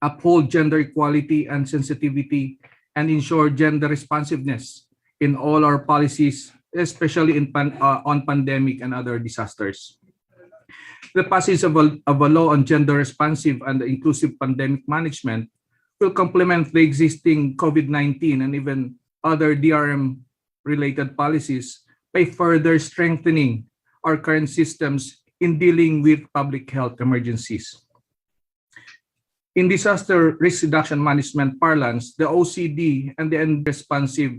uphold gender equality and sensitivity, and ensure gender responsiveness in all our policies, especially on pandemic and other disasters. The passage of a law on gender responsive and inclusive pandemic management will complement the existing COVID-19 and even other DRM-related policies by further strengthening our current systems in dealing with public health emergencies. In disaster risk reduction management parlance, the OCD and the responsive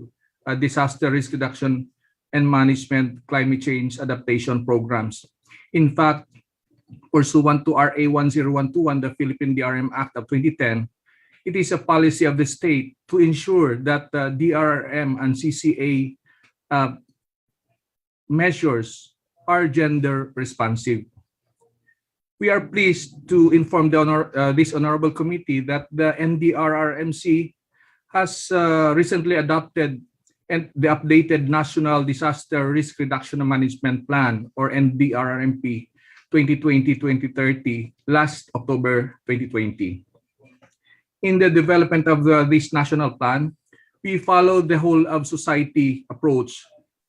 disaster risk reduction and management climate change adaptation programs. In fact, pursuant to RA 10121, the Philippine DRM Act of 2010, it is a policy of the state to ensure that the DRM and CCA measures are gender responsive. We are pleased to inform this honorable committee that the NDRRMC has recently adopted the updated National Disaster Risk Reduction and Management Plan, or NDRRMP 2020-2030, last October 2020. In the development of this national plan, we followed the whole of society approach,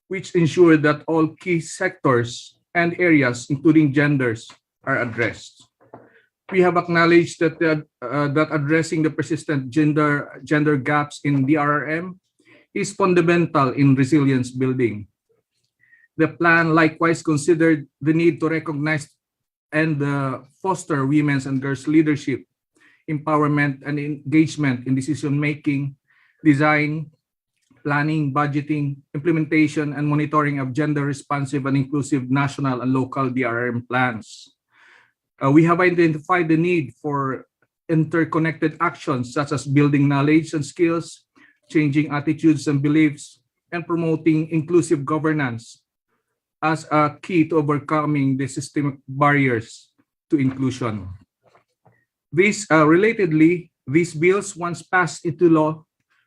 which ensured that all key sectors and areas, including genders, are addressed. We have acknowledged that that addressing the persistent gender gaps in DRRM is fundamental in resilience building. The plan likewise considered the need to recognize and foster women's and girls' leadership, empowerment, and engagement in decision-making, design, planning, budgeting, implementation, and monitoring of gender-responsive and inclusive national and local DRM plans. We have identified the need for interconnected actions such as building knowledge and skills, changing attitudes and beliefs, and promoting inclusive governance as a key to overcoming the systemic barriers to inclusion. Relatedly, these bills, once passed into law,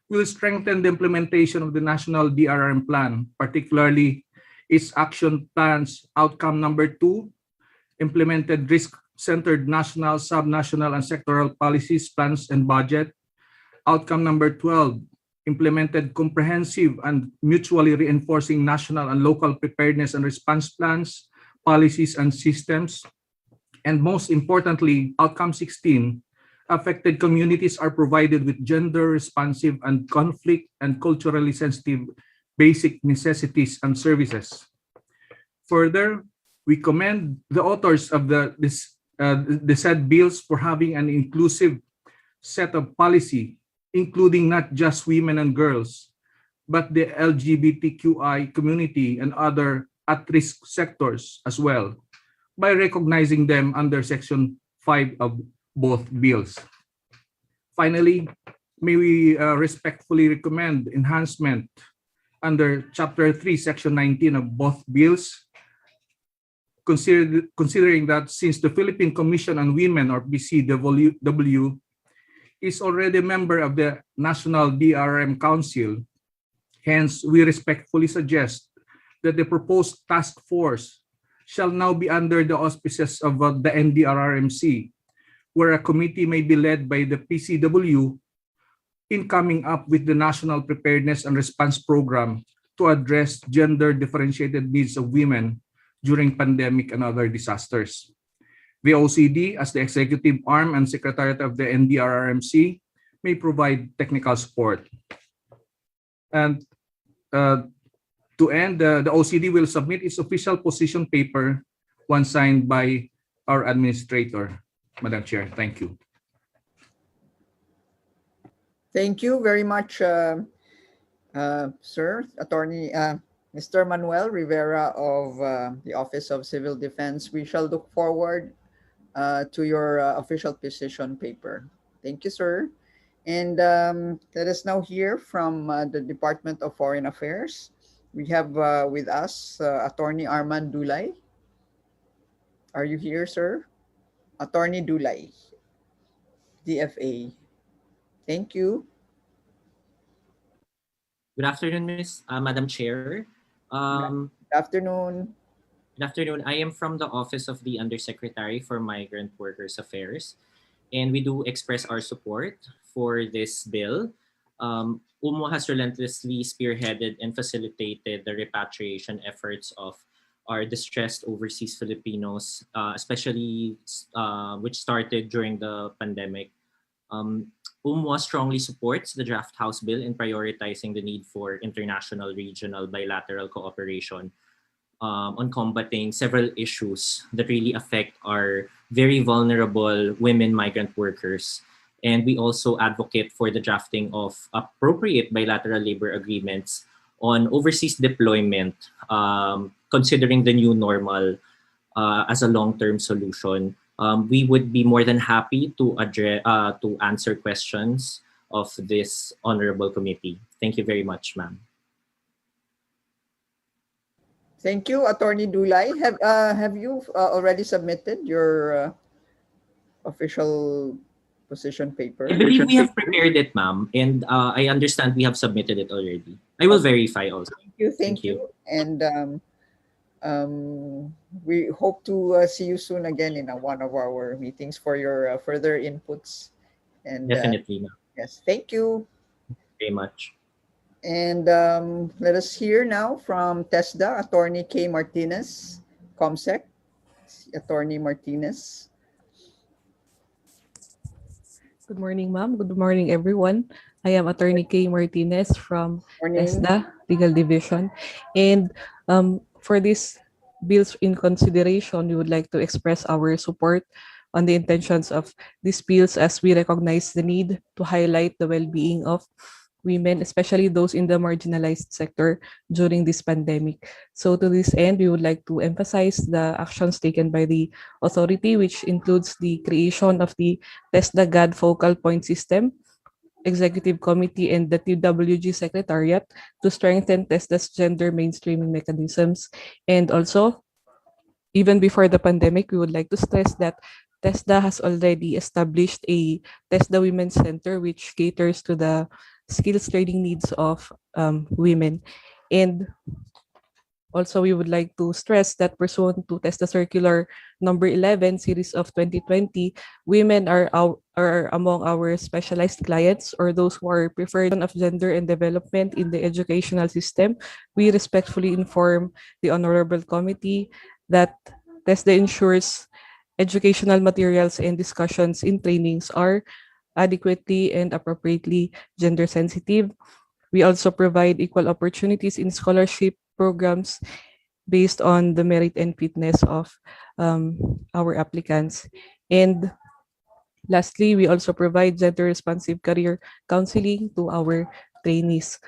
will strengthen the implementation of the National DRM Plan, particularly its action plans outcome number 2, implemented risk-centered national, subnational, and sectoral policies, plans, and budget. Outcome number 12, implemented comprehensive and mutually reinforcing national and local preparedness and response plans, policies, and systems. And most importantly, outcome 16, affected communities are provided with gender responsive and conflict and culturally sensitive basic necessities and services. Further, we commend the authors of the said bills for having an inclusive set of policy, including not just women and girls, but the LGBTQI community and other at-risk sectors as well, by recognizing them under Section 5 of both bills. Finally, may we respectfully recommend enhancement under Chapter 3, Section 19 of both bills, considering that since the Philippine Commission on Women, or PCW, is already a member of the National DRM Council, hence we respectfully suggest that the proposed task force shall now be under the auspices of the NDRRMC, where a committee may be led by the PCW in coming up with the National Preparedness and Response Program to address gender-differentiated needs of women during pandemic and other disasters. The OCD, as the executive arm and secretariat of the NDRRMC, may provide technical support. And to end, the OCD will submit its official position paper once signed by our administrator. Madam Chair, thank you. Thank you very much, Sir Attorney Mr. Manuel Rivera of the Office of Civil Defense. We shall look forward to your official position paper. Thank you, sir. And let us now hear from the Department of Foreign Affairs. We have with us Attorney Arman Dulay. Are you here, sir? Attorney Dulay, DFA. Thank you. Good afternoon, Madam Chair. Good afternoon. Good afternoon. I am from the Office of the Undersecretary for Migrant Workers Affairs, and we do express our support for this bill. UMO has relentlessly spearheaded and facilitated the repatriation efforts of our distressed overseas Filipinos, especially which started during the pandemic. UMWA strongly supports the draft House bill in prioritizing the need for international, regional, bilateral cooperation on combating several issues that really affect our very vulnerable women migrant workers. And we also advocate for the drafting of appropriate bilateral labor agreements on overseas deployment, considering the new normal as a long-term solution. We would be more than happy to answer questions of this honorable committee. Thank you very much, ma'am. Thank you, Attorney Dulay. Have you already submitted your official position paper? I believe we have prepared it, ma'am, and I understand we have submitted it already. I will verify also. Thank you. And we hope to see you soon again in one of our meetings for your further inputs. And definitely, ma'am. Yes, thank you very much. And let us hear now from TESDA, Attorney K. Martinez, COMSEC. Attorney Martinez. Good morning, ma'am. Good morning, everyone. I am Attorney K. Martinez from TESDA Legal Division. And for this bills in consideration, we would like to express our support on the intentions of these bills as we recognize the need to highlight the well-being of women, especially those in the marginalized sector during this pandemic. So to this end, we would like to emphasize the actions taken by the authority, which includes the creation of the TESDA GAD Focal Point System, Executive Committee, and the TWG Secretariat to strengthen TESDA's gender mainstreaming mechanisms. And also, even before the pandemic, we would like to stress that TESDA has already established a TESDA Women's Center, which caters to the skills training needs of women. And also, we would like to stress that pursuant to TESDA Circular number 11, series of 2020, women are among our specialized clients or those who are preferred of gender and development in the educational system. We respectfully inform the Honorable Committee that TESDA ensures educational materials and discussions in trainings are adequately and appropriately gender sensitive. We also provide equal opportunities in scholarship programs based on the merit and fitness of our applicants. And lastly, we also provide gender-responsive career counseling to our trainees.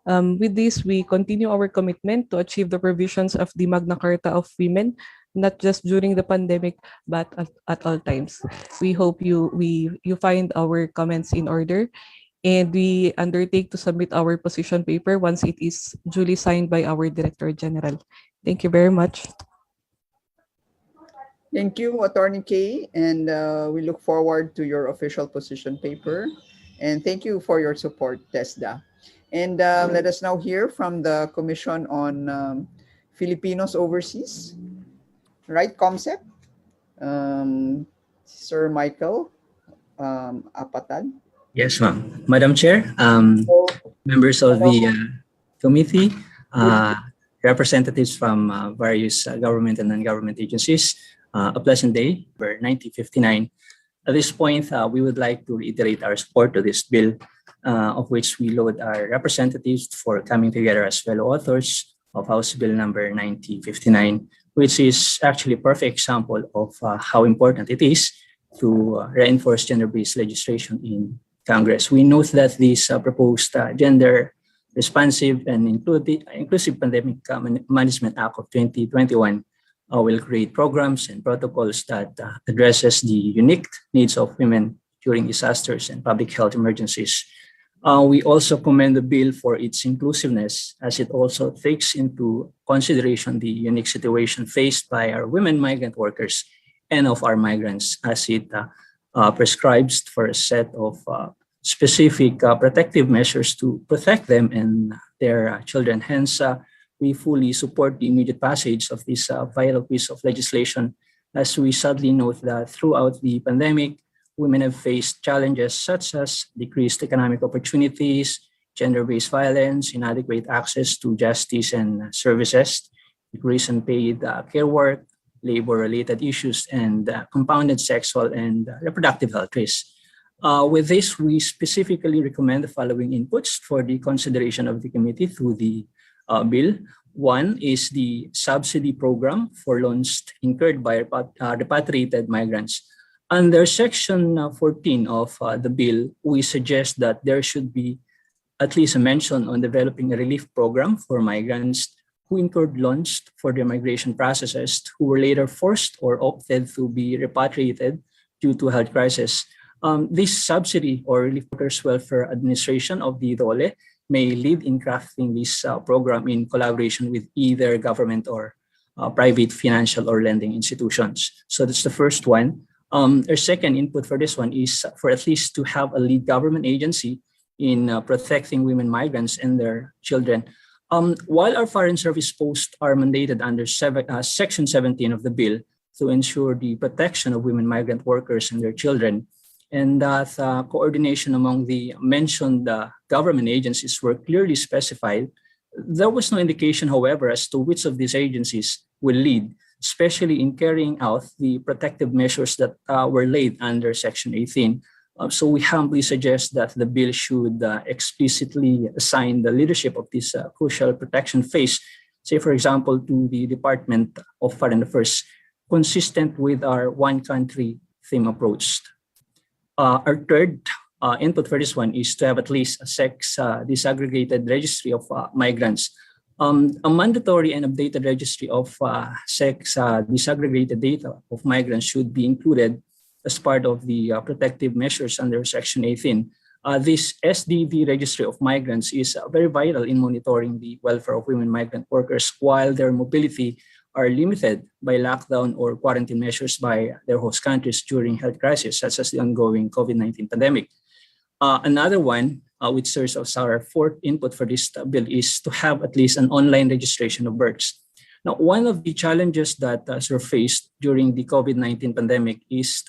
With this, we continue our commitment to achieve the provisions of the Magna Carta of Women, not just during the pandemic, but at all times. We hope you find our comments in order, and we undertake to submit our position paper once it is duly signed by our Director General. Thank you very much. Thank you, Attorney K, and we look forward to your official position paper. And thank you for your support, TESDA. And let us now hear from the Commission on Filipinos Overseas. Right, COMSEC? Sir Michael Apatad. Yes, ma'am. Madam Chair, members of the committee, representatives from various government and non-government agencies, a pleasant day for 1959. At this point, we would like to reiterate our support to this bill, of which we laud our representatives for coming together as fellow authors of House Bill number 9059, which is actually a perfect example of how important it is to reinforce gender-based legislation in Congress. We note that this proposed gender-responsive and inclusive Pandemic Management Act of 2021 will create programs and protocols that addresses the unique needs of women during disasters and public health emergencies. We also commend the bill for its inclusiveness, as it also takes into consideration the unique situation faced by our women migrant workers and of our migrants, as it prescribes for a set of specific protective measures to protect them and their children. Hence, we fully support the immediate passage of this vital piece of legislation, as we sadly note that throughout the pandemic, women have faced challenges such as decreased economic opportunities, gender-based violence, inadequate access to justice and services, decreased unpaid care work, labor-related issues, and compounded sexual and reproductive health risks. With this, we specifically recommend the following inputs for the consideration of the committee through the bill. One is the subsidy program for loans incurred by repatriated migrants. Under Section 14 of the bill, we suggest that there should be at least a mention on developing a relief program for migrants who incurred loans for their migration processes, who were later forced or opted to be repatriated due to health crisis. This subsidy or relief workers welfare administration of the DOLE may lead in crafting this program in collaboration with either government or private financial or lending institutions. So that's the first one. Our second input for this one is for at least to have a lead government agency in protecting women migrants and their children. While our foreign service posts are mandated under Section 17 of the bill to ensure the protection of women migrant workers and their children, and that coordination among the mentioned government agencies were clearly specified, there was no indication, however, as to which of these agencies will lead, especially in carrying out the protective measures that were laid under Section 18. So we humbly suggest that the bill should explicitly assign the leadership of this crucial protection phase, say, for example, to the Department of Foreign Affairs, consistent with our one country theme approach. Our third input for this one is to have at least a sex disaggregated registry of migrants. A mandatory and updated registry of sex disaggregated data of migrants should be included as part of the protective measures under Section 18. This SDV registry of migrants is very vital in monitoring the welfare of women migrant workers while their mobility are limited by lockdown or quarantine measures by their host countries during health crisis, such as the ongoing COVID-19 pandemic. Another one, which serves as our fourth input for this bill, is to have at least an online registration of births. Now, one of the challenges that surfaced during the COVID-19 pandemic is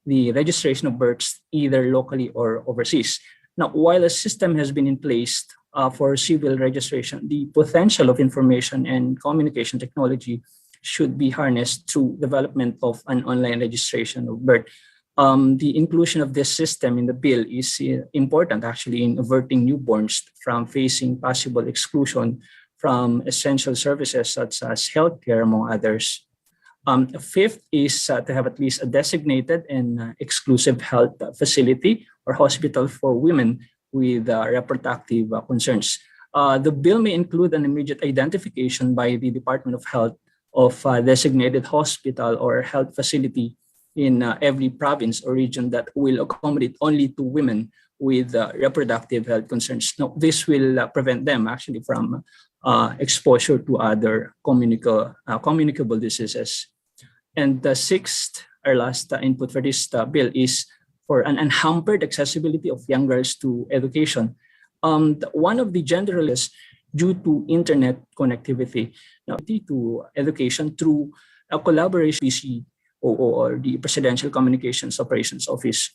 the registration of births either locally or overseas. Now, while a system has been in place for civil registration, the potential of information and communication technology should be harnessed through development of an online registration of birth. The inclusion of this system in the bill is important actually in averting newborns from facing possible exclusion from essential services such as healthcare, among others. Fifth is to have at least a designated and exclusive health facility or hospital for women with reproductive concerns. The bill may include an immediate identification by the Department of Health of a designated hospital or health facility in every province or region that will accommodate only to women with reproductive health concerns. Now, this will prevent them actually from exposure to other communicable diseases. And the sixth, our last input for this bill is for an unhampered accessibility of young girls to education. One of the gender is due to internet connectivity now to education through a collaboration PC or the Presidential Communications Operations Office.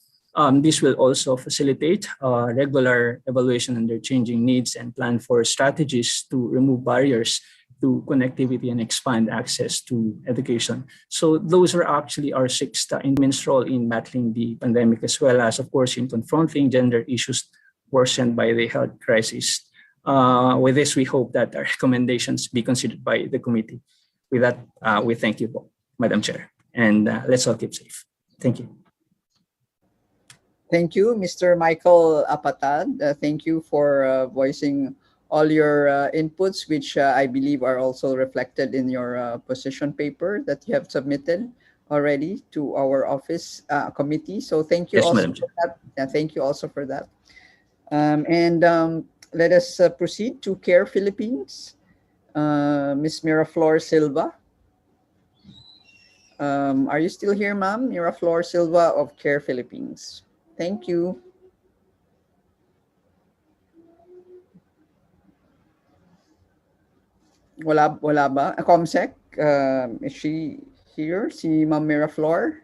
This will also facilitate regular evaluation on their changing needs and plan for strategies to remove barriers to connectivity and expand access to education. So those are actually our six women's role in battling the pandemic, as well as, of course, in confronting gender issues worsened by the health crisis. With this, we hope that our recommendations be considered by the committee. With that, we thank you, Madam Chair, and let's all keep safe. Thank you. Thank you, Mr. Michael Apatad. Thank you for voicing all your inputs, which I believe are also reflected in your position paper that you have submitted already to our office committee. So thank you also for that. Yeah, thank you also for that. Let us proceed to CARE Philippines. Ms. Miraflor Silva. Are you still here, ma'am? Miraflor Silva of CARE Philippines. Thank you. Wala ba? Comsec, is she here? Si Ma'am Miraflor?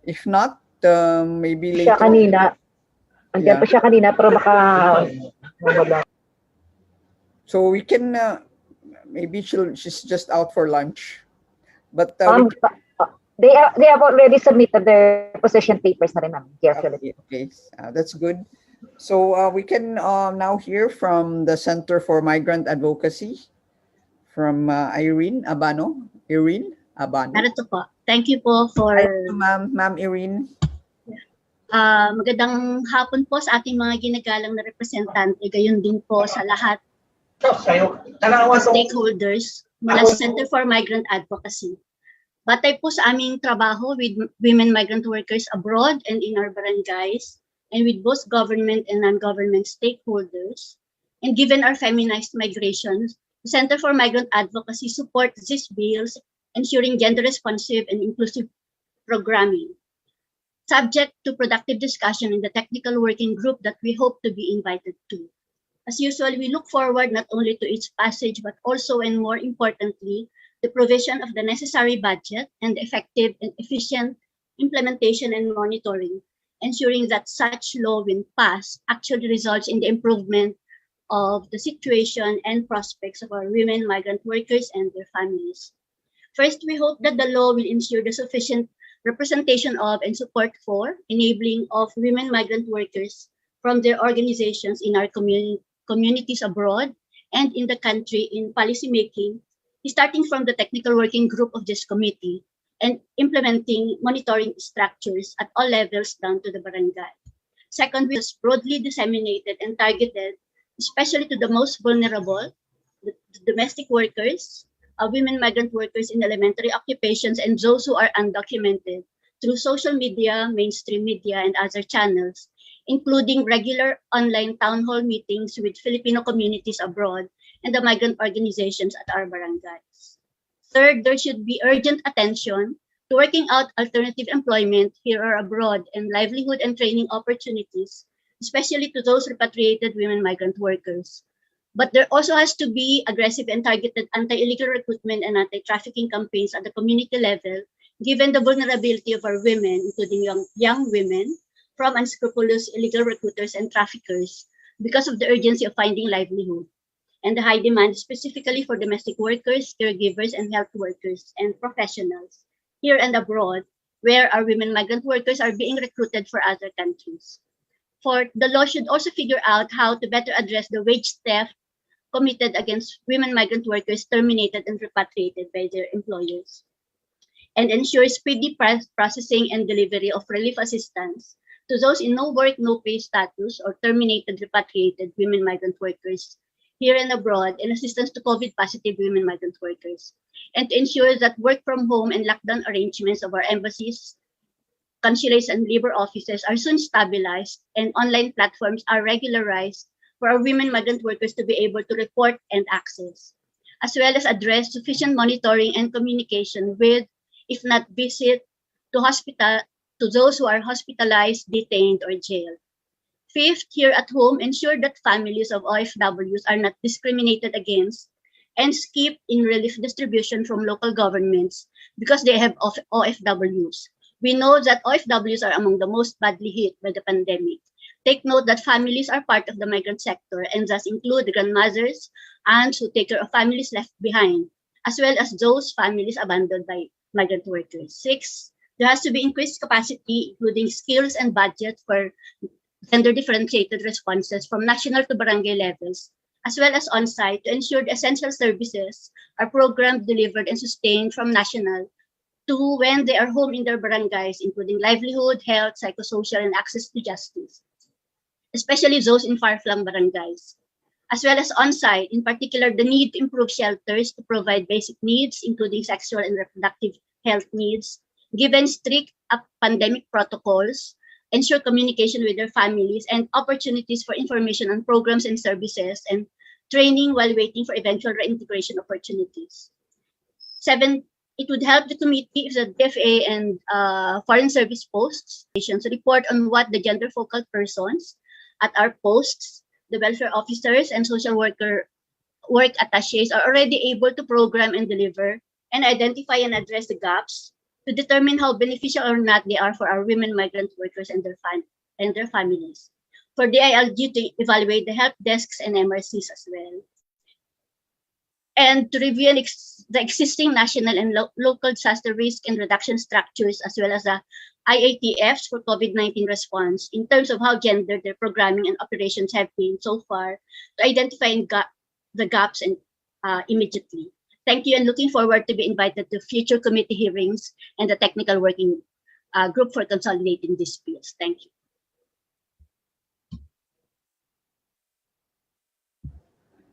If not, maybe Siya later. kanina. Andyan Yeah. pa siya kanina pero baka So we can maybe she's just out for lunch. But they have already submitted their position papers na rin, ma'am. Carefully. Okay. That's good. So we can now hear from the Center for Migrant Advocacy from Irene Abano. Irene Abano. Narito po. Thank you po for... Ma'am Irene. Magandang hapon po sa ating mga ginagalang na representante, gayon din po sa lahat stakeholders mula sa Center for Migrant Advocacy. Batay po sa aming trabaho with women migrant workers abroad and in our barangays, and with both government and non-government stakeholders, and given our feminized migrations, the Center for Migrant Advocacy supports these bills, ensuring gender-responsive and inclusive programming, subject to productive discussion in the technical working group that we hope to be invited to. As usual, we look forward not only to its passage, but also, and more importantly, the provision of the necessary budget and the effective and efficient implementation and monitoring, ensuring that such law, when passed, actually results in the improvement of the situation and prospects of our women migrant workers and their families. First, we hope that the law will ensure the sufficient representation of and support for enabling of women migrant workers from their organizations in our communities abroad and in the country in policymaking, starting from the technical working group of this committee and implementing monitoring structures at all levels down to the barangay. Second, we was broadly disseminated and targeted, especially to the most vulnerable, the domestic workers, women migrant workers in elementary occupations, and those who are undocumented through social media, mainstream media, and other channels, including regular online town hall meetings with Filipino communities abroad and the migrant organizations at our barangays. Third, there should be urgent attention to working out alternative employment here or abroad and livelihood and training opportunities, especially to those repatriated women migrant workers. But there also has to be aggressive and targeted anti-illegal recruitment and anti-trafficking campaigns at the community level, given the vulnerability of our women, including young women, from unscrupulous illegal recruiters and traffickers because of the urgency of finding livelihood and the high demand specifically for domestic workers, caregivers, and health workers and professionals here and abroad, where our women migrant workers are being recruited for other countries. Fourth, the law should also figure out how to better address the wage theft committed against women migrant workers terminated and repatriated by their employers, and ensure speedy processing and delivery of relief assistance to those in no work, no pay status or terminated repatriated women migrant workers here and abroad, and assistance to COVID positive women migrant workers, and to ensure that work from home and lockdown arrangements of our embassies, consulates, and labor offices are soon stabilized and online platforms are regularized for our women migrant workers to be able to report and access, as well as address sufficient monitoring and communication with, if not visit, to those who are hospitalized, detained, or jailed. Fifth, here at home, ensure that families of OFWs are not discriminated against and skip in relief distribution from local governments because they have OFWs. We know that OFWs are among the most badly hit by the pandemic. Take note that families are part of the migrant sector and thus include grandmothers, aunts who take care of families left behind, as well as those families abandoned by migrant workers. Six, there has to be increased capacity, including skills and budget for gender differentiated responses from national to barangay levels, as well as on-site to ensure the essential services are programmed, delivered, and sustained from national to when they are home in their barangays, including livelihood, health, psychosocial, and access to justice, especially those in far-flung barangays, as well as on-site, in particular the need to improve shelters to provide basic needs, including sexual and reproductive health needs, given strict pandemic protocols, ensure communication with their families, and opportunities for information on programs and services, and training while waiting for eventual reintegration opportunities. Seven, it would help the committee if the DFA and foreign service posts report on what the gender focal persons at our posts, the welfare officers and social work attaches are already able to program and deliver and identify and address the gaps to determine how beneficial or not they are for our women migrant workers and their families. For DILG to evaluate the help desks and MRCs as well. And to review the existing national and local disaster risk and reduction structures, as well as the IATFs for COVID-19 response in terms of how gendered their programming and operations have been so far, to identify the gaps and immediately. Thank you, and looking forward to be invited to future committee hearings and the technical working group for consolidating these bills. Thank you.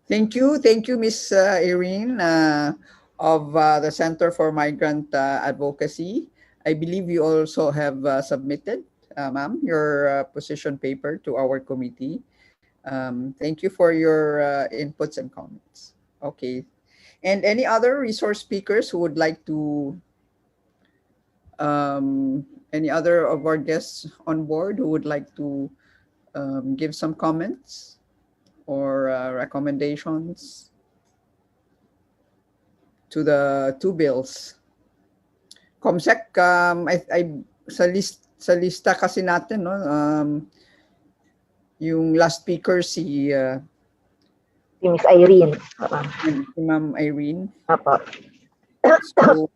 Thank you, Ms. Irene of the Center for Migrant Advocacy. I believe you also have submitted, ma'am, your position paper to our committee. Thank you for your inputs and comments. Okay. And any other resource speakers who would like to, any other of our guests on board who would like to give some comments or recommendations to the two bills? Comsec, sa lista kasi natin, no, yung last speaker si Miss Irene. Si Ma'am Irene. Apo. So,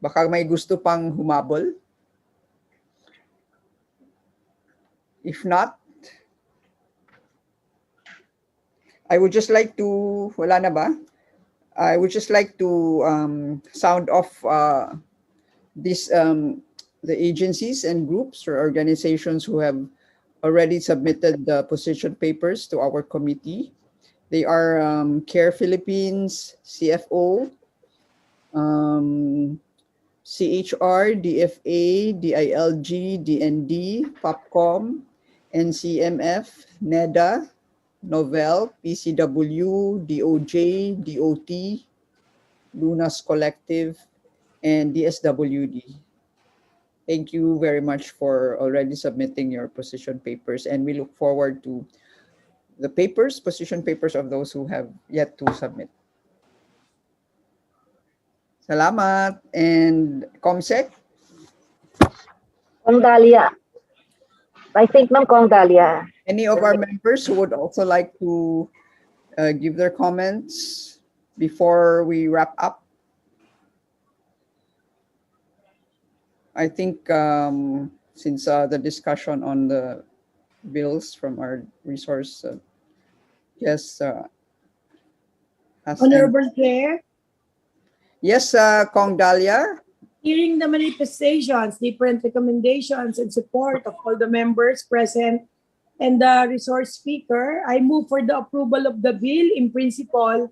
baka may gusto pang humabol. If not, I would just like to, wala na ba? I would just like to sound off the agencies and groups or organizations who have already submitted the position papers to our committee. They are CARE Philippines, CFO, CHR, DFA, DILG, DND, POPCOM, NCMF, NEDA, Novel, PCW, DOJ, DOT, Lunas Collective, and DSWD. Thank you very much for already submitting your position papers, and we look forward to the position papers of those who have yet to submit. Salamat. And Comsec? Kong Dalia. I think Ma'am Kong Dalia. Any of our members who would also like to give their comments before we wrap up? I think since the discussion on the bills from our resource guests Honorable Chair. Yes, Kong Dalia. Hearing the manifestations, different recommendations, and support of all the members present and the resource speaker, I move for the approval of the bill in principle,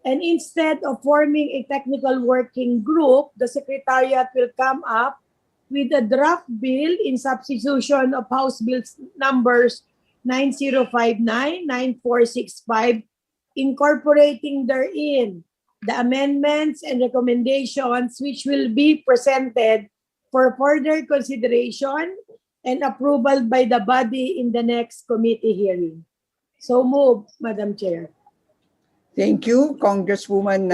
and instead of forming a technical working group, the Secretariat will come up with a draft bill in substitution of House Bills numbers 9059, 9465, incorporating therein the amendments and recommendations which will be presented for further consideration and approval by the body in the next committee hearing. So move, Madam Chair. Thank you, Congresswoman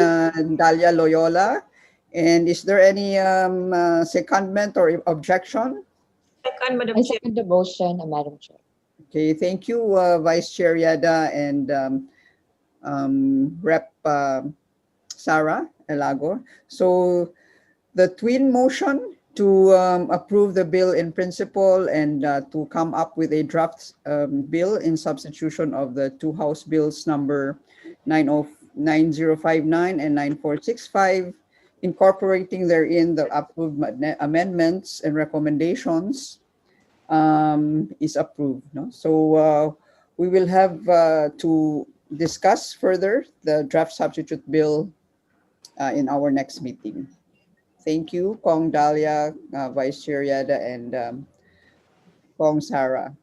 Dalia Loyola. And is there any secondment or objection? Second, Madam Chair. I second the motion, Madam Chair. Okay, thank you, Vice Chair Yada and Rep. Sara Elago. So the twin motion to approve the bill in principle and to come up with a draft bill in substitution of the two House Bills number 9059 and 9465, incorporating therein the approved amendments and recommendations is approved. No? So we will have to discuss further the draft substitute bill in our next meeting. Thank you, Kong Dalia, Vice Chair Yada, and Kong Sara.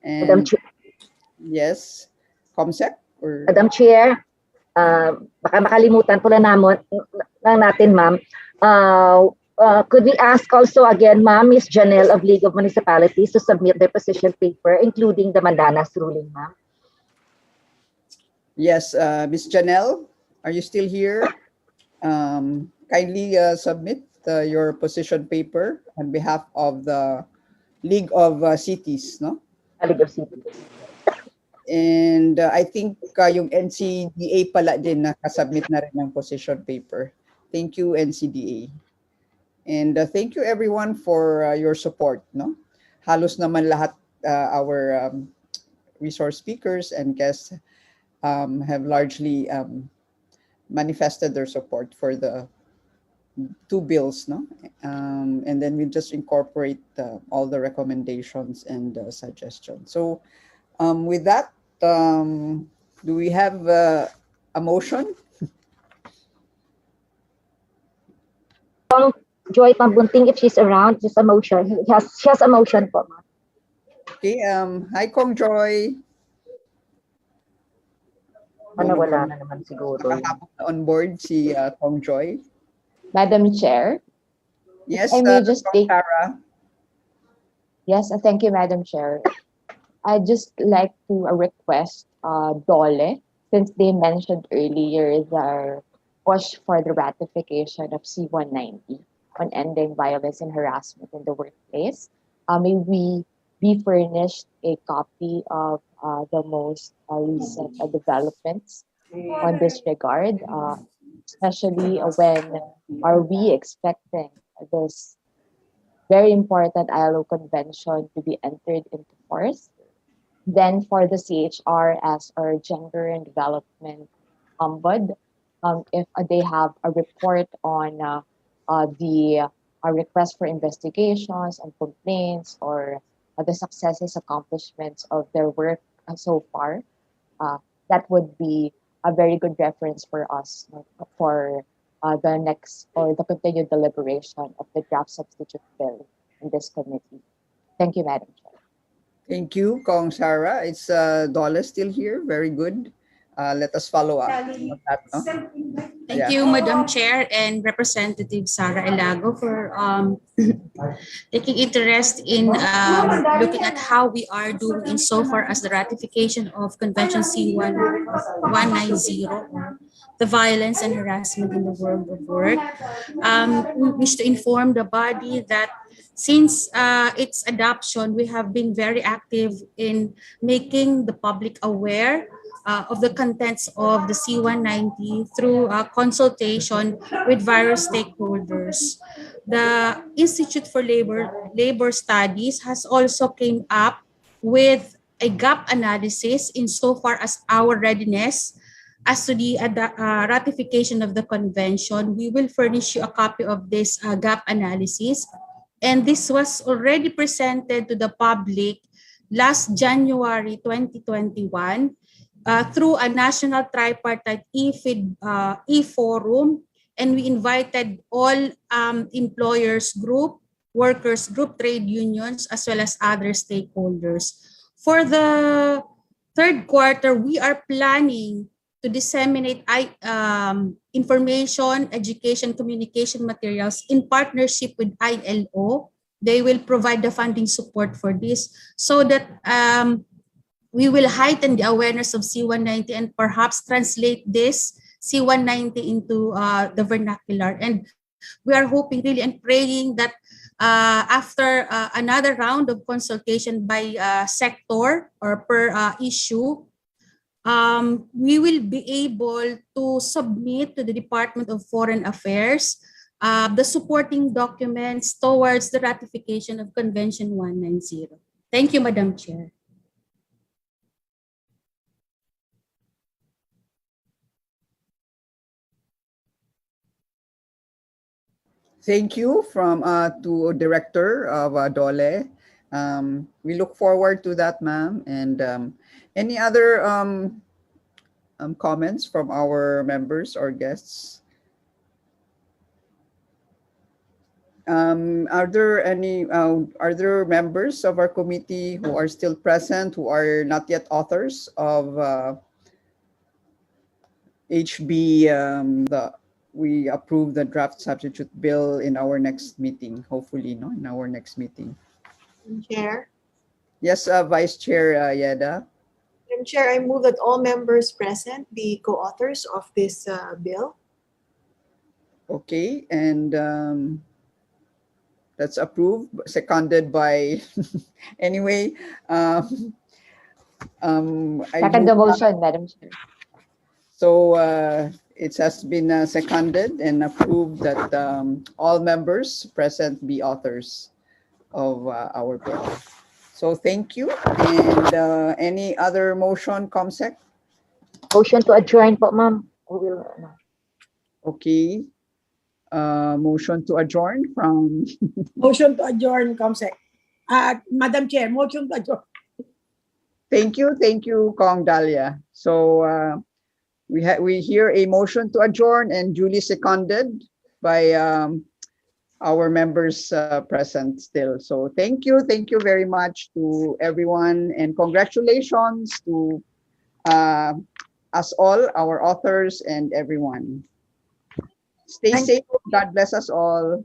And Madam Chair. Yes, Comsec? Or... Madam Chair, baka makalimutan po lang natin, ma'am. Could we ask also again, ma'am, Ms. Janelle of League of Municipalities to submit their position paper, including the Mandanas ruling, ma'am? Yes, Ms. Janelle, are you still here? Kindly submit your position paper on behalf of the League of Cities, no? League of Cities. And I think yung NCDA pala din nakasubmit na rin ng position paper. Thank you, NCDA. And thank you everyone for your support, no? Halos naman lahat our resource speakers and guests have largely manifested their support for the two bills, no? And then we just incorporate all the recommendations and suggestions. So with that, do we have a motion? Joy Pambunting, if she's around, just a motion. She has a motion po. Okay, hi Kong Joy. Wala na naman siguro. On board si Kong Joy. Madam Chair. Yes, I may just take. Sarah. Yes, thank you, Madam Chair. I'd just like to request Dole, since they mentioned earlier the push for the ratification of C-190 on ending violence and harassment in the workplace. May we be furnished a copy of the most recent developments on this regard, especially when are we expecting this very important ILO convention to be entered into force. Then for the CHR as our gender and development ombud, if they have a report on the request for investigations and complaints or the successes, accomplishments of their work so far, that would be a very good reference for us for the next or the continued deliberation of the draft substitute bill in this committee. Thank you, Madam Chair. Thank you, Kong Sarah. It's Dole still here. Very good. Let us follow up on that. No? Thank you, Madam Chair and Representative Sara Elago for taking interest in looking at how we are doing in so far as the ratification of Convention C-190, the violence and harassment in the world of work. We wish to inform the body that since its adoption, we have been very active in making the public aware of the contents of the C-190 through consultation with various stakeholders. The Institute for Labor Studies has also came up with a gap analysis insofar as our readiness as to the ratification of the convention. We will furnish you a copy of this gap analysis. And this was already presented to the public last January 2021 through a national tripartite e-forum, and we invited all employers group, workers group, trade unions, as well as other stakeholders. For the third quarter, we are planning to disseminate information, education, communication materials in partnership with ILO. They will provide the funding support for this so that we will heighten the awareness of C-190 and perhaps translate this C-190 into the vernacular. And we are hoping really and praying that after another round of consultation by sector or per issue, we will be able to submit to the Department of Foreign Affairs the supporting documents towards the ratification of Convention 190. Thank you, Madam Chair. Thank you from to Director of Dole. We look forward to that, ma'am. And any other comments from our members or guests? Are there any are there members of our committee who are still present who are not yet authors of HB we approve the draft substitute bill in our next meeting, hopefully, no, in our next meeting. Chair. Yes, Vice Chair Yeda. Madam Chair, I move that all members present be co-authors of this bill. Okay, and that's approved, seconded by, anyway. Second the motion, Madam Chair. So it has been seconded and approved that all members present be authors of our bill. So thank you. And any other motion, Comsec? Motion to adjourn po, ma'am. Okay. Motion to adjourn from... Motion to adjourn, Comsec. Madam Chair, motion to adjourn. Thank you, Kong Dahlia. So we hear a motion to adjourn and duly seconded by our members present still. So thank you very much to everyone, and congratulations to us all, our authors and everyone. Stay safe. God bless us all.